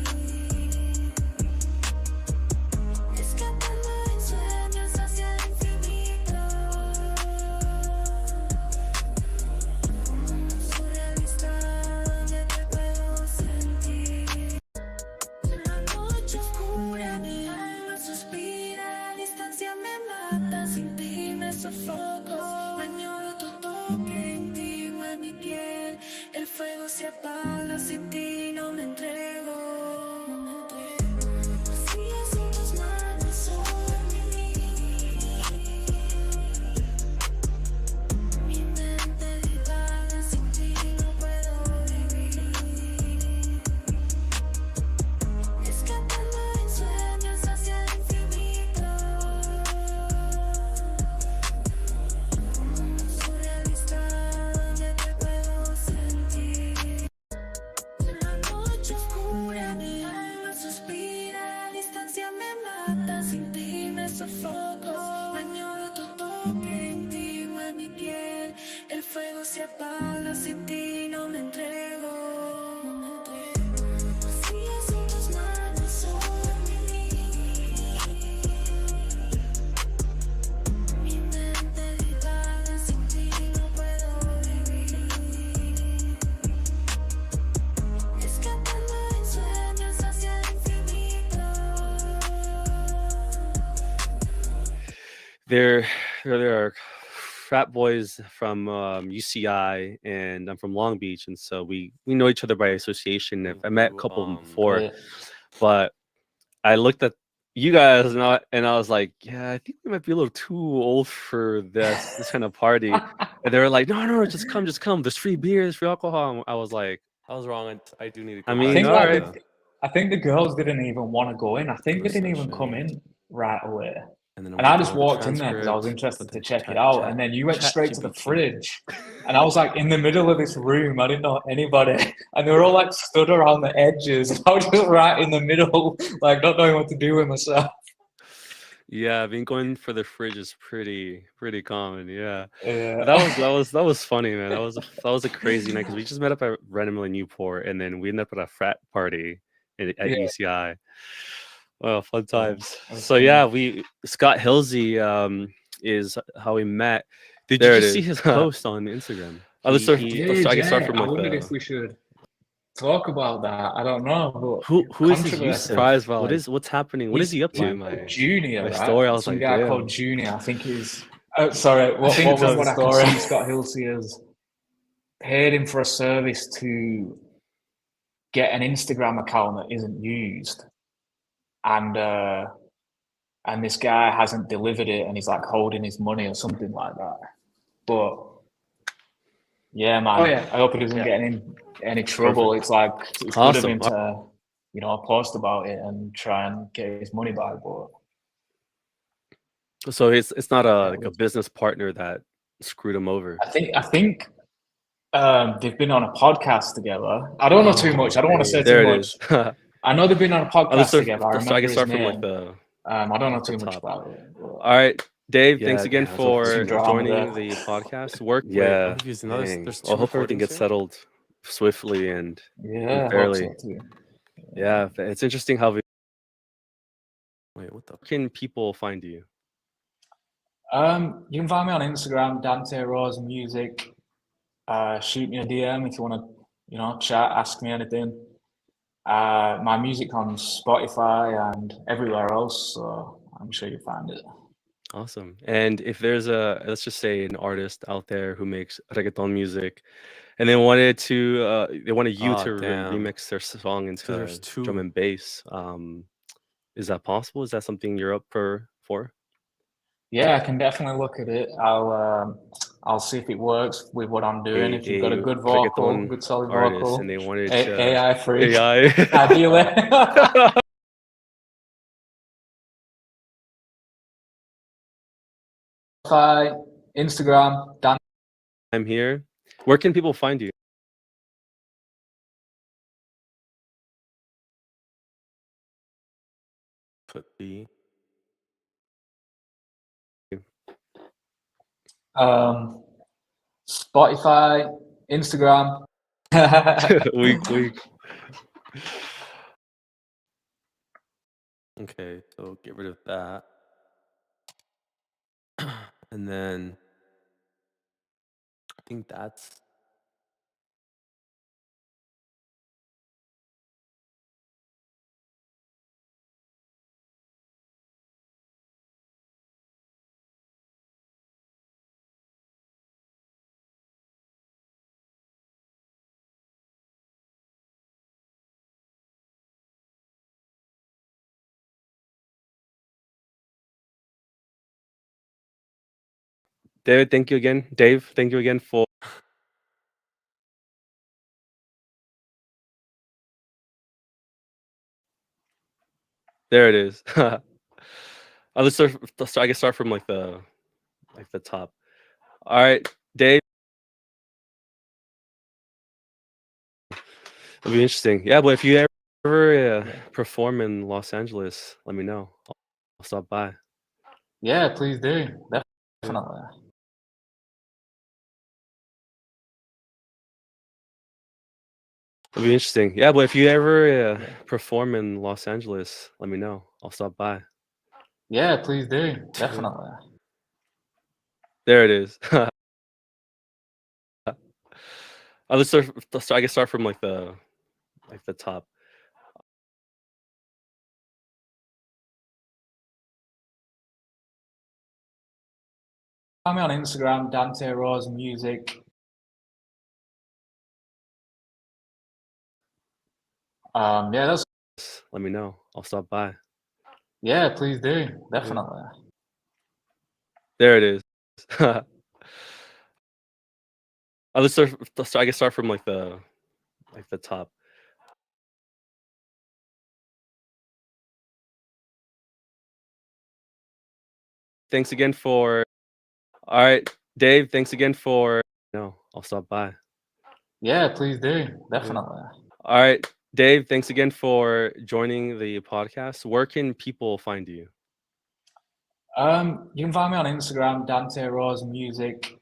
Escapando en sueños hacia el infinito. Surrealista, ya te puedo sentir. La noche oscura, mi alma suspira. Distancia me mata, sin ti me sofoco. Añoro tu toque íntimo en mi piel. El fuego se apaga, sin ti no me entrego. Vacías en tus manos sobre mí. Mi mente divaga, sin ti no puedo vivir. Escapando en sueños hacia el infinito. Surrealista, ya te puedo sentir. La noche oscura, mi alma suspira. Distancia me mata, sin ti me sofoco. Añoro tu toque íntimo en mi piel. El fuego se apaga, sin ti no me entrego. Vacías en tus manos sobre mí. Mi mente divaga, sin ti no puedo vivir. Escapando en sueños hacia el infinito. There are frat boys from UCI, and I'm from Long Beach, and so we know each other by association. I met a couple of them before, Yeah. but I looked at you guys and I was like, yeah, I think we might be a little too old for this kind of party. And they were like, no, just come. There's free beer, there's free alcohol. And I was like, I was wrong. I do need to go. I back think to like the I think the girls didn't even want to go in. I think they didn't even come session. in right away. And then And I we just go to the walked in there because I was transcript, interested the to check it chat- out. chat- And then you went chat straight to the GPT. fridge. And I was like in the middle of this room. I didn't know anybody. And they were all like stood around the edges. And I was just right in the middle, like not knowing what to do with myself. Yeah, being going for the fridge is pretty common. Yeah. Yeah. But that was funny, man. That was a crazy night because we just met up at randomly Newport, and then we ended up at a frat party at Yeah. UCI. Well, fun Yeah, times. that was So funny. yeah, Scott Hilsey is how we met. Did There you it just see is. his post on Instagram? Oh, let's start. I can start from I like wondered if we should talk about that. I don't know, but who is this controversy. youth? Surprised by what's happening? What is he up to? Like Junior, my right? story, I was Some like, guy damn. called Junior. I think he's. Sorry, what think was that's the what I story? can see. Scott Hilsey has paid him for a service to get an Instagram account that isn't used, and this guy hasn't delivered it, and he's like holding his money or something like that. But yeah, man, I hope he doesn't get in any trouble. Perfect. It's like it's Awesome. good of him to, post about it and try and get his money back. But So it's not a business partner that screwed him over. I think they've been on a podcast together. I don't know too much. I don't want to say There too it much. is. I know they've been on a podcast together. I So remember I can his start from name. like the. I don't know too the much top. about it. But All right, Dave. Yeah, thanks again yeah, for some drama joining there. the podcast. Work. Yeah. Wait, I'm confused. Now Dang. there's Well, two I hope everything recordings gets here? settled swiftly and Yeah, I hope fairly. so too. Yeah, it's interesting how. Wait, what the? Can people find you? You can find me on Instagram, Dante Rose Music. Shoot me a DM if you want to, chat, ask me anything. My music on Spotify and everywhere else, so I'm sure you'll find it. Awesome. And if there's let's just say an artist out there who makes reggaeton music, and they wanted you to remix their song into drum and bass, is that possible? Is that something you're up for? Yeah, I can definitely look at it. I'll see if it works with what I'm doing. If you've got a good vocal, reggaeton good solid artist, vocal, and they wanted AI free, AI. ideally. Spotify, Instagram, Dan. I'm here. Where can people find you? Put B. Spotify, Instagram. Weak. Okay, so get rid of that. And then I think that's David, thank you again. Dave, thank you again for there it is. Let's start, I guess start from like the top. All right, Dave. It'll be interesting. Yeah, but if you ever perform in Los Angeles, let me know. I'll stop by. Yeah, please do. Definitely. It'll be interesting. Yeah, but if you ever perform in Los Angeles, let me know. I'll stop by. Yeah, please do. Definitely. There it is. Let's start, I guess start from like the top. Find me on Instagram, Dante Rose Music. Yeah, that's. Let me know. I'll stop by. Yeah, please do. Definitely. There it is. Let's start, I guess start from like the top. Thanks again for. All right, Dave. Thanks again for. No, I'll stop by. Yeah, please do. Definitely. All right, Dave. Thanks again for joining the podcast. Where can people find you? You can find me on Instagram, Dante Rose Music.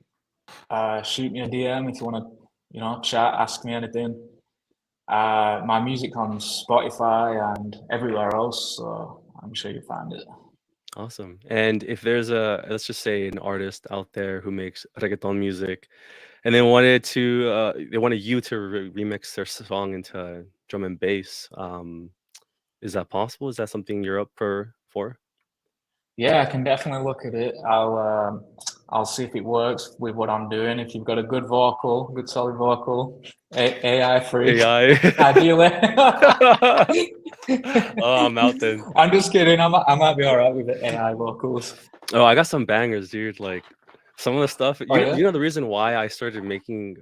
Shoot me a DM if you want to, chat, ask me anything. My music on Spotify and everywhere else, so I'm sure you'll find it. Awesome. And if there's let's just say an artist out there who makes reggaeton music, and they wanted you to remix their song into drum and bass, is that possible? Is that something you're up for? Yeah, I can definitely look at it. I'll see if it works with what I'm doing. If you've got a good vocal, good solid vocal, AI free, AI. ideally. Oh, I'm out then. I'm just kidding. I might be all right with the AI vocals. Oh, I got some bangers, dude. Like some of the stuff. Oh, yeah? You know the reason why I started making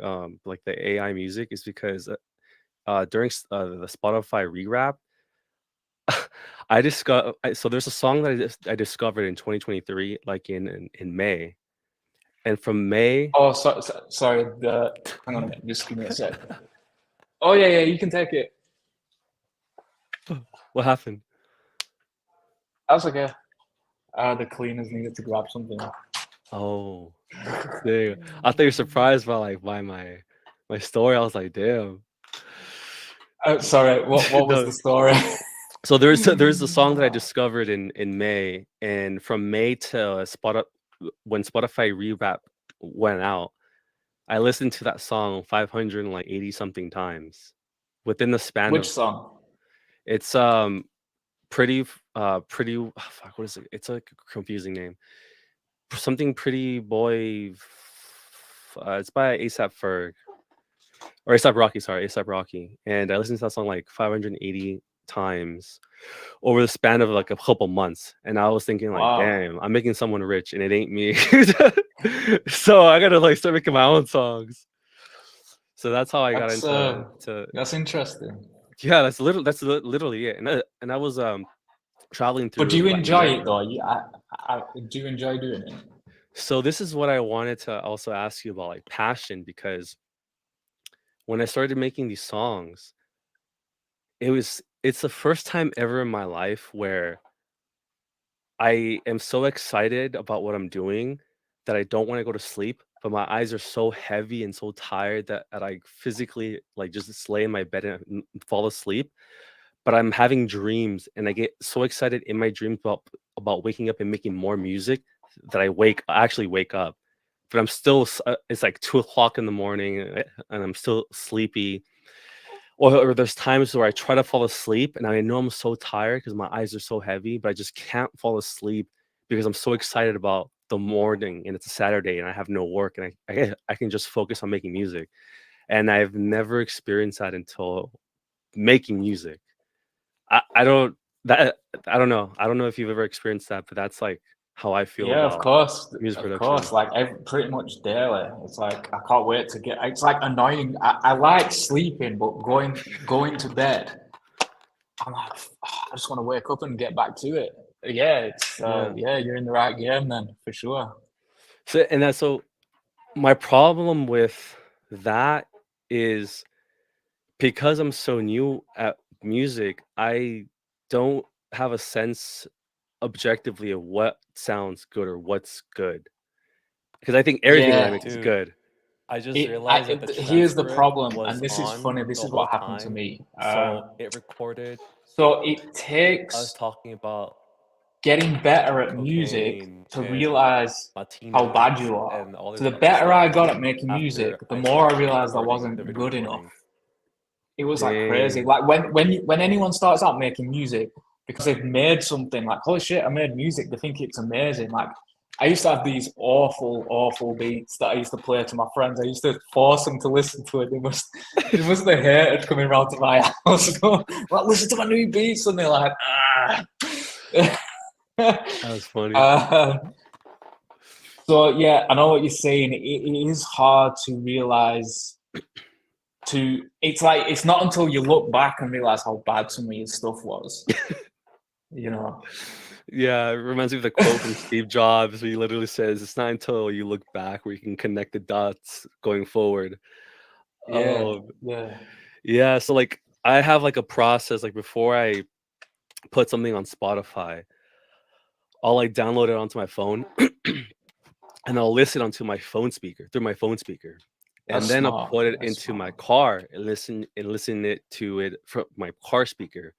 like the AI music is because during the Spotify rewrap, I discovered. So there's a song that I discovered in 2023, like in May, and from May. Oh, sorry. Hang on a minute. Just give me a sec. Oh yeah, you can take it. What happened? That's okay. The cleaners needed to grab something. Oh, dang. I thought you were surprised by my story. I was like, damn. Sorry. What was No. the story? So there's a song that I discovered in May, and from May to when Spotify rewrap went out, I listened to that song 580 something times within the span Which of song? It's pretty fuck, what is it? It's like a confusing name. Something Pretty Boy. It's by ASAP Ferg or ASAP Rocky. Sorry, ASAP Rocky. And I listened to that song like 580 times over the span of like a couple months, and I was thinking like, Wow. damn, I'm making someone rich, and it ain't me. So I gotta like start making my own songs. So that's how I got That's into uh, to that's interesting. yeah. Literally it. And I was traveling But do through you Latin enjoy it America. though? Do you enjoy doing it? So this is what I wanted to also ask you about, like passion, because when I started making these songs, it's the first time ever in my life where I am so excited about what I'm doing that I don't want to go to sleep, but my eyes are so heavy and so tired that I physically like just lay in my bed and fall asleep. But I'm having dreams, and I get so excited in my dreams about waking up and making more music that I actually wake up. But I'm still it's like 2 o'clock in the morning, and I'm still sleepy. Or there's times where I try to fall asleep and I know I'm so tired because my eyes are so heavy, but I just can't fall asleep because I'm so excited about the morning and it's a Saturday and I have no work and I can just focus on making music. And I've never experienced that until making music. I don't that I don't know. I don't know if you've ever experienced that, but that's like how I feel Yeah, of about course, music of production. course. Like pretty much daily. It's like I can't wait to get. It's like annoying. I like sleeping, but going to bed, I'm like, I just want to wake up and get back to it. Yeah, it's Yeah. yeah, you're in the right game then for sure. So my problem with that is because I'm so new at music, I don't have a sense objectively of what sounds good or what's good. Because I think everything that I Yeah, make is Dude, good. I just realized that the here's the transcript problem, and was this is on funny. This the is whole what happened to time. me. So it recorded So it us takes talking about getting better at music cocaine to and realize how Latinos bad you are. and all So this the other better I stuff got at making after music, the I more I stopped realized I recording the wasn't video good enough. recording. It was like crazy. Dang. Like when anyone starts out making music because they've made something like holy shit, I made music. They think it's amazing. Like I used to have these awful beats that I used to play to my friends. I used to force them to listen to it. They must have hated coming around to my house. Like listen to my new beats, and they're like, ah. That was funny. So yeah, I know what you're saying. It is hard to realize. It's like it's not until you look back and realize how bad some of your stuff was. You know. Yeah, it reminds me of the quote from Steve Jobs where he literally says, "It's not until you look back where you can connect the dots going forward." Yeah, Oh, yeah. yeah. So like I have like a process like before I put something on Spotify, I'll like download it onto my phone and I'll listen onto my phone speaker through my phone speaker. And That's then I'll smart. put it That's into my smart. car and listen it to it from my car speaker.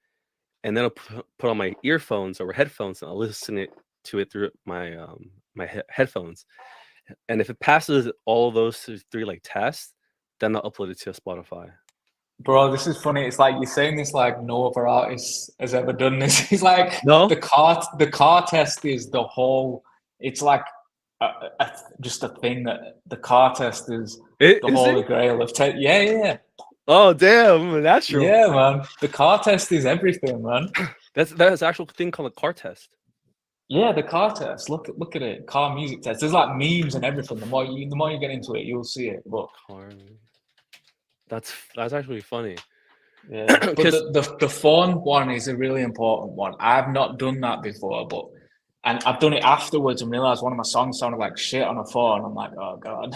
And then I'll put on my earphones or headphones and I'll listen it to it through my headphones. And if it passes all of those three like tests, then I'll upload it to Spotify. Bro, this is funny. It's like you're saying this like no other artist has ever done this. It's like No, the car test is the whole. It's like just a thing that the car test is the is holy it? grail of test. Yeah, yeah, Oh damn, natural. yeah, man. The car test is everything, man. That's an actual thing called a car test. Yeah, the car test. Look at it. Car music test. There's like memes and everything. The more you get into it, you'll see it. But Car. That's actually funny. yeah, but Because the phone one is a really important one. I've not done that before, but and I've done it afterwards and realized one of my songs sounded like shit on a phone. I'm like, oh god,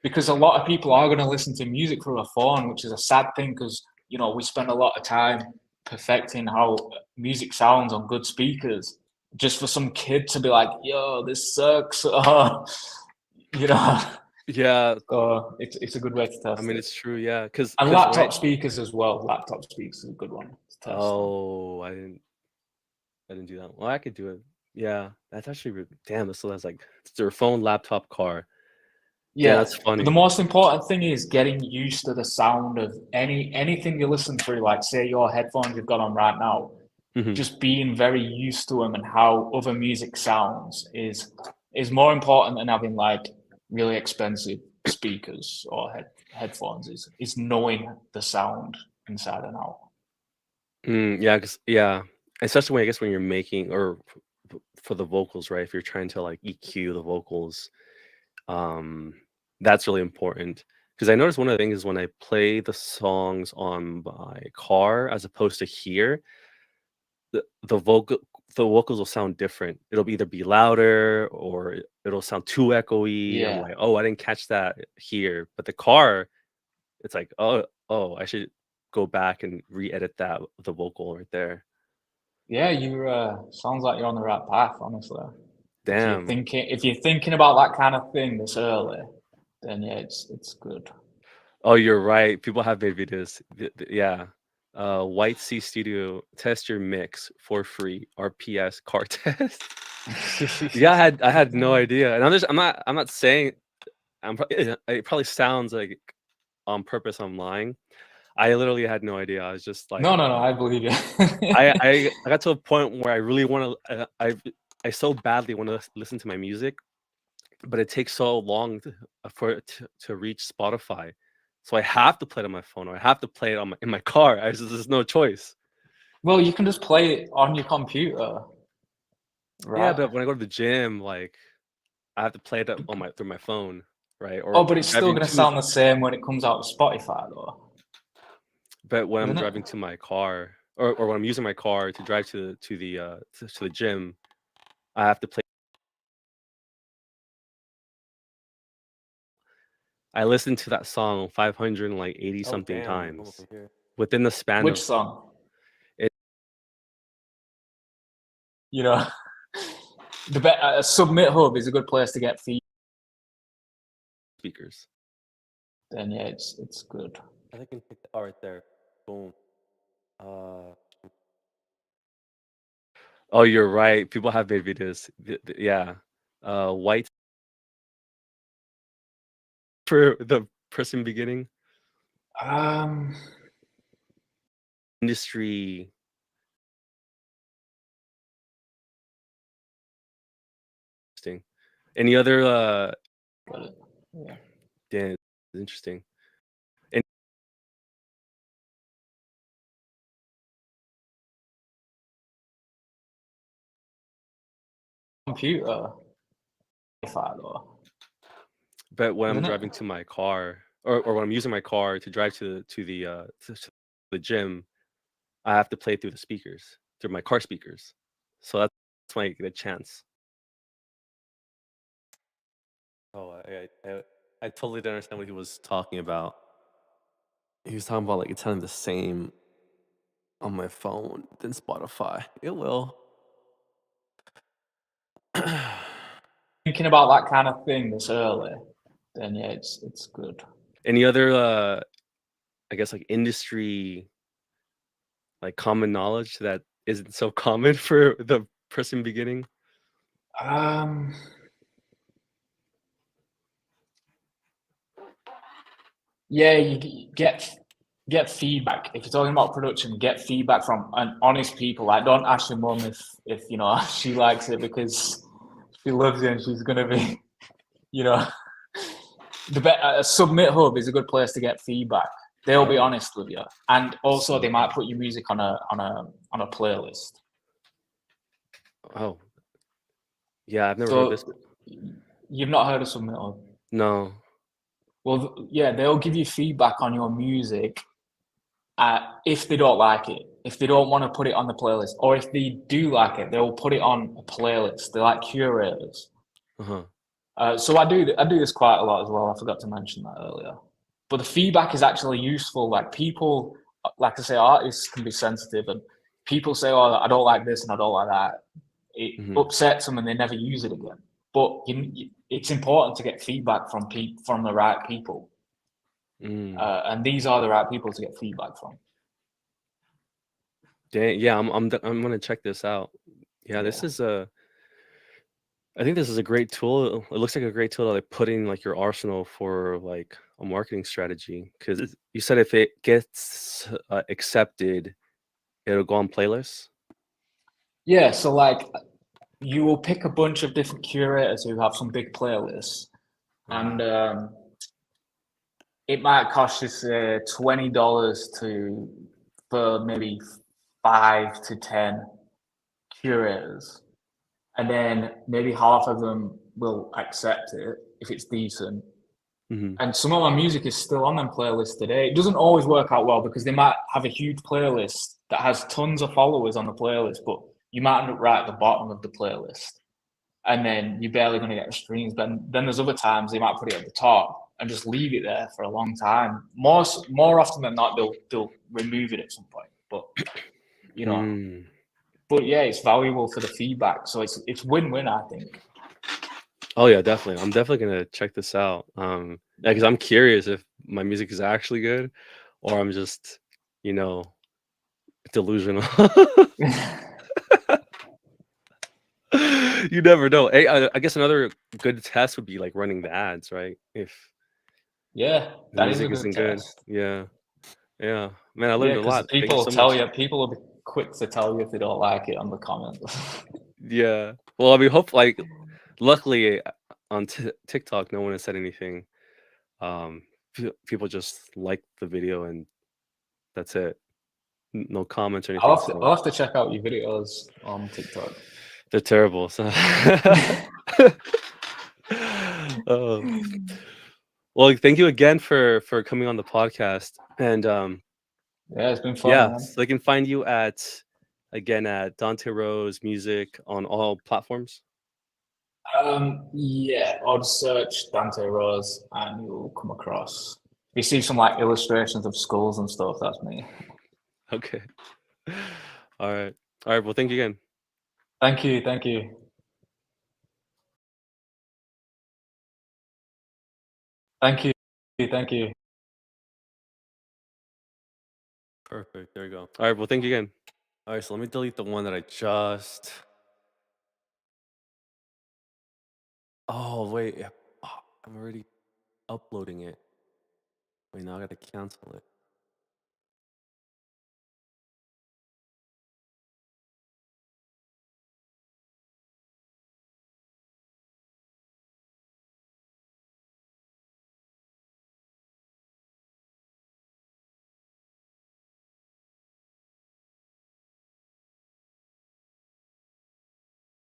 because a lot of people are going to listen to music through a phone, which is a sad thing because you know we spend a lot of time perfecting how music sounds on good speakers, just for some kid to be like, yo, this sucks, you know. yeah, So it's a good way to I test mean it. it's true. Yeah, because And right. laptop speakers as well. Laptop speakers is a good one to test on. Oh, I didn't do that. Well, I could do it. Yeah, that's actually damn. So that's like it's their phone, laptop, car. Yeah, Yeah, that's but the funny. most important thing is getting used to the sound of anything you listen through, like say your headphones you've got on right now, Mhm. just being very used to them and how other music sounds is more important than having like really expensive speakers or headphones. Is knowing the sound inside and out. Yeah, especially when I guess when you're making or for the vocals, right? If you're trying to like EQ the vocals, um, that's really important. Because I noticed one of the things is when I play the songs on my car as opposed to here, the vocals will sound different. It'll either be louder or it'll sound too echoey. I'm Yeah, like, oh, I didn't catch that here. But the car, it's like, oh, I should go back and re-edit the vocal right there. yeah. You sounds like you're on the right path, honestly. Damn. If you're thinking about that kind of thing this early, then yeah, it's good. Oh, you're right. People have made videos. Yeah. White Sea Studio, test your mix for free. RPS car test. Yeah, I had no idea. And I'm not saying it probably sounds like on purpose I'm lying. I literally had no idea. I was just like No, I believe you. I got to a point where I really want to I so badly want to listen to my music, but it takes so long for it to reach Spotify. So I have to play it on my phone or I have to play it in my car. There's no choice. Well, you can just play it on your computer, Yeah, right? but when I go to the gym, like I have to play it through my phone, right? Or Oh, but it's still driving gonna to sound the same when it comes out of Spotify, though, but when I'm isn't it? driving to my car or when I'm using my car to drive to the gym, I have to play. I listened to that song 580 something times within the span Which of song? it You know, Submit Hub is a good place to get feedback. speakers. Then yeah, it's good. I think I can pick the right there. Boom. Oh, you're right. People have made videos. Yeah. White for the person beginning Um, industry. Interesting. Any other got it. Yeah. Dan, interesting. And Computer, Spotify, though, but when I'm isn't it? driving to my car or when I'm using my car to drive to the gym, I have to play through the speakers, through my car speakers. So that's when I get a chance. Oh, I totally didn't understand what he was talking about. He was talking about like it's sounding the same on my phone than Spotify. It will. Thinking about that kind of thing this early, then yeah, it's good. Any other I guess like industry like common knowledge that isn't so common for the person beginning? Um, yeah, get feedback. If you're talking about production, get feedback from an honest people. Like, don't ask your mum if you know she likes it because she loves you and she's gonna be, you know, Submit Hub is a good place to get feedback. They'll be honest with you, and also they might put your music on a playlist. Oh, yeah, I've never heard this. So you've not heard of Submit Hub? No. Well, yeah, they'll give you feedback on your music if they don't like it, if they don't want to put it on the playlist, or if they do like it, they'll put it on a playlist. They're like curators. Uh-huh. So I do this quite a lot as well. I forgot to mention that earlier. But the feedback is actually useful. Like people, like I say, artists can be sensitive, and people say, "Oh, I don't like this and I don't like that." It upsets them, and they never use it again. But it's important to get feedback from the right people, and these are the right people to get feedback from. Dang, yeah, I'm gonna check this out. Yeah, this is I think this is a great tool. It looks like a great tool to like put in like your arsenal for like a marketing strategy. Because you said if it gets accepted, it'll go on playlists. Yeah, so like you will pick a bunch of different curators who have some big playlists, Uh, and it might cost you say $20 to for maybe 5 to 10 curators, and then maybe half of them will accept it if it's decent. mhm. And some of my music is still on them playlists today. It doesn't always work out well because they might have a huge playlist that has tons of followers on the playlist, but you might end up right at the bottom of the playlist, and then you're barely going to get the streams. But then there's other times they might put it at the top and just leave it there for a long time. More often than not, they'll remove it at some point. But you know, Mm. but yeah, it's valuable for the feedback. So it's win-win, I think. Oh yeah, definitely. I'm definitely gonna check this out. Yeah, because I'm curious if my music is actually good, or I'm just, you know, delusional. You never know. Hey, I guess another good test would be like running the ads, right? If Yeah, the that is a music good isn't good. test. Yeah. Yeah. Man, I Yeah, learned a because lot. Thank you people so tell much. you, people will be quick to tell you if they don't like it on the comments. Yeah. Well, I mean, hope like luckily on TikTok, no one has said anything. People just like the video and that's it. No comments or anything. So I'll have to check out your videos on TikTok. they're terrible. So Oh. Well, thank you again for coming on the podcast. And Yeah, it's been fun, yeah, man. so they can find you at again at Dante Rose Music on all platforms. Yeah, I'll just search Dante Rose and you'll come across. If you see some like illustrations of skulls and stuff, that's me. Okay. All right. All right. Well, thank you again. Thank you, thank you. Thank you, thank you. Perfect. There you go. All right. Well, thank you again. All right. So let me delete the one that I just. Oh, wait. Yeah. Oh, I'm already uploading it. Wait, now I got to cancel it.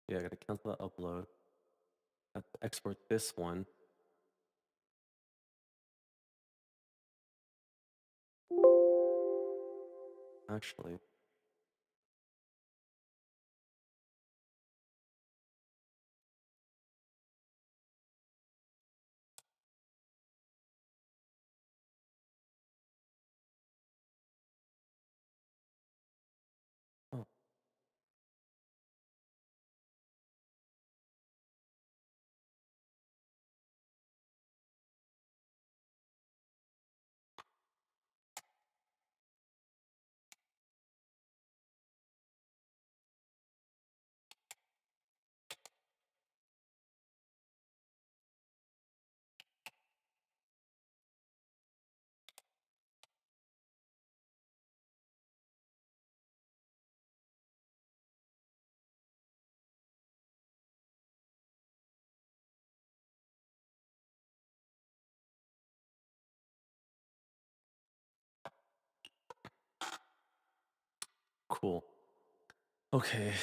Yeah, I got to cancel that upload. I have to export this one. Actually. Oh. Cool. Okay.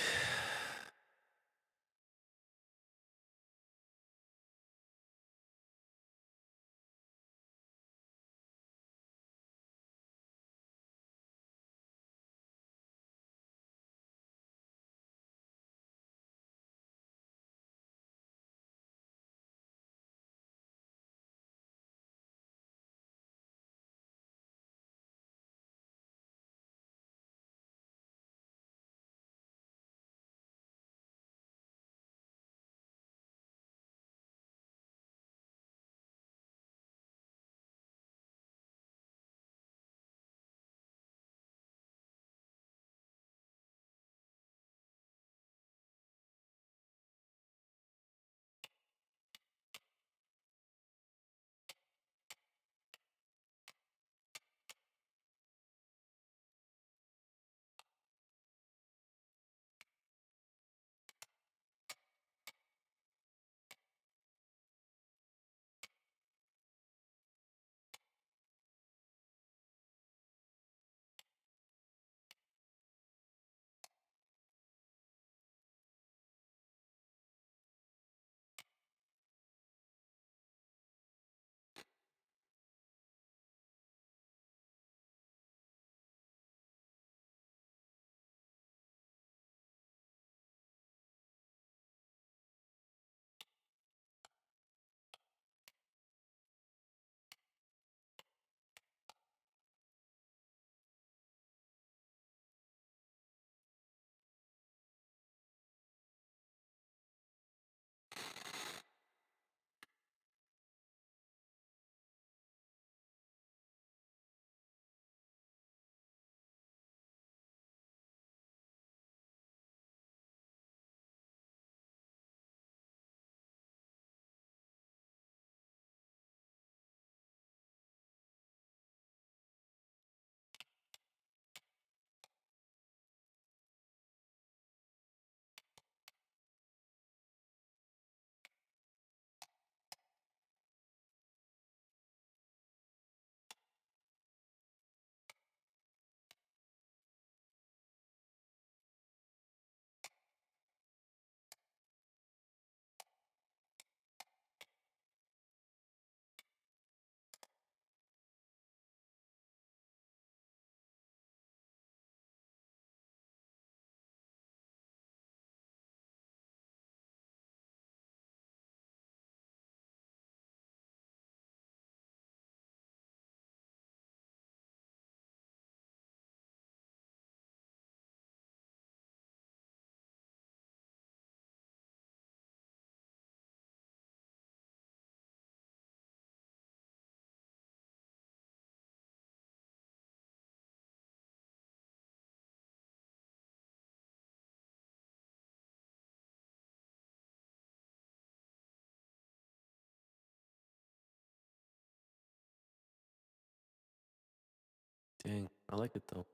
Dang, I like it though.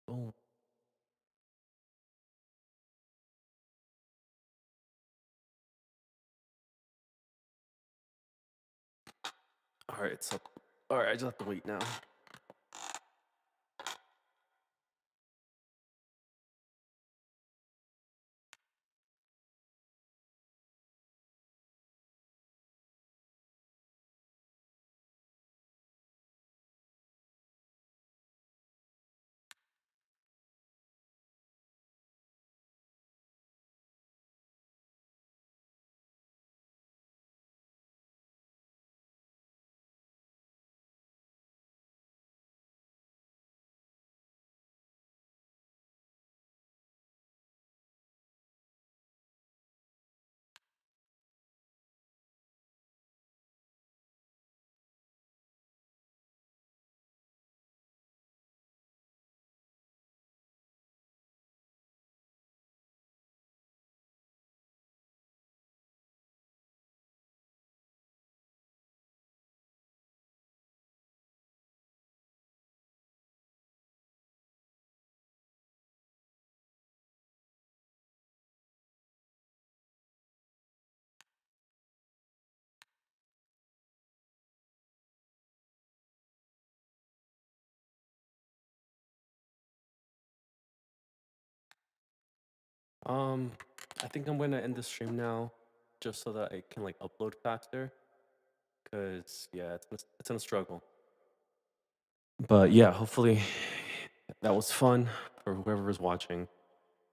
Boom. All right, so all right, I just have to wait now. Um, I think I'm gonna end the stream now, just so that I can like upload faster. Cause yeah, it's gonna struggle. But yeah, hopefully that was fun for whoever was watching.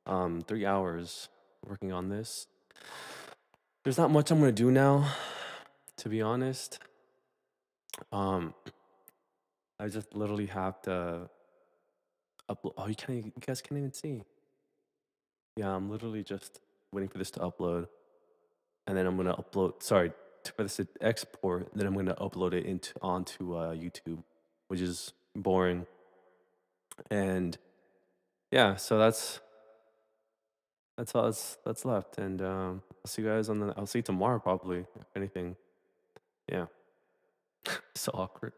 3 hours working on this. There's not much I'm gonna do now, to be honest. Um, I just literally have to upload. Oh, you guys can't even see. Yeah, I'm literally just waiting for this to upload, and then I'm gonna upload. Sorry, for this to export. Then I'm gonna upload it into onto YouTube, which is boring. And yeah, so that's all that's left. And I'll see you guys on the. I'll see you tomorrow probably. If anything, yeah. So awkward.